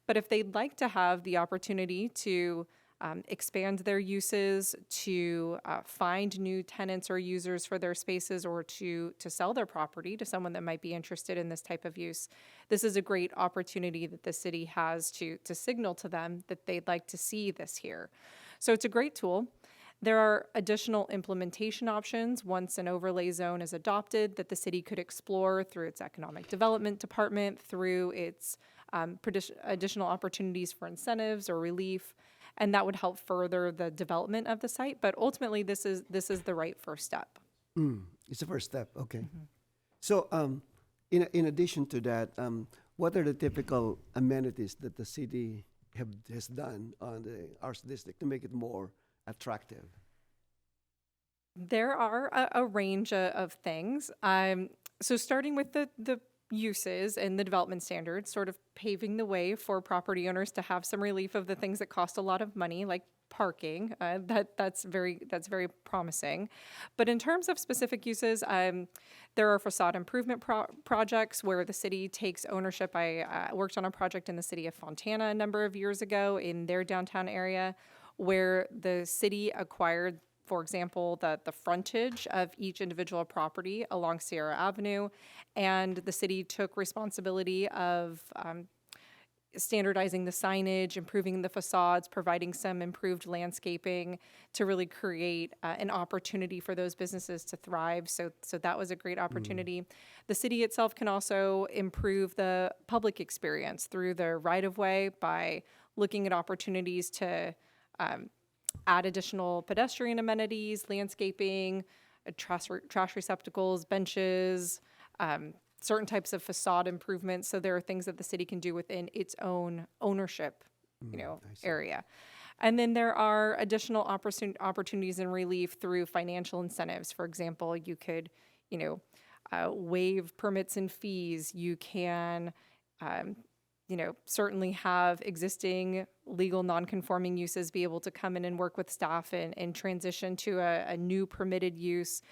But if they'd like to have the opportunity to expand their uses, to find new tenants or users for their spaces, or to sell their property to someone that might be interested in this type of use. This is a great opportunity that the city has to signal to them that they'd like to see this here. So it's a great tool. There are additional implementation options once an overlay zone is adopted that the city could explore through its economic development department, through its additional opportunities for incentives or relief, and that would help further the development of the site. But ultimately, this is the right first step. It's the first step. Okay. So, in addition to that, what are the typical amenities that the city has done on the Arts District to make it more attractive? There are a range of things. So starting with the uses and the development standards, sort of paving the way for property owners to have some relief of the things that cost a lot of money, like parking. That's very promising. But in terms of specific uses, there are facade improvement projects where the city takes ownership. I worked on a project in the city of Fontana a number of years ago in their downtown area, where the city acquired, for example, the frontage of each individual property along Sierra Avenue, and the city took responsibility of standardizing the signage, improving the facades, providing some improved landscaping to really create an opportunity for those businesses to thrive. So that was a great opportunity. The city itself can also improve the public experience through the right-of-way by looking at opportunities to add additional pedestrian amenities, landscaping, trash receptacles, benches, certain types of facade improvements. So there are things that the city can do within its own ownership, area. And then there are additional opportunities and relief through financial incentives. For example, you could, waive permits and fees. You can, certainly have existing legal non-conforming uses be able to come in and work with staff and transition to a new permitted use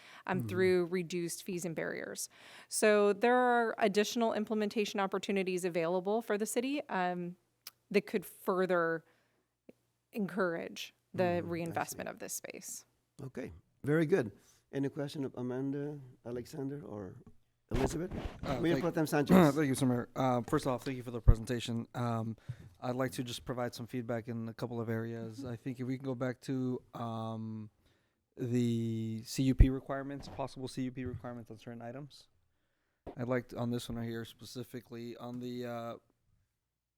through reduced fees and barriers. So there are additional implementation opportunities available for the city that could further encourage the reinvestment of this space. Okay, very good. Any question of Amanda, Alexander, or Elizabeth? Mayor Pro Tem Sanchez. Thank you, Mr. Mayor. First off, thank you for the presentation. I'd like to just provide some feedback in a couple of areas. I think if we can go back to the CUP requirements, possible CUP requirements on certain items. I'd like to, on this one right here specifically, on the,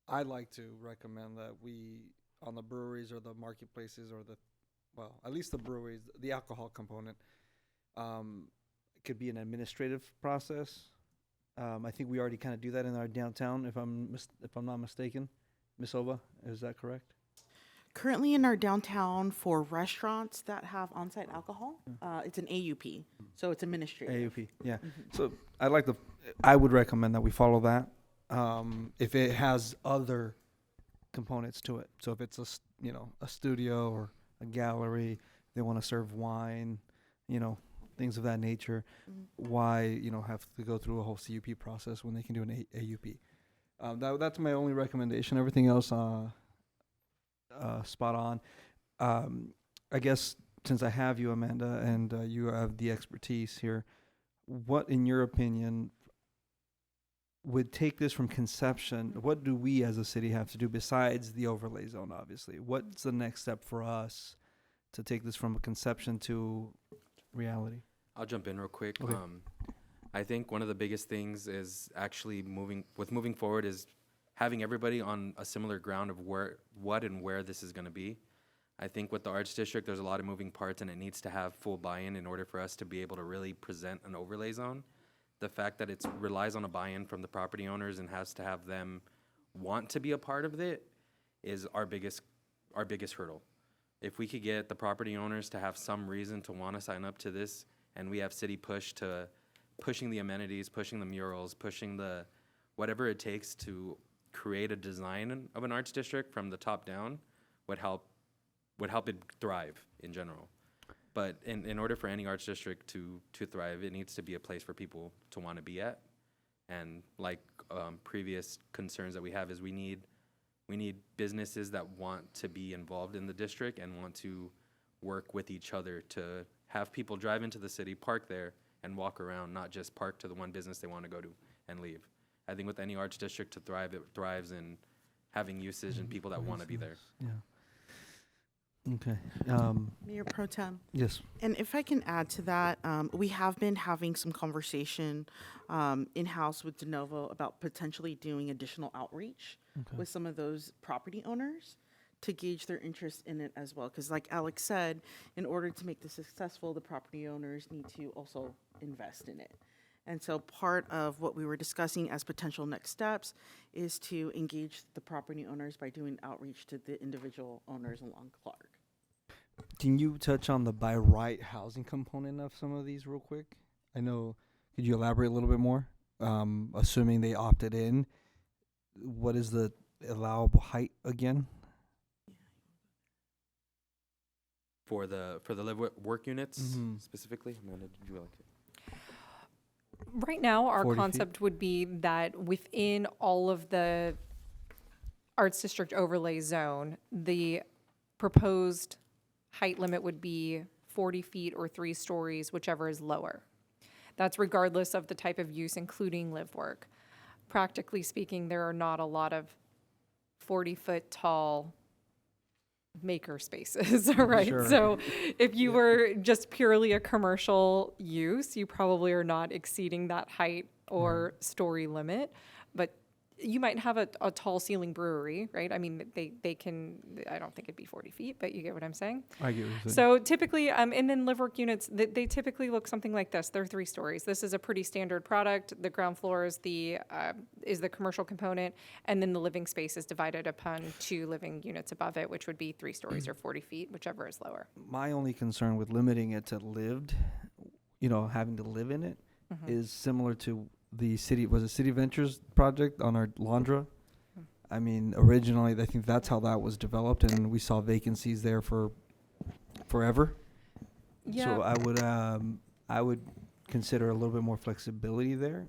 I'd like to recommend that we, on the breweries or the marketplaces or the, well, at least the breweries, the alcohol component, could be an administrative process. I think we already kind of do that in our downtown, if I'm not mistaken. Ms. Oba, is that correct? Currently in our downtown for restaurants that have on-site alcohol, it's an AUP, so it's administrative. AUP, yeah. So I would recommend that we follow that. If it has other components to it. So if it's a studio or a gallery, they want to serve wine, things of that nature, why have to go through a whole CUP process when they can do an AUP? That's my only recommendation. Everything else spot on. I guess since I have you, Amanda, and you have the expertise here, what in your opinion would take this from conception? What do we as a city have to do besides the overlay zone, obviously? What's the next step for us to take this from a conception to reality? I'll jump in real quick. Okay. I think one of the biggest things is actually moving forward is having everybody on a similar ground of what and where this is going to be. I think with the Arts District, there's a lot of moving parts, and it needs to have full buy-in in order for us to be able to really present an overlay zone. The fact that it relies on a buy-in from the property owners and has to have them want to be a part of it is our biggest hurdle. If we could get the property owners to have some reason to want to sign up to this, and we have city pushing the amenities, pushing the murals, pushing the whatever it takes to create a design of an arts district from the top down, would help it thrive in general. But in order for any arts district to thrive, it needs to be a place for people to want to be at. And like previous concerns that we have is we need We need businesses that want to be involved in the district and want to work with each other to have people drive into the city, park there, and walk around, not just park to the one business they want to go to and leave. I think with any arts district to thrive, it thrives in having usage and people that want to be there. Yeah. Okay. Mayor Pro Tem. Yes. And if I can add to that, we have been having some conversation in-house with De Novo about potentially doing additional outreach with some of those property owners to gauge their interest in it as well. Because like Alex said, in order to make this successful, the property owners need to also invest in it. And so part of what we were discussing as potential next steps is to engage the property owners by doing outreach to the individual owners along Clark. Can you touch on the by right housing component of some of these real quick? I know, could you elaborate a little bit more? Assuming they opted in, what is the allowable height again? For the live work units specifically, Amanda, did you like it? Right now, our 40 feet? concept would be that within all of the Arts District overlay zone, the proposed height limit would be 40 feet or 3 stories, whichever is lower. That's regardless of the type of use, including live work. Practically speaking, there are not a lot of 40-foot tall maker spaces, right? Sure. So if you were just purely a commercial use, you probably are not exceeding that height or story limit. But you might have a tall ceiling brewery, right? I mean, they can, I don't think it'd be 40 feet, but you get what I'm saying? I get what you're saying. So typically, and then live work units, they typically look something like this. They're 3 stories. This is a pretty standard product. The ground floor is the commercial component, and then the living space is divided upon 2 living units above it, which would be 3 stories or 40 feet, whichever is lower. My only concern with limiting it to lived, having to live in it, is similar to the City Ventures project on our Londra. I mean, originally, I think that's how that was developed, and we saw vacancies there for forever. Yeah. So I would consider a little bit more flexibility there.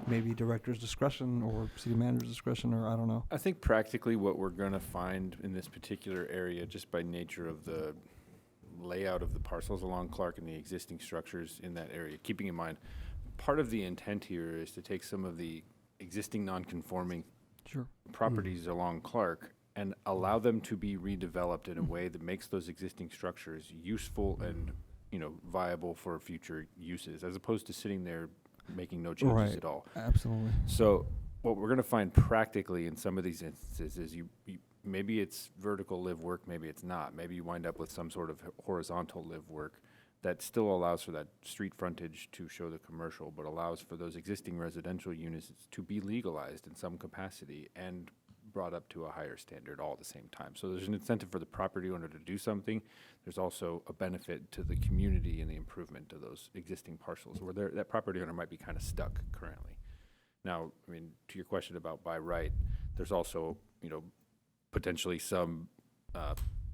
Maybe director's discretion or city manager's discretion, or I don't know. I think practically what we're going to find in this particular area, just by nature of the layout of the parcels along Clark and the existing structures in that area, keeping in mind, part of the intent here is to take some of the existing non-conforming properties along Clark and allow them to be redeveloped in a way that makes those existing structures useful and viable for future uses, as opposed to sitting there making no changes at all. Absolutely. So what we're going to find practically in some of these instances is you maybe it's vertical live work, maybe it's not. Maybe you wind up with some sort of horizontal live work that still allows for that street frontage to show the commercial, but allows for those existing residential units to be legalized in some capacity and brought up to a higher standard all at the same time. So there's an incentive for the property owner to do something. There's also a benefit to the community and the improvement of those existing parcels where that property owner might be kind of stuck currently. Now, I mean, to your question about by right, there's also, potentially some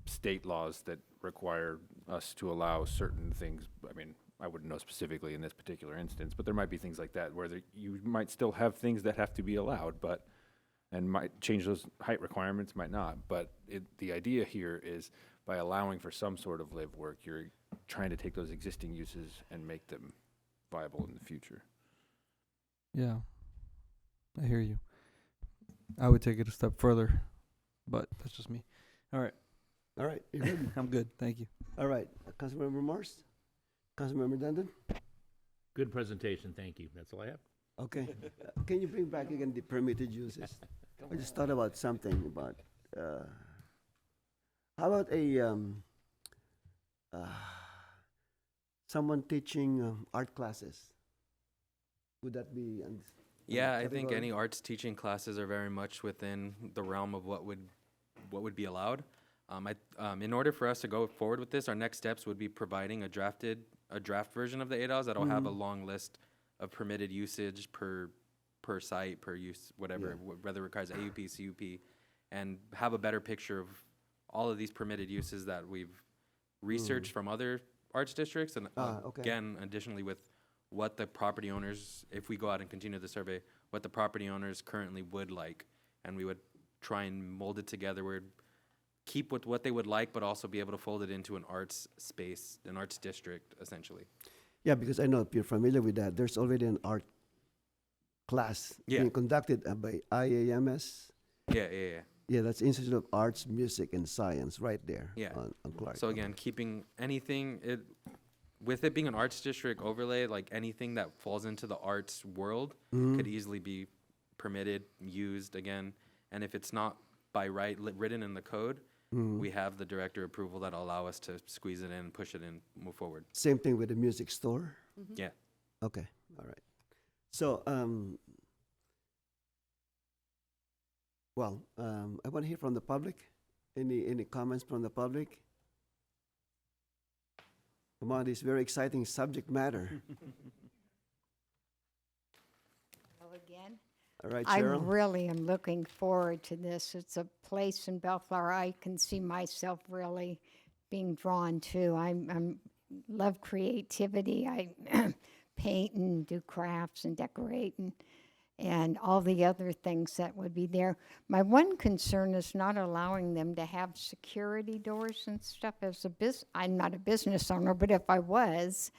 state laws that require us to allow certain things. I mean, I wouldn't know specifically in this particular instance, but there might be things like that where you might still have things that have to be allowed, and might change those height requirements, might not. But the idea here is by allowing for some sort of live work, you're trying to take those existing uses and make them viable in the future. Yeah, I hear you. I would take it a step further, but that's just me. All right. All right, you're good. I'm good. Thank you. All right, Councilmember Morse? Councilmember Dundon? Good presentation, thank you. That's all I have. Okay. Can you bring back again the permitted uses? I just thought about something about, how about someone teaching art classes? Would that be? Yeah, I think any arts teaching classes are very much within the realm of what would be allowed. In order for us to go forward with this, our next steps would be providing a draft version of the ADOS that'll have a long list of permitted usage per site, per use, whatever, whether it requires AUP, CUP, and have a better picture of all of these permitted uses that we've researched from other arts districts, and again, additionally with what the property owners, if we go out and continue the survey, what the property owners currently would like, and we would try and mold it together where it'd keep with what they would like, but also be able to fold it into an arts space, an arts district, essentially. Yeah, because I know if you're familiar with that, there's already an art class Yeah. being conducted by IAMS. Yeah. Yeah, that's Institute of Arts, Music, and Science right there Yeah. on Clark. So again, keeping anything, with it being an arts district overlay, like anything that falls into the arts world could easily be permitted, used again. And if it's not by right written in the code, we have the director approval that'll allow us to squeeze it in, push it in, move forward. Same thing with the music store? Yeah. Okay, all right. So, I want to hear from the public. Any comments from the public? Come on, this very exciting subject matter. Hello again. All right, I Cheryl. really am looking forward to this. It's a place in Bellflower I can see myself really being drawn to. I'm love creativity. I paint and do crafts and decorate and all the other things that would be there. My one concern is not allowing them to have security doors and stuff as a I'm not a business owner, but if I was,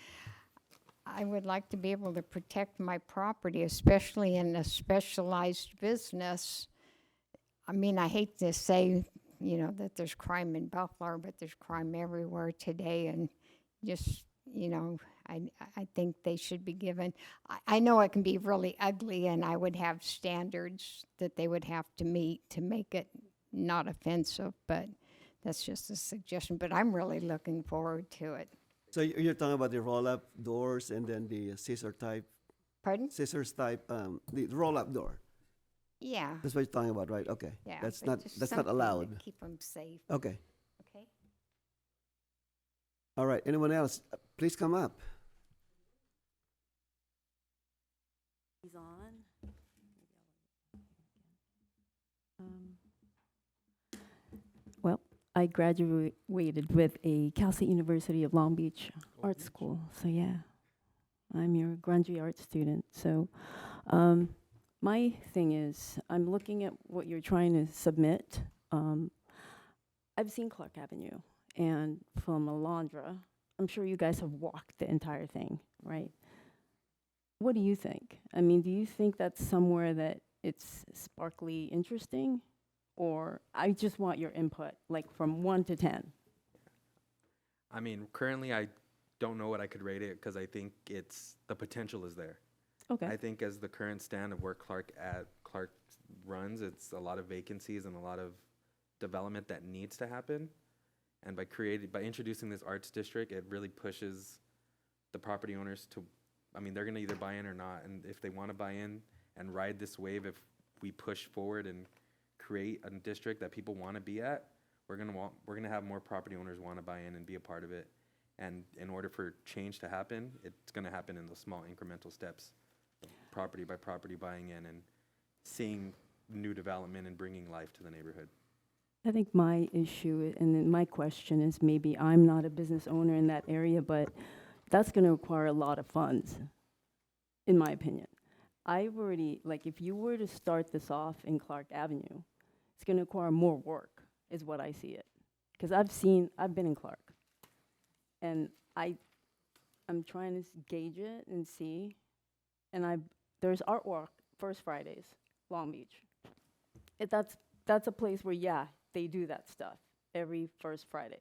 I would like to be able to protect my property, especially in a specialized business. I mean, I hate to say, that there's crime in Bellflower, but there's crime everywhere today, and just, I think they should be given. I know it can be really ugly, and I would have standards that they would have to meet to make it not offensive, but that's just a suggestion. But I'm really looking forward to it. So you're talking about the roll-up doors and then the scissor type? Pardon? Scissors type, the roll-up door. Yeah. That's what you're talking about, right? Okay. Yeah. That's but not just that's not something to allowed. keep them safe. Okay. Okay. All right. Anyone else? Please come up. He's on. Well, I graduated with a Cal State University of Long Beach art school. So yeah, I'm your grungy art student. So my thing is, I'm looking at what you're trying to submit. I've seen Clark Avenue, and from Alondra, I'm sure you guys have walked the entire thing, right? What do you think? I mean, do you think that's somewhere that it's sparkly interesting? Or I just want your input, like from 1 to 10. I mean, currently I don't know what I could rate it because I think the potential is there. Okay. I think as the current stand of where Clark runs, it's a lot of vacancies and a lot of development that needs to happen. And by introducing this arts district, it really pushes the property owners to, they're gonna either buy in or not. And if they wanna buy in and ride this wave, if we push forward and create a district that people wanna be at, we're gonna have more property owners wanna buy in and be a part of it. And in order for change to happen, it's gonna happen in those small incremental steps, property by property buying in and seeing new development and bringing life to the neighborhood. I think my issue and then my question is maybe I'm not a business owner in that area, but that's going to require a lot of funds, in my opinion. I've already, if you were to start this off in Clark Avenue, it's going to require more work, is what I see it. Because I've been in Clark, and I'm trying to gauge it and see, and there's artwork, First Fridays, Long Beach. That's a place where, yeah, they do that stuff every First Fridays.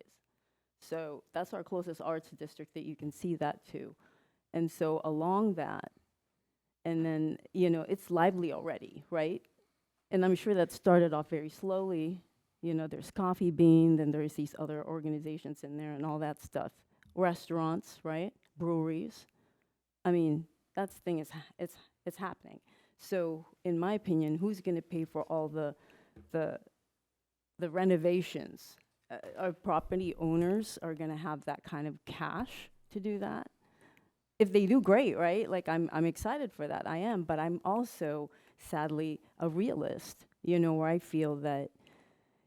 So that's our closest arts district that you can see that too. And so along that, and then, it's lively already, right? And I'm sure that started off very slowly. There's Coffee Bean, then there's these other organizations in there and all that stuff. Restaurants, right? Breweries. That thing it's happening. So in my opinion, who's gonna pay for all the renovations? Our property owners are gonna have that kind of cash to do that. If they do, great, right? I'm excited for that, I am, but I'm also sadly a realist, where I feel that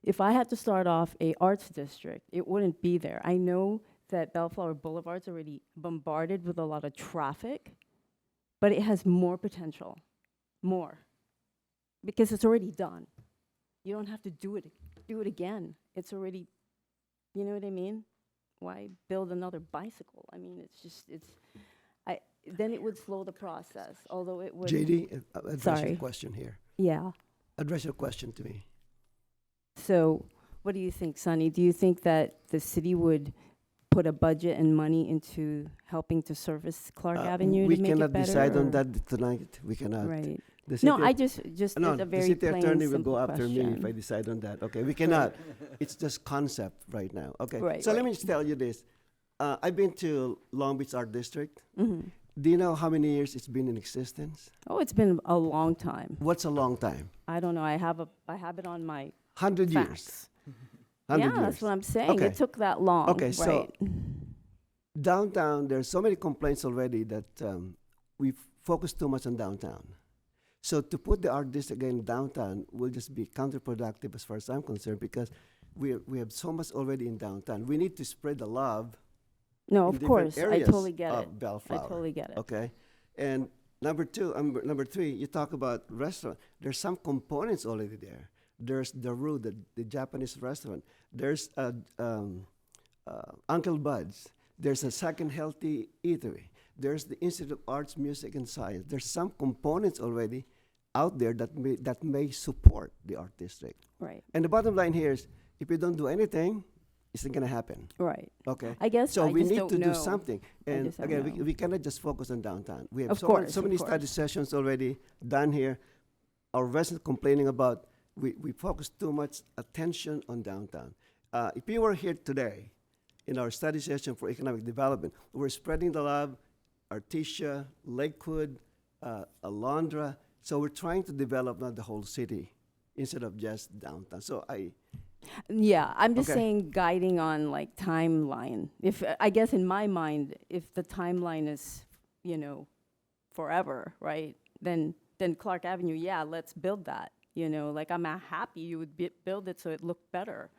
if I had to start off a arts district, it wouldn't be there. I know that Bellflower Boulevard's already bombarded with a lot of traffic, but it has more potential, more, because it's already done. You don't have to do it again. It's already, you know what I mean? Why build another bicycle? I mean, then it would slow the process, although it would. JD, address Sorry. your question here. Yeah. Address your question to me. So what do you think, Sonny? Do you think that the city would put a budget and money into helping to service Clark Avenue We to make it cannot better? decide on or- that tonight. We cannot. Right. The No, city I at- just no, it's a the very city plain, attorney will simple go after me if question. I decide on that. Okay, we cannot. It's just concept right now. Okay. Right, So let right. me just tell you this. I've been to Long Beach Art District. Mhm. Do you know how many years it's been in existence? Oh, it's been a long time. What's a long time? I don't know. I have it on my 100 years. facts. 100 Yeah, years. that's what I'm saying. Okay. It took that long. Okay, right. so downtown, there's so many complaints already that we focus too much on downtown. So to put the art district again downtown will just be counterproductive as far as I'm concerned, because we have so much already in downtown. We need to spread the love. No, in of different course. I areas totally get of it. Bellflower. I totally get it. Okay, and number three, you talk about restaurant. There's some components already there. There's the Rue, the Japanese restaurant. There's Uncle Bud's. There's a Second Healthy Eatery. There's the Institute of Arts, Music, and Science. There's some components already out there that may support the art district. Right. And the bottom line here is, if you don't do anything, it's not going to happen. Right. Okay. I guess so. I We just need don't to do know. something. I And just don't again, know. we cannot just focus on downtown. We have Of so course, many of study course. sessions already done here. Our residents complaining about we focus too much attention on downtown. If you were here today in our study session for economic development, we're spreading the love, Artesia, Lakewood, Alondra. So we're trying to develop not the whole city instead of just downtown. So Yeah, I'm just Okay. saying guiding on like timeline. If I guess in my mind, if the timeline is, forever, right? Then Clark Avenue, yeah, let's build that. Like I'm happy you would build it so it looked better.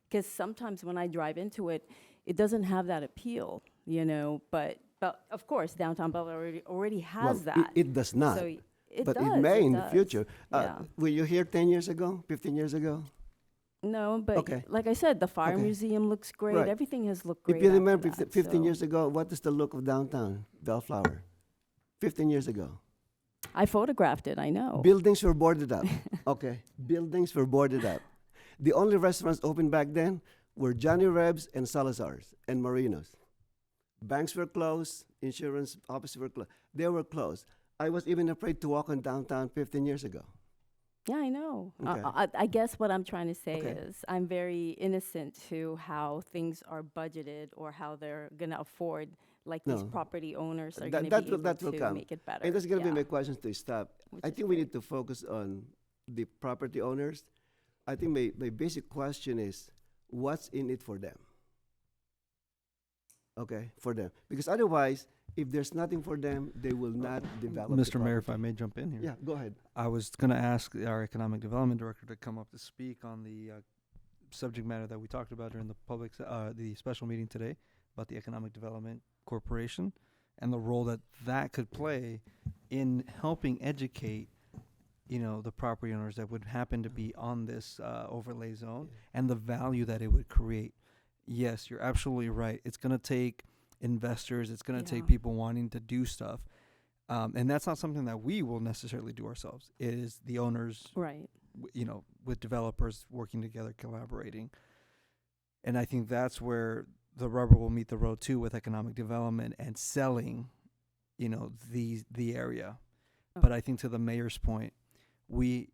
Because sometimes when I drive into it, it doesn't have that appeal, But of course, downtown Bellflower already has well, that. It does not. So it but does. it may in the does. future. Yeah. Were you here 10 years ago, 15 years ago? No, but Okay. like I said, the fire Okay. museum looks great. Right. Everything has looked great. If you after remember that, 15 so- years ago, what is the look of downtown Bellflower? 15 years ago. I photographed it, I know. Buildings were boarded up. Okay. Buildings were boarded up. The only restaurants open back then were Johnny Reb's and Salazar's and Marino's. Banks were closed. Insurance offices were closed. They were closed. I was even afraid to walk on downtown 15 years ago. Yeah, I know. Okay. I guess what I'm trying to say Okay. is I'm very innocent to how things are budgeted or how they're going to afford, like these No. property owners are That- going to that be will- able that will to come. make it better. And that's going to Yeah. be my questions to stop. Which I is think we need to focus on the property owners. I think my basic question is, what's in it for them? Okay, for them. Because otherwise, if there's nothing for them, they will not develop. the Mr. Mayor, if I property. may jump in here. Yeah, go ahead. I was going to ask our economic development director to come up to speak on the subject matter that we talked about during the special meeting today about the Economic Development Corporation and the role that could play in helping educate, the property owners that would happen to be on this overlay zone and the value that it would create. Yes, you're absolutely right. It's going to take investors. It's going to take people wanting to do stuff. And that's not something that we will necessarily do ourselves. It is the owners, Right. With developers working together, collaborating. And I think that's where the rubber will meet the road too, with economic development and selling, the area. Oh. But I think to the mayor's point, we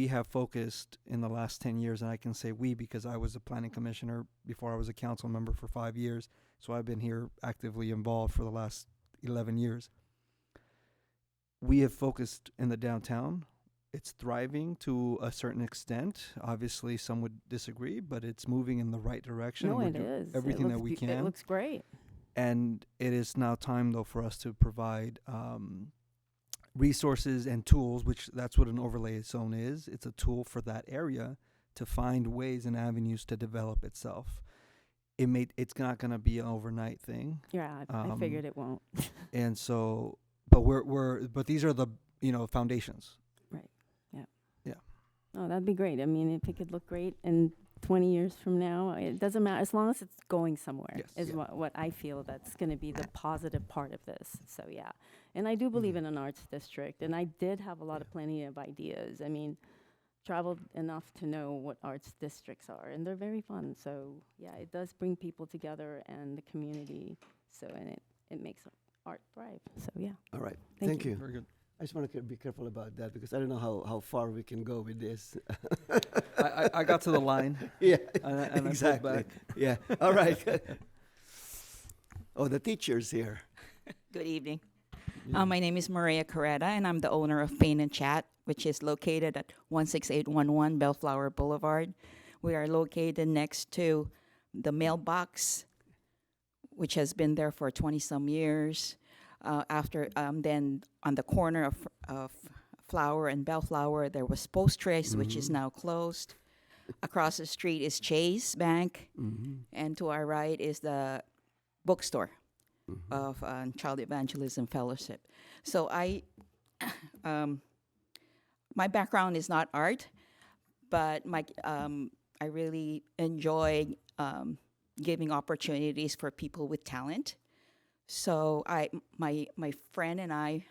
have focused in the last 10 years, and I can say we because I was a planning commissioner before I was a council member for 5 years. So I've been here actively involved for the last 11 years. We have focused in the downtown. It's thriving to a certain extent. Obviously, some would disagree, but it's moving in the right direction. No, We're it do is. It everything that looks we It can. looks great. And it is now time, though, for us to provide resources and tools, which that's what an overlay zone is. It's a tool for that area to find ways and avenues to develop itself. It's not going to be an overnight thing. Yeah, I figured it won't. And so, but but these are the foundations. Right. Yeah. Yeah. Oh, that'd be great. I mean, if it could look great in 20 years from now, it doesn't matter, as long as it's going somewhere, Yes. is what I feel that's going to be the positive part of this. So, yeah. And I do believe in an arts district, and I did have a lot of plenty of ideas. I mean, traveled enough to know what arts districts are, and they're very fun. So, yeah, it does bring people together and the community, so, and it makes art thrive. So, yeah. All right. Thank Thank you. you. Very good. I just want to be careful about that because I don't know how far we can go with this. I got to the line. Yeah, and I pulled exactly. back. Yeah. All right. Oh, the teacher's here. Good evening. My name is Maria Coretta, and I'm the owner of Paint and Chat, which is located at 16811 Bellflower Boulevard. We are located next to the mailbox, which has been there for 20-some years. Then on the corner of Flower and Bellflower, there was Post Trace, which is now closed. Across the street is Chase Bank, and to our right is the bookstore of Child Evangelism Fellowship. So my background is not art, but I really enjoy giving opportunities for people with talent. So my friend and I,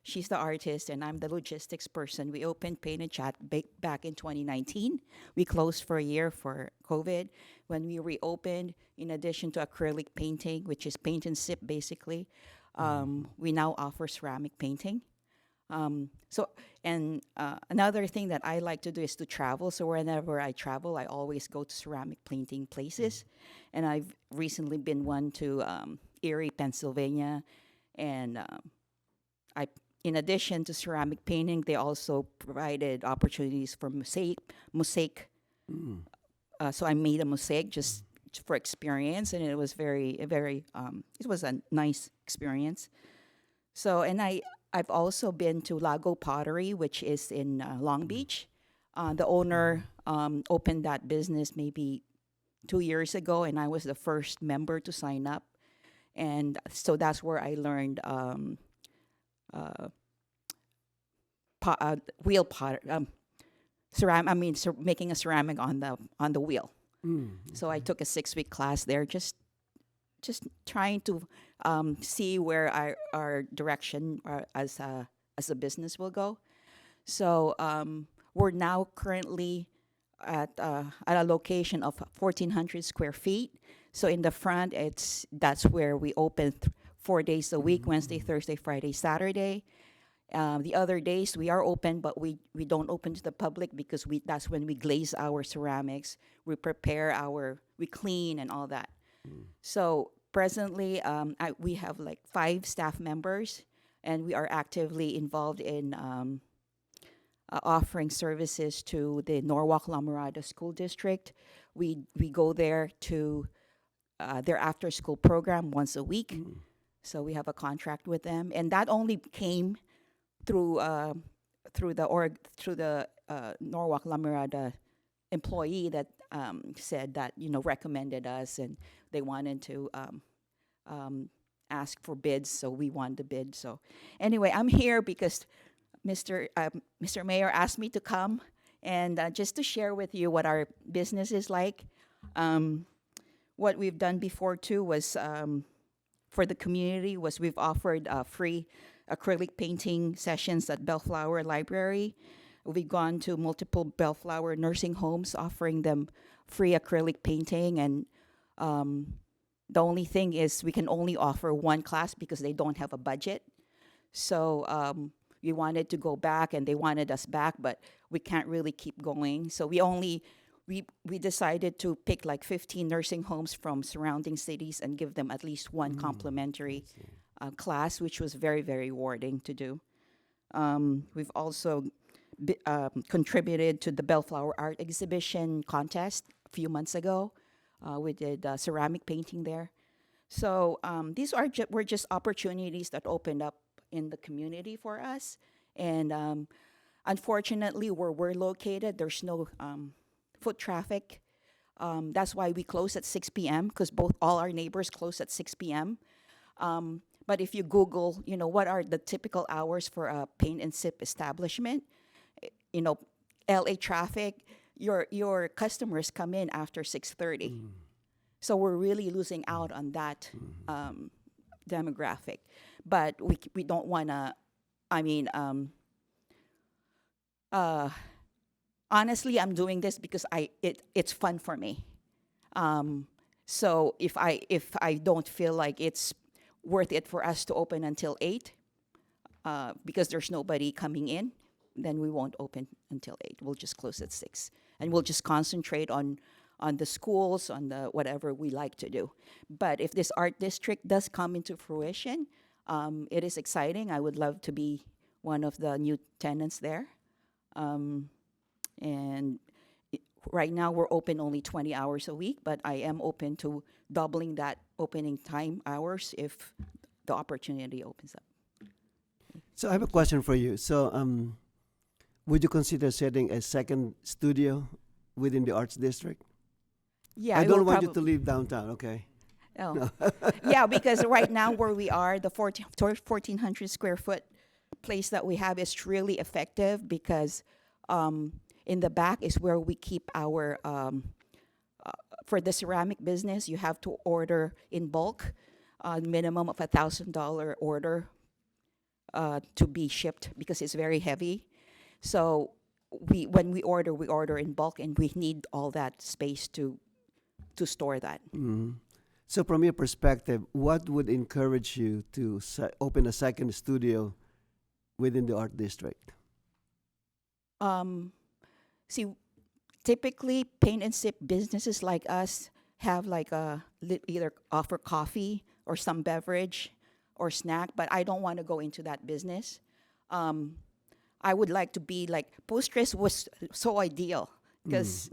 she's the artist and I'm the logistics person. We opened Paint and Chat back in 2019. We closed for a year for COVID. When we reopened, in addition to acrylic painting, which is paint and sip basically, we now offer ceramic painting. Another thing that I like to do is to travel. So whenever I travel, I always go to ceramic painting places. And I've recently been one to Erie, Pennsylvania. And in addition to ceramic painting, they also provided opportunities for mosaic. So I made a mosaic just for experience, and it was it was a nice experience. So, and I've also been to Lago Pottery, which is in Long Beach. The owner opened that business maybe 2 years ago, and I was the first member to sign up. And so that's where I learned wheel potter, making a ceramic on the wheel. So I took a 6-week class there, just trying to see where our direction as a business will go. So we're now currently at a location of 1,400 square feet. So in the front, that's where we open 4 days a week, Wednesday, Thursday, Friday, Saturday. The other days we are open, but we don't open to the public because that's when we glaze our ceramics, we we clean and all that. So presently, we have like 5 staff members, and we are actively involved in offering services to the Norwalk La Mirada School District. We go there to their after-school program once a week. So we have a contract with them, and that only came through the Norwalk La Mirada employee that said that, recommended us, and they wanted to ask for bids, so we won the bid. So anyway, I'm here because Mr. Mayor asked me to come and just to share with you what our business is like. What we've done before too was for the community was we've offered free acrylic painting sessions at Bellflower Library. We've gone to multiple Bellflower nursing homes offering them free acrylic painting, and the only thing is we can only offer one class because they don't have a budget. So we wanted to go back and they wanted us back, but we can't really keep going. So we decided to pick like 15 nursing homes from surrounding cities and give them at least one complimentary class, which was very, very rewarding to do. We've also contributed to the Bellflower Art Exhibition contest a few months ago. We did ceramic painting there. So these were just opportunities that opened up in the community for us. And unfortunately, where we're located, there's no foot traffic. That's why we close at 6 p.m. because all our neighbors close at 6 p.m. But if you Google, what are the typical hours for a paint and sip establishment, LA traffic, your customers come in after 6:30. So we're really losing out on that demographic. But we don't want to, I mean, honestly, I'm doing this because it's fun for me. So if I don't feel like it's worth it for us to open until 8, because there's nobody coming in, then we won't open until 8. We'll just close at 6, and we'll just concentrate on the schools, on the whatever we like to do. But if this art district does come into fruition, it is exciting. I would love to be one of the new tenants there. And right now we're open only 20 hours a week, but I am open to doubling that opening time hours if the opportunity opens up. So I have a question for you. So would you consider setting a second studio within the arts district? Yeah, I it don't will want you to probab- leave downtown, okay? Oh. No. Yeah, because right now where we are, the 1,400 square foot place that we have is really effective because in the back is where we keep our, for the ceramic business, you have to order in bulk, minimum of $1,000 order to be shipped because it's very heavy. So when we order in bulk, and we need all that space to store that. So from your perspective, what would encourage you to open a second studio within the art district? See, typically paint and sip businesses like us have like either offer coffee or some beverage or snack, but I don't want to go into that business. I would like to be like, Postres was so ideal because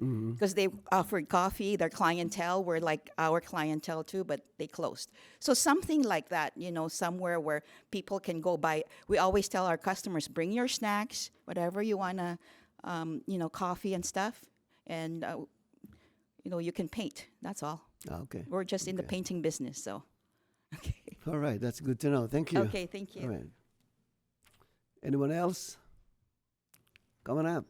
they offered coffee. Their clientele were like our clientele too, but they closed. So something like that, somewhere where people can go buy. We always tell our customers, bring your snacks, whatever you want to, coffee and stuff, and you can paint. That's all. Okay. We're just in the painting business, so. Okay. All right, that's good to know. Thank you. Okay, thank you. All right. Anyone else? Coming up.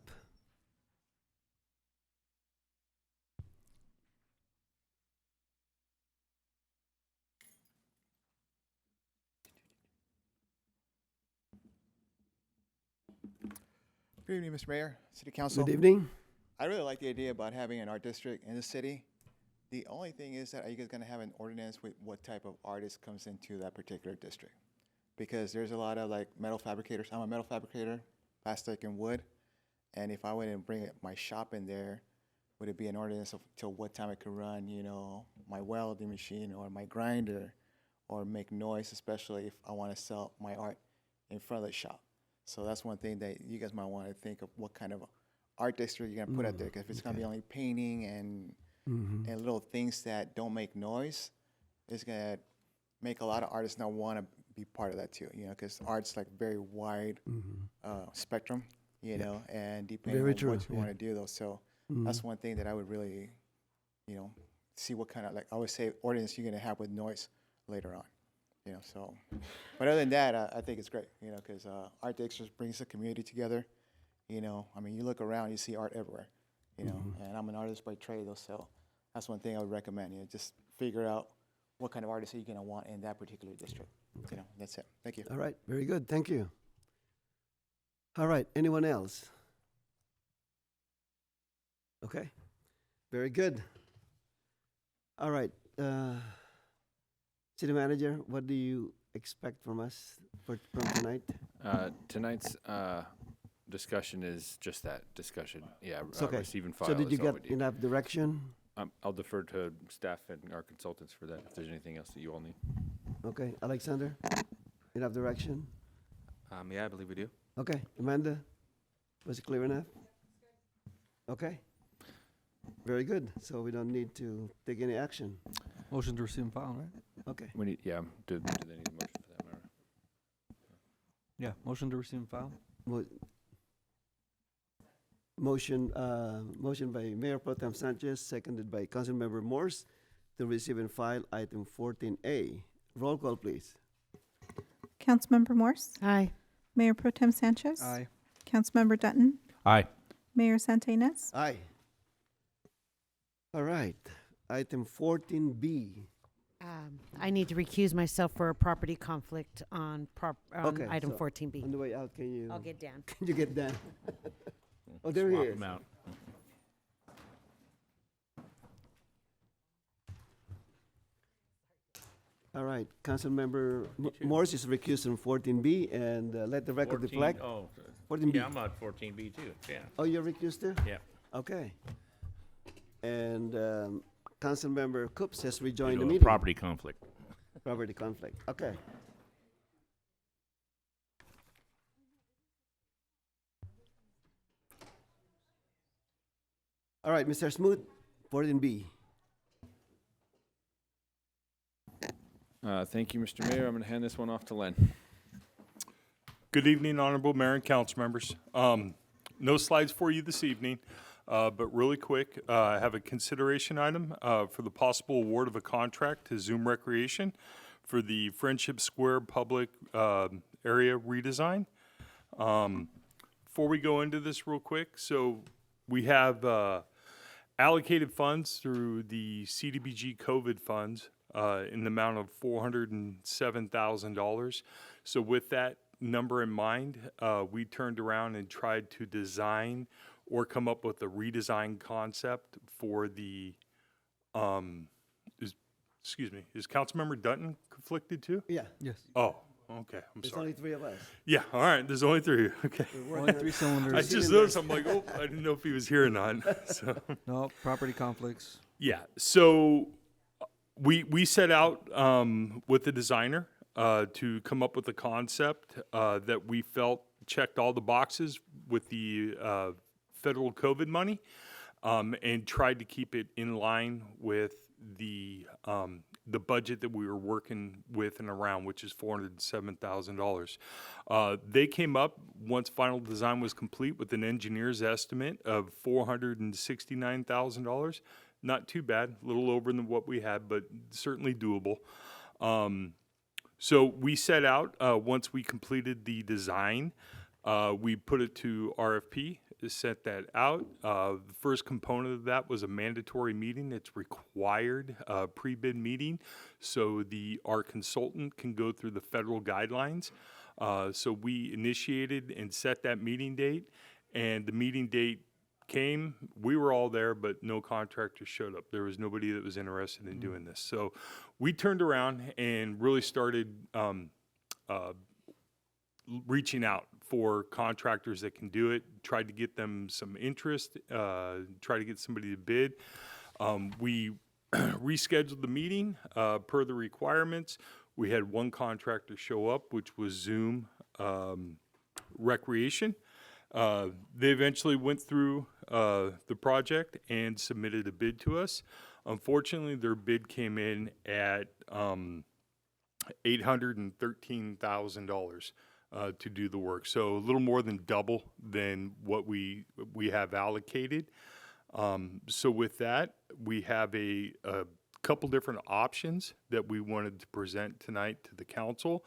Good evening, Mr. Mayor, City Council. Good evening. I really like the idea about having an art district in the city. The only thing is that are you guys going to have an ordinance with what type of artist comes into that particular district? Because there's a lot of like metal fabricators. I'm a metal fabricator, plastic and wood. And if I went and bring my shop in there, would it be an ordinance of till what time I could run, my welding machine or my grinder, or make noise, especially if I want to sell my art in front of the shop? So that's one thing that you guys might want to think of, what kind of art district you're going to put out there. Because if it's going to be only painting and little things that don't make noise, it's going to make a lot of artists not want to be part of that too, because art's like very wide spectrum, and depending Very on true, what you yeah. want to do though. So that's one thing that I would really, see what kind of, like I would say, ordinance you're going to have with noise later on. So, but other than that, I think it's great, because art district brings the community together. You look around, you see art everywhere, and I'm an artist by trade, though, so that's one thing I would recommend. Just figure out what kind of artist are you going to want in that particular district. That's it. Thank you. All right, very good. Thank you. All right, anyone else? Okay, very good. All right. City Manager, what do you expect from us from tonight? Tonight's discussion is just that, discussion. Yeah, It's okay. receive and file. So did you is all get we need. enough direction? I'll defer to staff and our consultants for that, if there's anything else that you all need. Okay, Alexander, enough direction? Yeah, I believe we do. Okay, Amanda, was it clear enough? Okay, very good. So we don't need to take any action. Motion to receive and file, right? Okay. We need, do they need a motion for that matter? Yeah, motion to receive and file. Motion by Mayor Pro Tem Sanchez, seconded by Councilmember Morse, to receive and file item 14A. Roll call, please. Councilmember Morse? Aye. Mayor Pro Tem Sanchez? Aye. Councilmember Dutton? Aye. Mayor Santa Ynez? Aye. All right. Item 14B. I need to recuse myself for a property conflict on Okay, item so 14B. On the way out, can you? I'll get Dan. Can you get Dan? Oh, there he Swap is. 'em out. All right, Councilmember Morris is recused on 14B, and let the record 14 reflect. Oh, 14B. yeah, I'm on 14B too, yeah. Oh, you're recused too? Yeah. Okay. And Councilmember Coops has rejoined Due the to a meeting. property conflict. Property conflict, okay. All right, Mr. Smoot, 14B. Thank you, Mr. Mayor. I'm going to hand this one off to Len. Good evening, Honorable Mayor and Council members. No slides for you this evening, but really quick, I have a consideration item for the possible award of a contract to Zoom Recreation for the Friendship Square public area redesign. Before we go into this real quick, so we have allocated funds through the CDBG COVID funds in the amount of $407,000. So with that number in mind, we turned around and tried to design or come up with a redesign concept for the, is Councilmember Dutton conflicted too? Yeah. Yes. Oh, okay, I'm There's sorry. only 3 of us. Yeah, all right, there's only 3, okay. Only 3 cylinders. I just noticed, I'm like, oh, I didn't know if he was here or not, so. No, property conflicts. Yeah, so we set out with the designer to come up with a concept that we felt checked all the boxes with the federal COVID money, and tried to keep it in line with the budget that we were working with and around, which is $407,000. They came up, once final design was complete, with an engineer's estimate of $469,000. Not too bad, a little over than what we had, but certainly doable. So we set out, once we completed the design, we put it to RFP, sent that out. The first component of that was a mandatory meeting. It's required pre-bid meeting, so our consultant can go through the federal guidelines. So we initiated and set that meeting date, and the meeting date came. We were all there, but no contractor showed up. There was nobody that was interested in doing this. So we turned around and really started reaching out for contractors that can do it, tried to get them some interest, try to get somebody to bid. We rescheduled the meeting per the requirements. We had one contractor show up, which was Zoom Recreation. They eventually went through the project and submitted a bid to us. Unfortunately, their bid came in at $813,000 to do the work. So a little more than double than what we have allocated. So with that, we have a couple different options that we wanted to present tonight to the council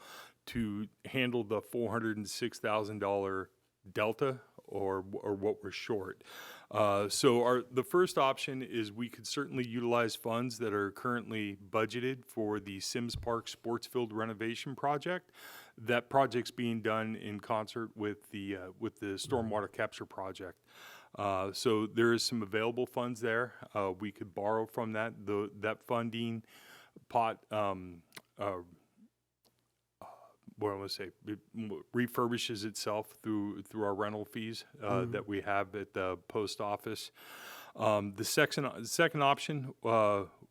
to handle the $406,000 delta or what we're short. So the first option is we could certainly utilize funds that are currently budgeted for the Sims Park Sports Field renovation project. That project's being done in concert with the stormwater capture project. So there is some available funds there. We could borrow from that. That funding pot, what I want to say, it refurbishes itself through our rental fees that we have at the post office. The second option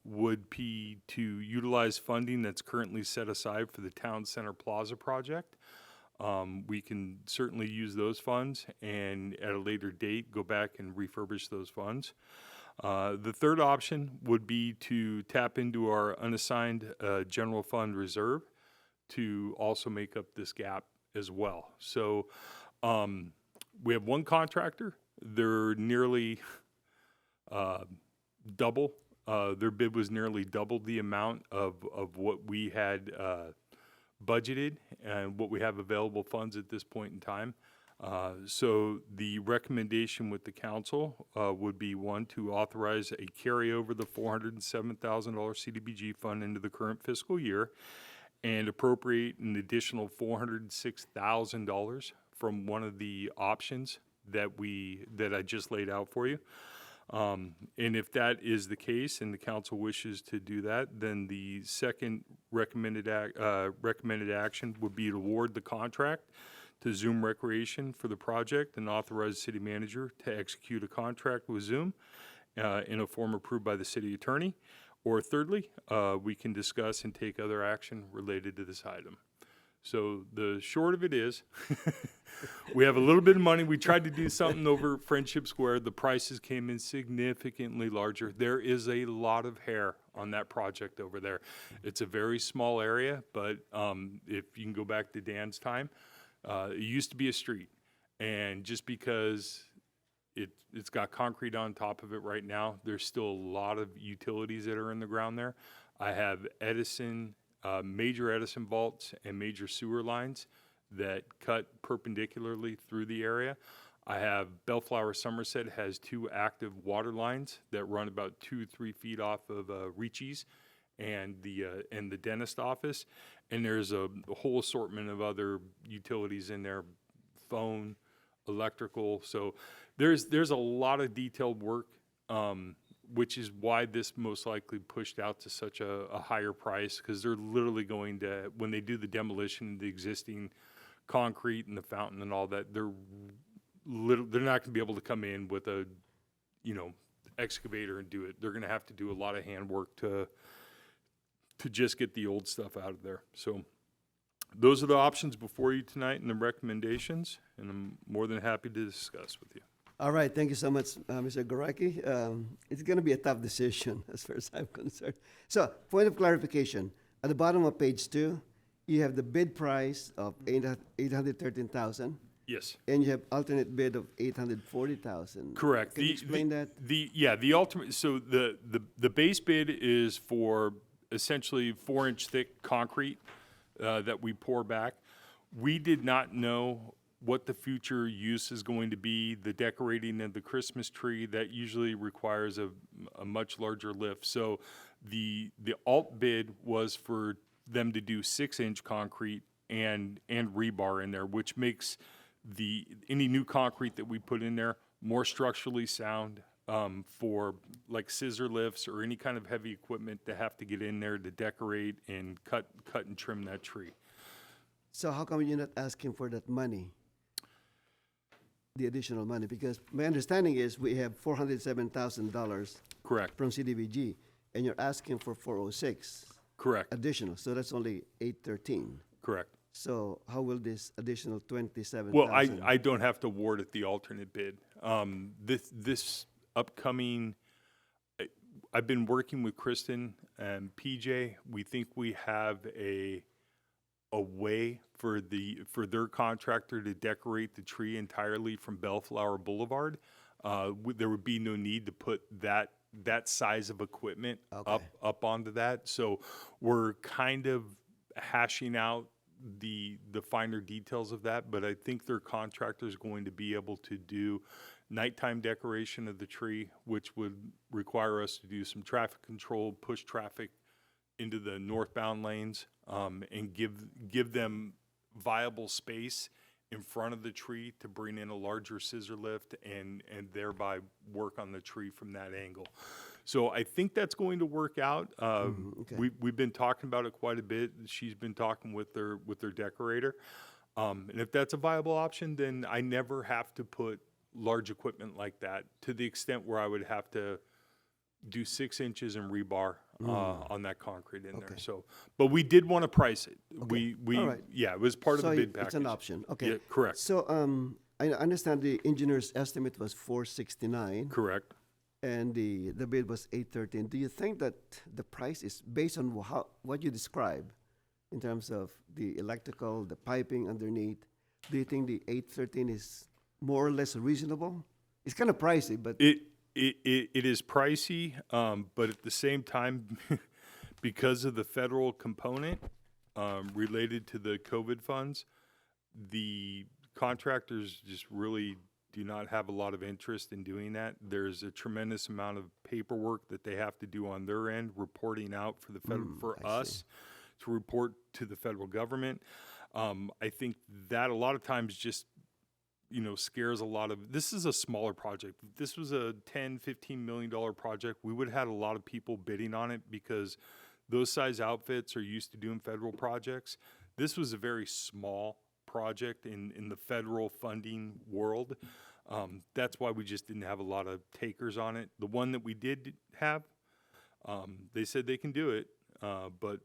would be to utilize funding that's currently set aside for the Town Center Plaza project. We can certainly use those funds and at a later date go back and refurbish those funds. The third option would be to tap into our unassigned general fund reserve to also make up this gap as well. So we have one contractor. They're nearly double. Their bid was nearly double the amount of what we had budgeted and what we have available funds at this point in time. So the recommendation with the council would be, one, to authorize a carryover the $407,000 CDBG fund into the current fiscal year and appropriate an additional $406,000 from one of the options that I just laid out for you. And if that is the case and the council wishes to do that, then the second recommended action would be to award the contract to Zoom Recreation for the project and authorize the city manager to execute a contract with Zoom in a form approved by the city attorney. Or thirdly, we can discuss and take other action related to this item. So the short of it is, we have a little bit of money. We tried to do something over Friendship Square. The prices came in significantly larger. There is a lot of hair on that project over there. It's a very small area, but if you can go back to Dan's time, it used to be a street. And just because it's got concrete on top of it right now, there's still a lot of utilities that are in the ground there. I have major Edison vaults and major sewer lines that cut perpendicularly through the area. I have Bellflower Somerset has 2 active water lines that run about 2-3 feet off of Ricci's and the dentist office. And there's a whole assortment of other utilities in there, phone, electrical. So there's a lot of detailed work, which is why this most likely pushed out to such a higher price, because they're literally going to, when they do the demolition of the existing concrete and the fountain and all that, they're not going to be able to come in with a, excavator and do it. They're going to have to do a lot of handwork to just get the old stuff out of there. So those are the options before you tonight and the recommendations, and I'm more than happy to discuss with you. All right, thank you so much, Mr. Goraki. It's going to be a tough decision as far as I'm concerned. So, point of clarification. At the bottom of page 2, you have the bid price of $813,000. Yes. And you have alternate bid of $840,000. Correct. Can you explain that? The ultimate, so the base bid is for essentially 4-inch thick concrete that we pour back. We did not know what the future use is going to be. The decorating of the Christmas tree, that usually requires a much larger lift. So the alt bid was for them to do 6-inch concrete and rebar in there, which makes any new concrete that we put in there more structurally sound for like scissor lifts or any kind of heavy equipment to have to get in there to decorate and cut and trim that tree. So how come you're not asking for that money? The additional money, because my understanding is we have $407,000 correct from CDBG, and you're asking for 406 correct additional, so that's only 813. Correct. So how will this additional 27,000? Well, I don't have to award it the alternate bid. This upcoming, I've been working with Kristen and PJ. We think we have a way for their contractor to decorate the tree entirely from Bellflower Boulevard. There would be no need to put that size of equipment up onto that. So we're kind of hashing out the finer details of that, but I think their contractor is going to be able to do nighttime decoration of the tree, which would require us to do some traffic control, push traffic into the northbound lanes, and give them viable space in front of the tree to bring in a larger scissor lift and thereby work on the tree from that angle. So I think that's going to work out. We've been talking about it quite a bit. She's been talking with their decorator. And if that's a viable option, then I never have to put large equipment like that, to the extent where I would have to do 6 inches in rebar on that concrete in there. So, but we did want to price it. Okay. We All right. Yeah, it was part of the bid package. It's an option. Okay. Yeah, correct. So I understand the engineer's estimate was 469. Correct. And the bid was 813. Do you think that the price is based on what you describe in terms of the electrical, the piping underneath? Do you think the 813 is more or less reasonable? It's kind of pricey, but It is pricey, but at the same time, because of the federal component related to the COVID funds, the contractors just really do not have a lot of interest in doing that. There's a tremendous amount of paperwork that they have to do on their end, reporting out for the for us to report to the federal government. I think that a lot of times just, scares a lot of, this is a smaller project. If this was a $10-15 million project, we would have had a lot of people bidding on it because those size outfits are used to doing federal projects. This was a very small project in the federal funding world. That's why we just didn't have a lot of takers on it. The one that we did have, they said they can do it, but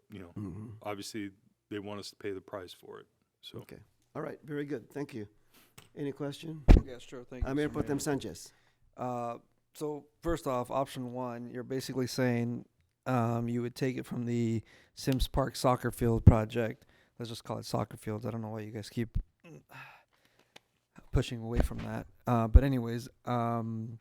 obviously they want us to pay the price for it. So Okay. All right. Very good. Thank you. Any question? Yeah, sure. Thank you. Mayor Mr. Pro Tem Mayor. Sanchez. So first off, option one, you're basically saying you would take it from the Sims Park soccer field project. Let's just call it soccer fields. I don't know why you guys keep pushing away from that. But anyways, and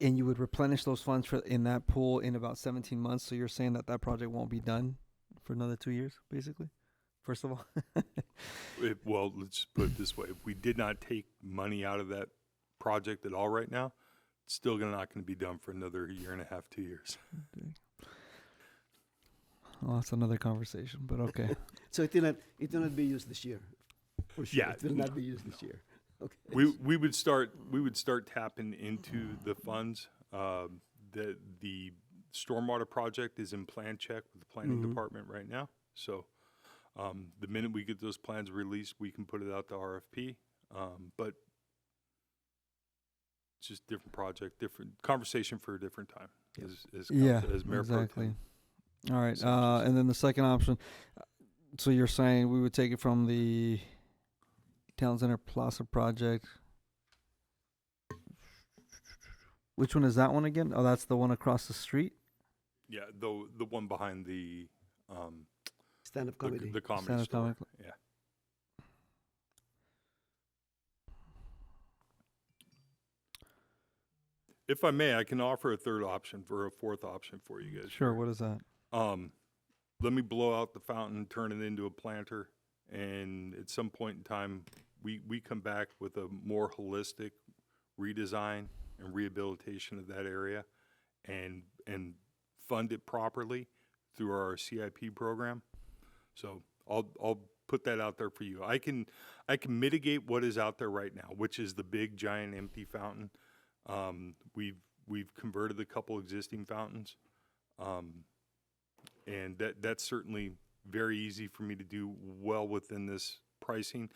you would replenish those funds in that pool in about 17 months. So you're saying that project won't be done for another 2 years, basically? First of all. Well, let's put it this way. If we did not take money out of that project at all right now, it's still not going to be done for another 1.5 to 2 years. Okay. Well, that's another conversation, but okay. So it will not be used this year. For sure. Yeah, It will not be used this year. Okay. We would start tapping into the funds. The stormwater project is in plan check with the planning department right now. So the minute we get those plans released, we can put it out to RFP. But it's just different project, different conversation for a different time. As Mayor Pro exactly. Tem. All right, and then the second option. So you're saying we would take it from the Town Center Plaza project. Which one is that one again? Oh, that's the one across the street. Yeah, the one behind the Stand-up comedy. the comedy Stand-up store. comedy. Yeah. If I may, I can offer a third option for a fourth option for you guys. Sure. What is that? Let me blow out the fountain, turn it into a planter, and at some point in time, we come back with a more holistic redesign and rehabilitation of that area, and fund it properly through our CIP program. So I'll put that out there for you. I can mitigate what is out there right now, which is the big giant empty fountain. We've converted a couple existing fountains, and that's certainly very easy for me to do well within this pricing.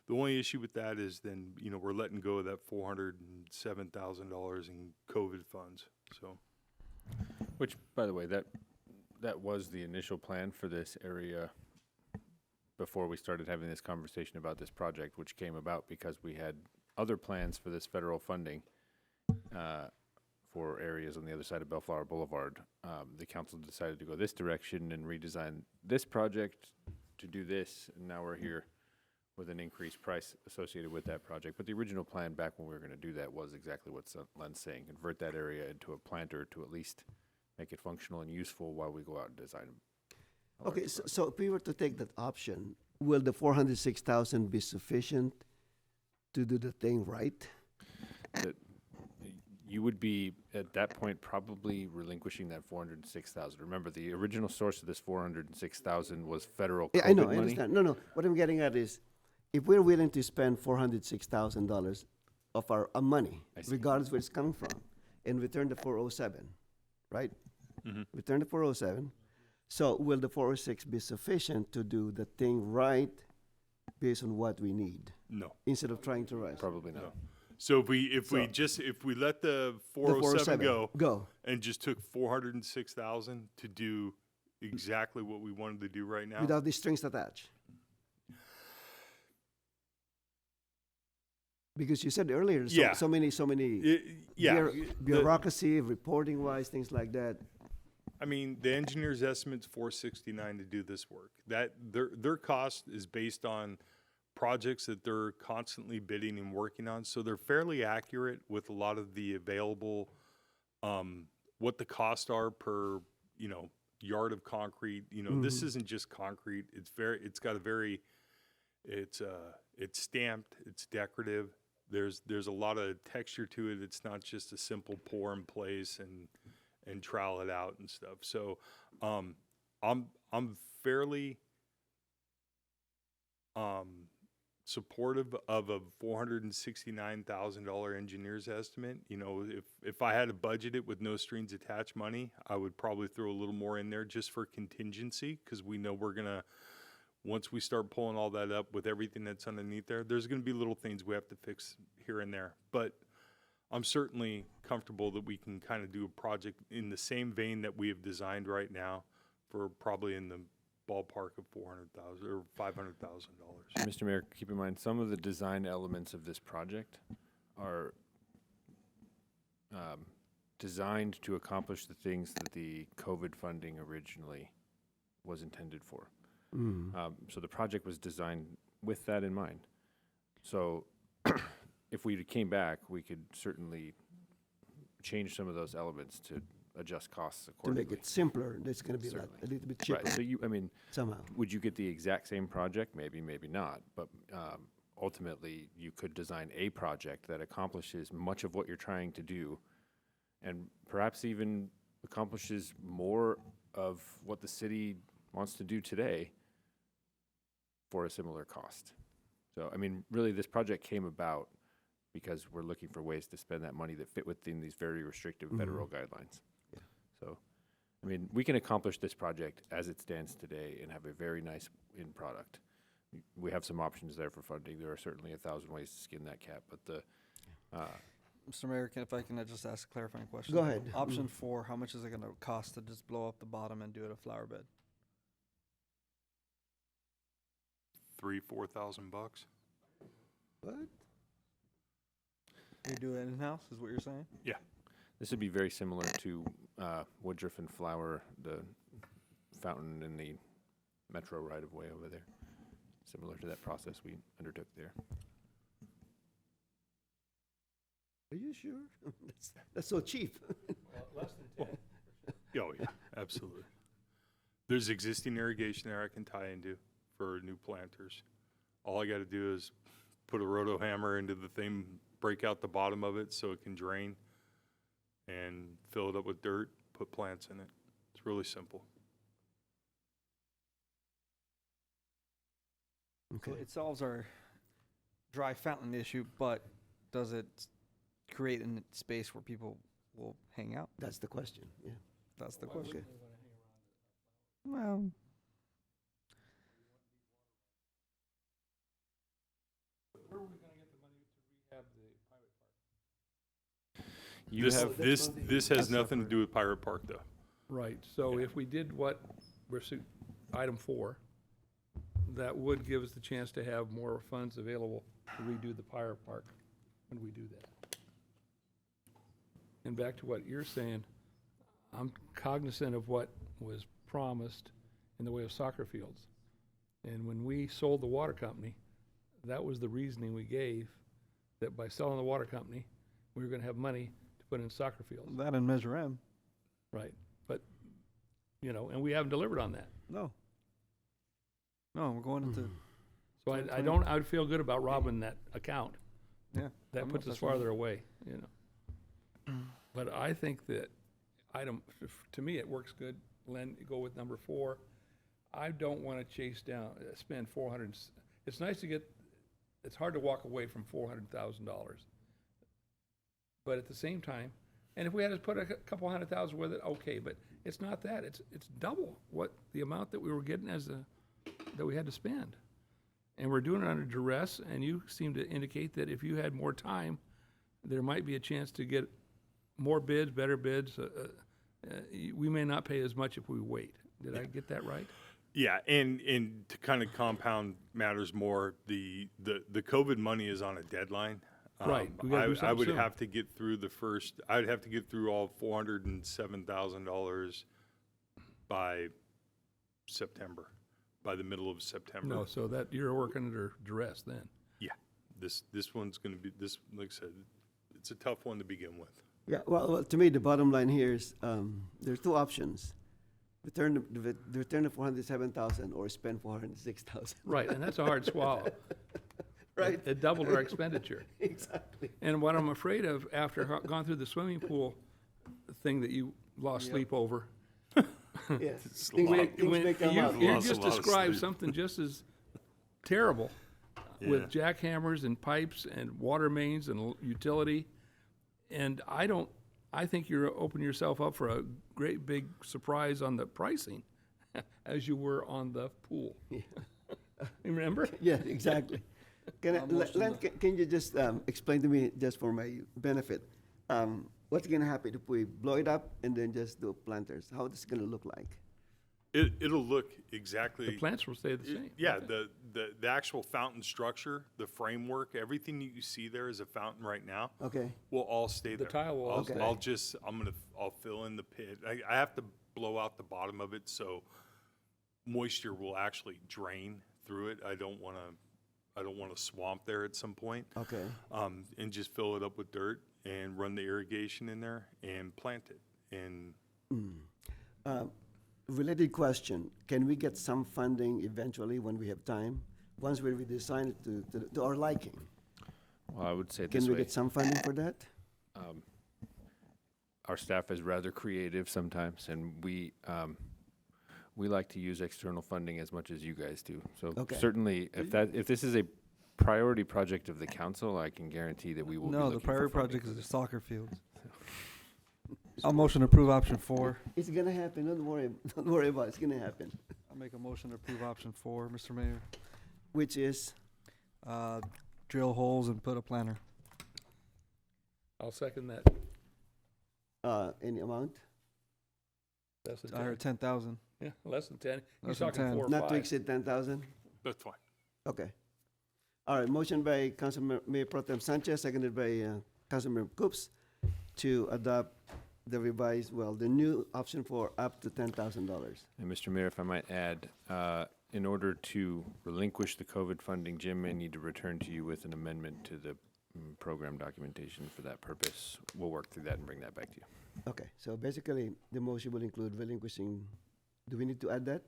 The only issue with that is then we're letting go of that $407,000 in COVID funds. So, Which, by the way, that was the initial plan for this area before we started having this conversation about this project, which came about because we had other plans for this federal funding for areas on the other side of Bellflower Boulevard. The council decided to go this direction and redesign this project to do this, and now we're here with an increased price associated with that project. But the original plan back when we were going to do that was exactly what Len's saying, convert that area into a planter to at least make it functional and useful while we go out and design them. Okay, so if we were to take that option, will the 406,000 be sufficient to do the thing right? You would be, at that point, probably relinquishing that 406,000. Remember, the original source of this 406,000 was federal COVID Yeah, I know, money. I understand. No. What I'm getting at is, if we're willing to spend $406,000 of our money, regardless where it's coming from, and return the 407, right? Return the 407. So will the 406 be sufficient to do the thing right based on what we need? No. Instead of trying to rush. Probably not. So if we let the 407 go and just took 406,000 to do exactly what we wanted to do right now, without the strings attached. Because you said earlier, so many bureaucracy, reporting wise, things like that. I mean, the engineer's estimate's 469 to do this work. That their cost is based on projects that they're constantly bidding and working on, so they're fairly accurate with a lot of the available, what the costs are per yard of concrete. This isn't just concrete. It's It's stamped, it's decorative. There's a lot of texture to it. It's not just a simple pour in place and trowel it out and stuff. So I'm fairly supportive of a $469,000 engineer's estimate. You know, if I had to budget it with no strings attached money, I would probably throw a little more in there just for contingency, because we know we're gonna, once we start pulling all that up with everything that's underneath there, there's gonna be little things we have to fix here and there. But I'm certainly comfortable that we can kind of do a project in the same vein that we have designed right now for probably in the ballpark of $400,000 or $500,000. Mr. Mayor, keep in mind, some of the design elements of this project are designed to accomplish the things that the COVID funding originally was intended for. So the project was designed with that in mind. So if we came back, we could certainly change some of those elements to adjust costs To accordingly. make it simpler, it's gonna be like a little bit cheaper. Right, so I mean, somehow. would you get the exact same project? Maybe, maybe not. But ultimately, you could design a project that accomplishes much of what you're trying to do, and perhaps even accomplishes more of what the city wants to do today for a similar cost. So, I mean, really, this project came about because we're looking for ways to spend that money that fit within these very restrictive federal guidelines. So, I mean, we can accomplish this project as it stands today and have a very nice end product. We have some options there for funding. There are certainly 1,000 ways to skin that cat, but the Mr. Mayor, if I can just ask a clarifying question. Go ahead. Option 4, how much is it gonna cost to just blow up the bottom and do it a flower bed? $3,000-4,000. What? You do it in-house, is what you're saying? Yeah. This would be very similar to Woodruff and Flower, the fountain in the metro right-of-way over there. Similar to that process we undertook there. Are you sure? That's so cheap. Less than 10. Oh, yeah, absolutely. There's existing irrigation there I can tie into for new planters. All I got to do is put a roto hammer into the thing, break out the bottom of it so it can drain, and fill it up with dirt, put plants in it. It's really simple. So it solves our dry fountain issue, but does it create a space where people will hang out? That's the question, yeah. That's the question. Okay. Well, Where are we gonna get the money to rehab the pirate park? This has nothing to do with Pirate Park, though. Right, so if we did what we're, item 4, that would give us the chance to have more funds available to redo the pirate park when we do that. And back to what you're saying, I'm cognizant of what was promised in the way of soccer fields. And when we sold the water company, that was the reasoning we gave, that by selling the water company, we were gonna have money to put in soccer fields. that and Measure M. Right, but, you know, and we haven't delivered on that. No. No, we're going into. So I would feel good about robbing that account. Yeah. That I'm puts not us messing with farther it. away, you know. But I think that to me, it works good. Len, go with number 4. I don't want to spend 400. It's nice to it's hard to walk away from $400,000. But at the same time, and if we had to put a couple $100,000 with it, okay, but it's not that. It's double what the amount that we were getting that we had to spend. And we're doing it under duress, and you seem to indicate that if you had more time, there might be a chance to get more bids, better bids. We may not pay as much if we wait. Did I get that right? Yeah, and to kind of compound matters more, the COVID money is on a deadline. Right. We gotta do I something would soon. have to get through I'd have to get through all $407,000 by September, by the middle of September. No, so that you're working under duress then. Yeah, this one's going to be, like I said, it's a tough one to begin with. Yeah, well, to me, the bottom line here is there's two options. Return the $407,000 or spend $406,000. Right, and that's a hard swallow. Right. It doubled our expenditure. Exactly. And what I'm afraid of, after gone through the swimming pool thing that you lost sleep over, Yes. when, Things may come you, up. you Lost a just lot of described sleep. something just as terrible Yeah. with jackhammers and pipes and water mains and utility. And I think you're opening yourself up for a great big surprise on the pricing as you were on the pool. Remember? Yeah, exactly. Can you just explain to me, just for my benefit, what's gonna happen if we blow it up and then just do planters? How this gonna look like? It'll look exactly. The plants will stay the same. Yeah, the actual fountain structure, the framework, everything that you see there is a fountain right now. Okay. Will all stay there. The tile will all stay. I'll fill in the pit. I have to blow out the bottom of it so moisture will actually drain through it. I don't want to swamp there at some point. Okay. And just fill it up with dirt and run the irrigation in there and plant it. And Related question, can we get some funding eventually when we have time? Once we redesign it to our liking? Well, I would say this Can we way. get some funding for that? Our staff is rather creative sometimes, and we like to use external funding as much as you guys do. So Okay. certainly, if this is a priority project of the council, I can guarantee that we will. be No, the looking for priority funding project for is the this. soccer fields. I'll motion to approve option 4. It's gonna happen, don't worry about it, it's gonna happen. I'll make a motion to approve option 4, Mr. Mayor. Which is, Drill holes and put a planter. I'll second that. any amount? Less than I heard 10. 10,000. Yeah, less than 10. You're Less than talking 10. 4 or Not to 5. exceed 10,000? that's fine. Okay. All right, motion by Councilmember Pro Tem Sanchez, seconded by Councilmember Coops to adopt the the new option for up to $10,000. And Mr. Mayor, if I might add, in order to relinquish the COVID funding, Jim may need to return to you with an amendment to the program documentation for that purpose. We'll work through that and bring that back to you. Okay, so basically, the motion will include relinquishing, do we need to add that?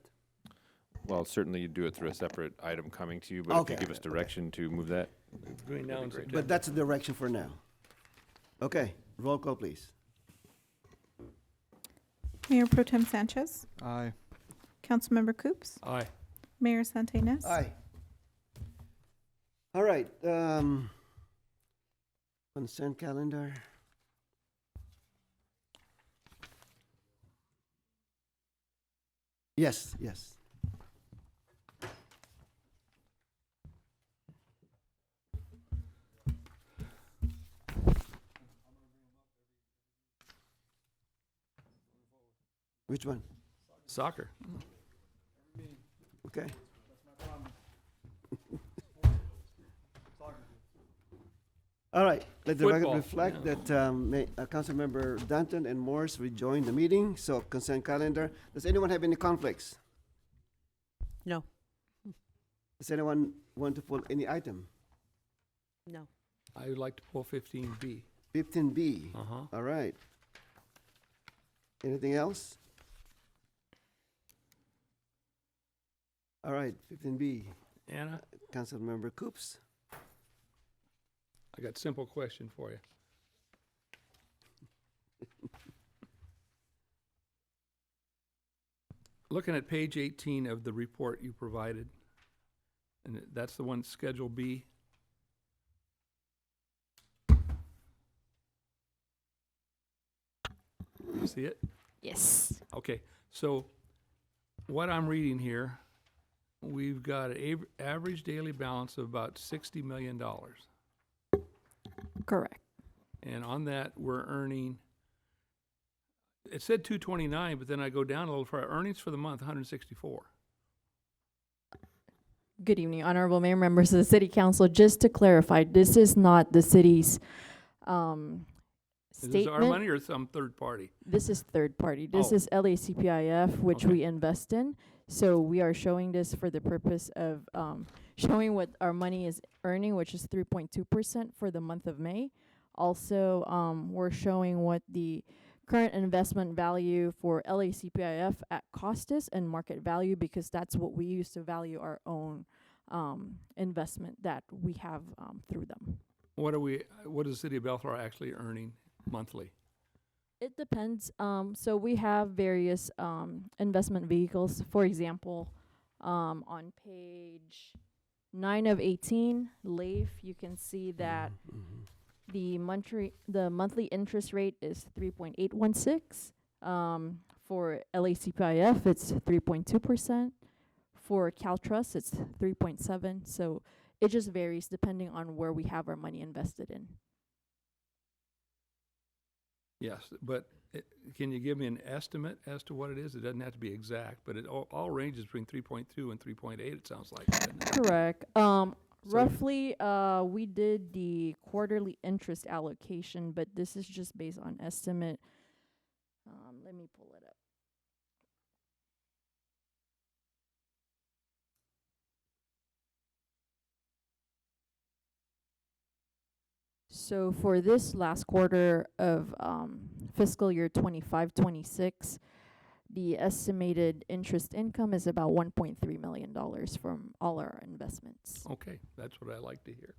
Well, certainly you do it through a separate item coming to you, but if Okay, you give us okay. direction to move that. Between now and September. But that's the direction for now. Okay, roll call, please. Mayor Pro Tem Sanchez, Aye. Councilmember Coops, Aye. Mayor Santa Ynez. Aye. All right, consent calendar. Yes, yes. Which one? Soccer. Okay. All right, let the record Football, reflect yeah. that Councilmember Danton and Morris rejoined the meeting, so consent calendar. Does anyone have any conflicts? No. Does anyone want to pull any item? No. I would like to pull 15B. 15B. Uh-huh. All right. Anything else? All right, 15B. Anna, Councilmember Coops. I got a simple question for you. Looking at page 18 of the report you provided, and that's the one, Schedule B. You see it? Yes. Okay, so what I'm reading here, we've got an average daily balance of about $60 million. Correct. And on that, we're earning, it said 229, but then I go down a little further. Earnings for the month, 164. Good evening, Honorable Mayor, members of the City Council. Just to clarify, this is not the city's Is statement. this our money or some third party? This is third party. This Oh. is LACPIF, which Okay. we invest in. So we are showing this for the purpose of showing what our money is earning, which is 3.2% for the month of May. Also, we're showing what the current investment value for LACPIF at cost is and market value, because that's what we use to value our own investment that we have through them. What is the city of Bellflower actually earning monthly? It depends. So we have various investment vehicles. For example, on page 9 of 18, LAIF, you can see that the monthly interest rate is 3.816. For LACPIF, it's 3.2%. For CalTrust, it's 3.7. So it just varies depending on where we have our money invested in. Yes, but can you give me an estimate as to what it is? It doesn't have to be exact, but it all ranges between 3.2 and 3.8, it sounds like. doesn't it? Correct. Roughly, we did the quarterly interest allocation, but this is just based on estimate. Let me pull it up. So for this last quarter of fiscal year 25-26, the estimated interest income is about $1.3 million from all our investments. Okay, that's what I like to hear.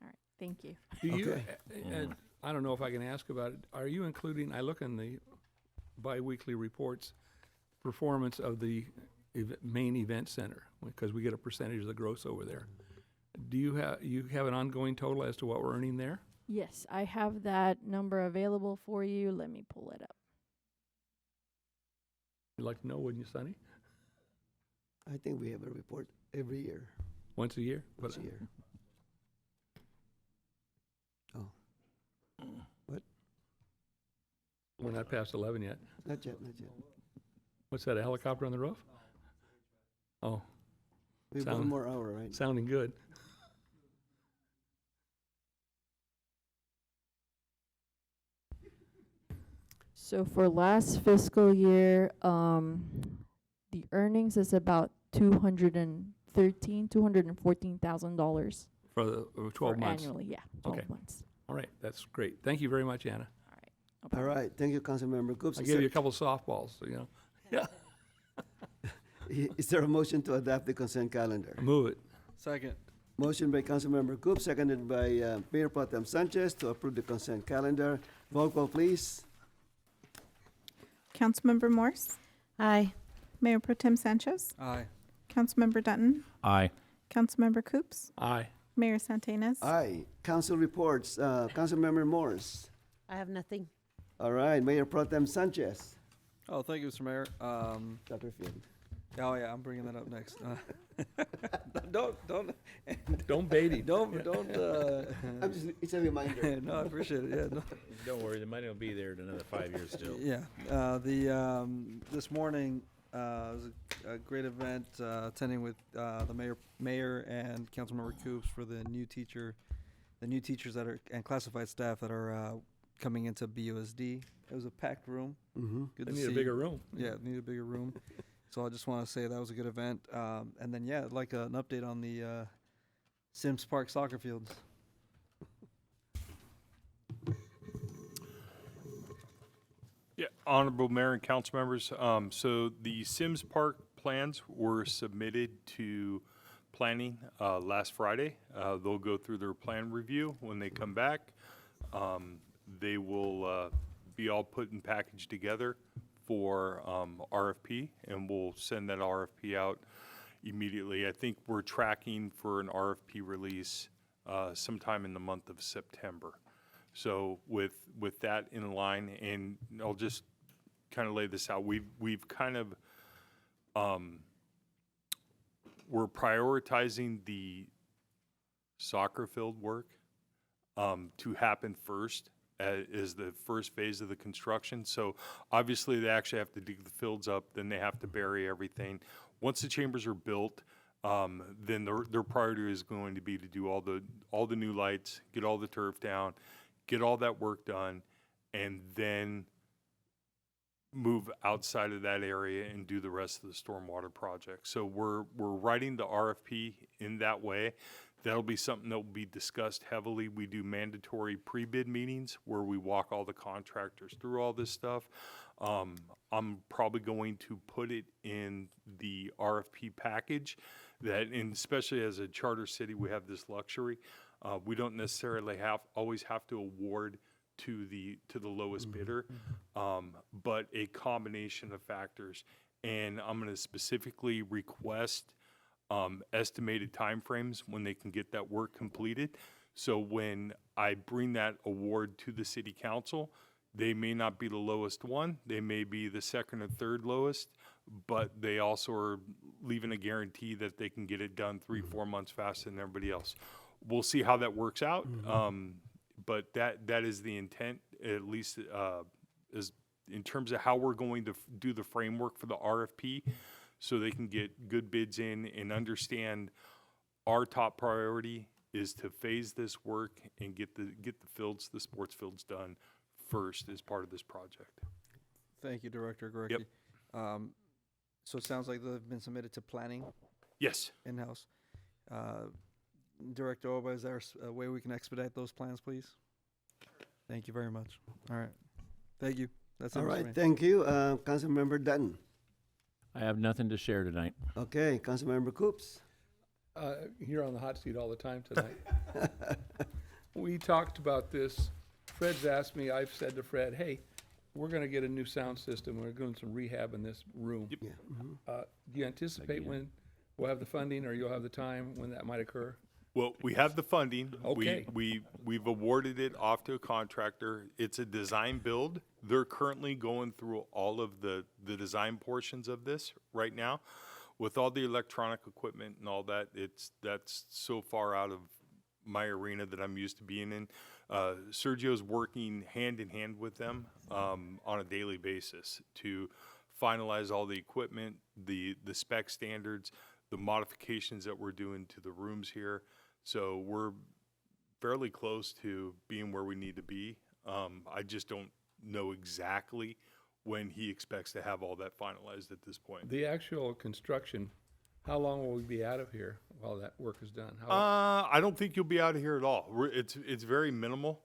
All right, thank you. Do you, Okay. and I don't know if I can ask about it, are you including, I look in the biweekly reports, performance of the main event center, because we get a percentage of the gross over there. Do you have an ongoing total as to what we're earning there? Yes, I have that number available for you. Let me pull it up. You'd like to know, wouldn't you, Sonny? I think we have a report every year. Once a year? Once a year. Oh. What? We're not past 11 yet. Not yet, not yet. What's that, a helicopter on the roof? Oh. We have one more hour, right? Sounding good. So for last fiscal year, the earnings is about $214,000 For the 12 months? annually, yeah, 12 Okay. months. All right, that's great. Thank you very much, Anna. All right, thank you, Councilmember Coops. I gave you a couple softballs, so, you know. Yeah. Is there a motion to adopt the consent calendar? Move it. Second. Motion by Councilmember Coops, seconded by Mayor Pro Tem Sanchez to approve the consent calendar. Roll call, please. Councilmember Morse, Aye. Mayor Pro Tem Sanchez, Aye. Councilmember Dutton, Aye. Councilmember Coops, Aye. Mayor Santinez. Aye. Council reports. Councilmember Morse. I have nothing. All right, Mayor Pro Tem Sanchez. Oh, thank you, Mr. Mayor. Satterfield. Oh yeah, I'm bringing that up next. Don't Don't bait him. don't. It's a reminder. No, I appreciate it. Yeah. No. Don't worry, the money will be there in another 5 years still. Yeah. This morning was a great event attending with the mayor and Councilmember Coops for the new teachers that are and classified staff that are coming into BUSD. It was a packed room. Mm-hmm. Good They to need a see. bigger room. Yeah, need a bigger room. So I just want to say that was a good event. And then yeah, I'd like an update on the Sims Park soccer fields. Yeah, Honorable Mayor and council members, so the Sims Park plans were submitted to planning last Friday. They'll go through their plan review. When they come back, they will be all put and packaged together for RFP, and we'll send that RFP out immediately. I think we're tracking for an RFP release sometime in the month of September. So with that in line, and I'll just kind of lay this out, we've kind of we're prioritizing the soccer field work to happen first as the first phase of the construction. So obviously they actually have to dig the fields up, then they have to bury everything. Once the chambers are built, then their priority is going to be to do all the new lights, get all the turf down, get all that work done, and then move outside of that area and do the rest of the stormwater project. So we're writing the RFP in that way. That'll be something that will be discussed heavily. We do mandatory pre-bid meetings where we walk all the contractors through all this stuff. I'm probably going to put it in the RFP package that, and especially as a charter city, we have this luxury. We don't necessarily always have to award to the lowest bidder, but a combination of factors. And I'm going to specifically request estimated timeframes when they can get that work completed. So when I bring that award to the city council, they may not be the lowest one, they may be the second or third lowest, but they also are leaving a guarantee that they can get it done 3-4 months faster than everybody else. We'll see how that works out, but that is the intent, at least is in terms of how we're going to do the framework for the RFP, so they can get good bids in and understand our top priority is to phase this work and get the sports fields done first as part of this project. Thank you, Director Gorecki. Yep. So it sounds like they've been submitted to planning Yes. in-house. Director Oba, is there a way we can expedite those plans, please? Thank you very much. All right. Thank you. That's it, All Mr. right, Mayor. thank you. Councilmember Dutton. I have nothing to share tonight. Okay, Councilmember Coops. You're on the hot seat all the time tonight. We talked about this. Fred's asked me, I've said to Fred, hey, we're going to get a new sound system. We're doing some rehab in this room. Yeah. Do you anticipate when we'll have the funding, or you'll have the time when that might occur? Well, we have the funding. Okay. We've awarded it off to a contractor. It's a design build. They're currently going through all of the design portions of this right now. With all the electronic equipment and all that, that's so far out of my arena that I'm used to being in. Sergio's working hand in hand with them on a daily basis to finalize all the equipment, the spec standards, the modifications that we're doing to the rooms here. So we're fairly close to being where we need to be. I just don't know exactly when he expects to have all that finalized at this point. The actual construction, how long will we be out of here while that work is done? How I don't think you'll be out of here at all. It's very minimal.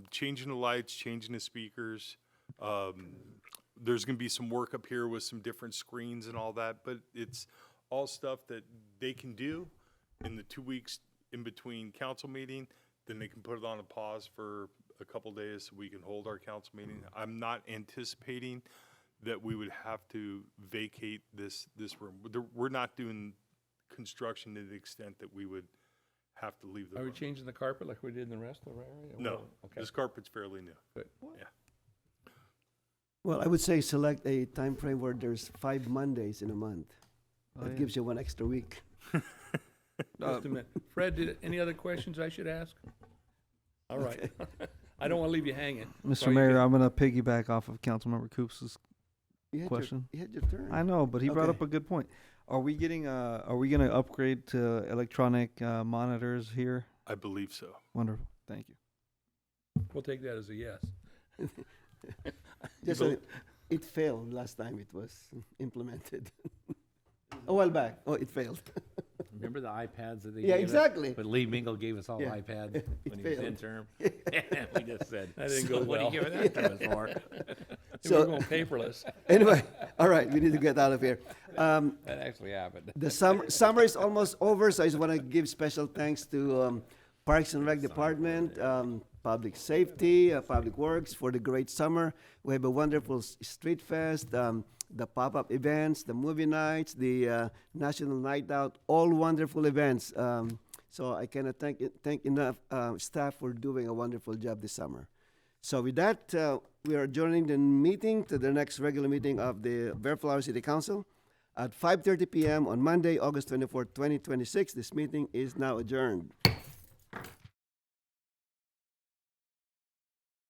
Changing the lights, changing the speakers. There's going to be some work up here with some different screens and all that, but it's all stuff that they can do in the 2 weeks in between council meeting. Then they can put it on a pause for a couple days so we can hold our council meeting. I'm not anticipating that we would have to vacate this room. We're not doing construction to the extent that we would have to leave the Are we room. changing the carpet like we did in the rest of the area? No, Okay. this carpet's fairly new. Good. Yeah. Well, I would say select a time frame where there's 5 Mondays in a month. Oh, That yeah. gives you 1 extra week. Just a minute. Fred, any other questions I should ask? All right. I don't want to leave you hanging. Mr. So you Mayor, can- I'm going to piggyback off of Councilmember Coops' You had question. You had your turn. I know, but he brought Okay. up a good point. Are we going to upgrade to electronic monitors here? I believe so. Wonderful. Thank you. We'll take that as a yes. Just so it failed last time it was implemented. A while back. Oh, it failed. Remember the iPads that they Yeah, gave us? exactly. But Lee Mingle gave us all Yeah. iPads It when he was failed. interim. And we just said, That didn't "So go what are well." you giving that to us for?" We're going paperless. Anyway, all right, we need to get out of here. That actually happened. The summer is almost over, so I just want to give special thanks to Parks and Rec Department, Public Safety, Public Works for the great summer. We have a wonderful street fest, the pop-up events, the movie nights, the National Night Out, all wonderful events. So I cannot thank enough staff for doing a wonderful job this summer. So with that, we are adjourning the meeting to the next regular meeting of the Bellflower City Council at 5:30 p.m. on Monday, August 24, 2026. This meeting is now adjourned.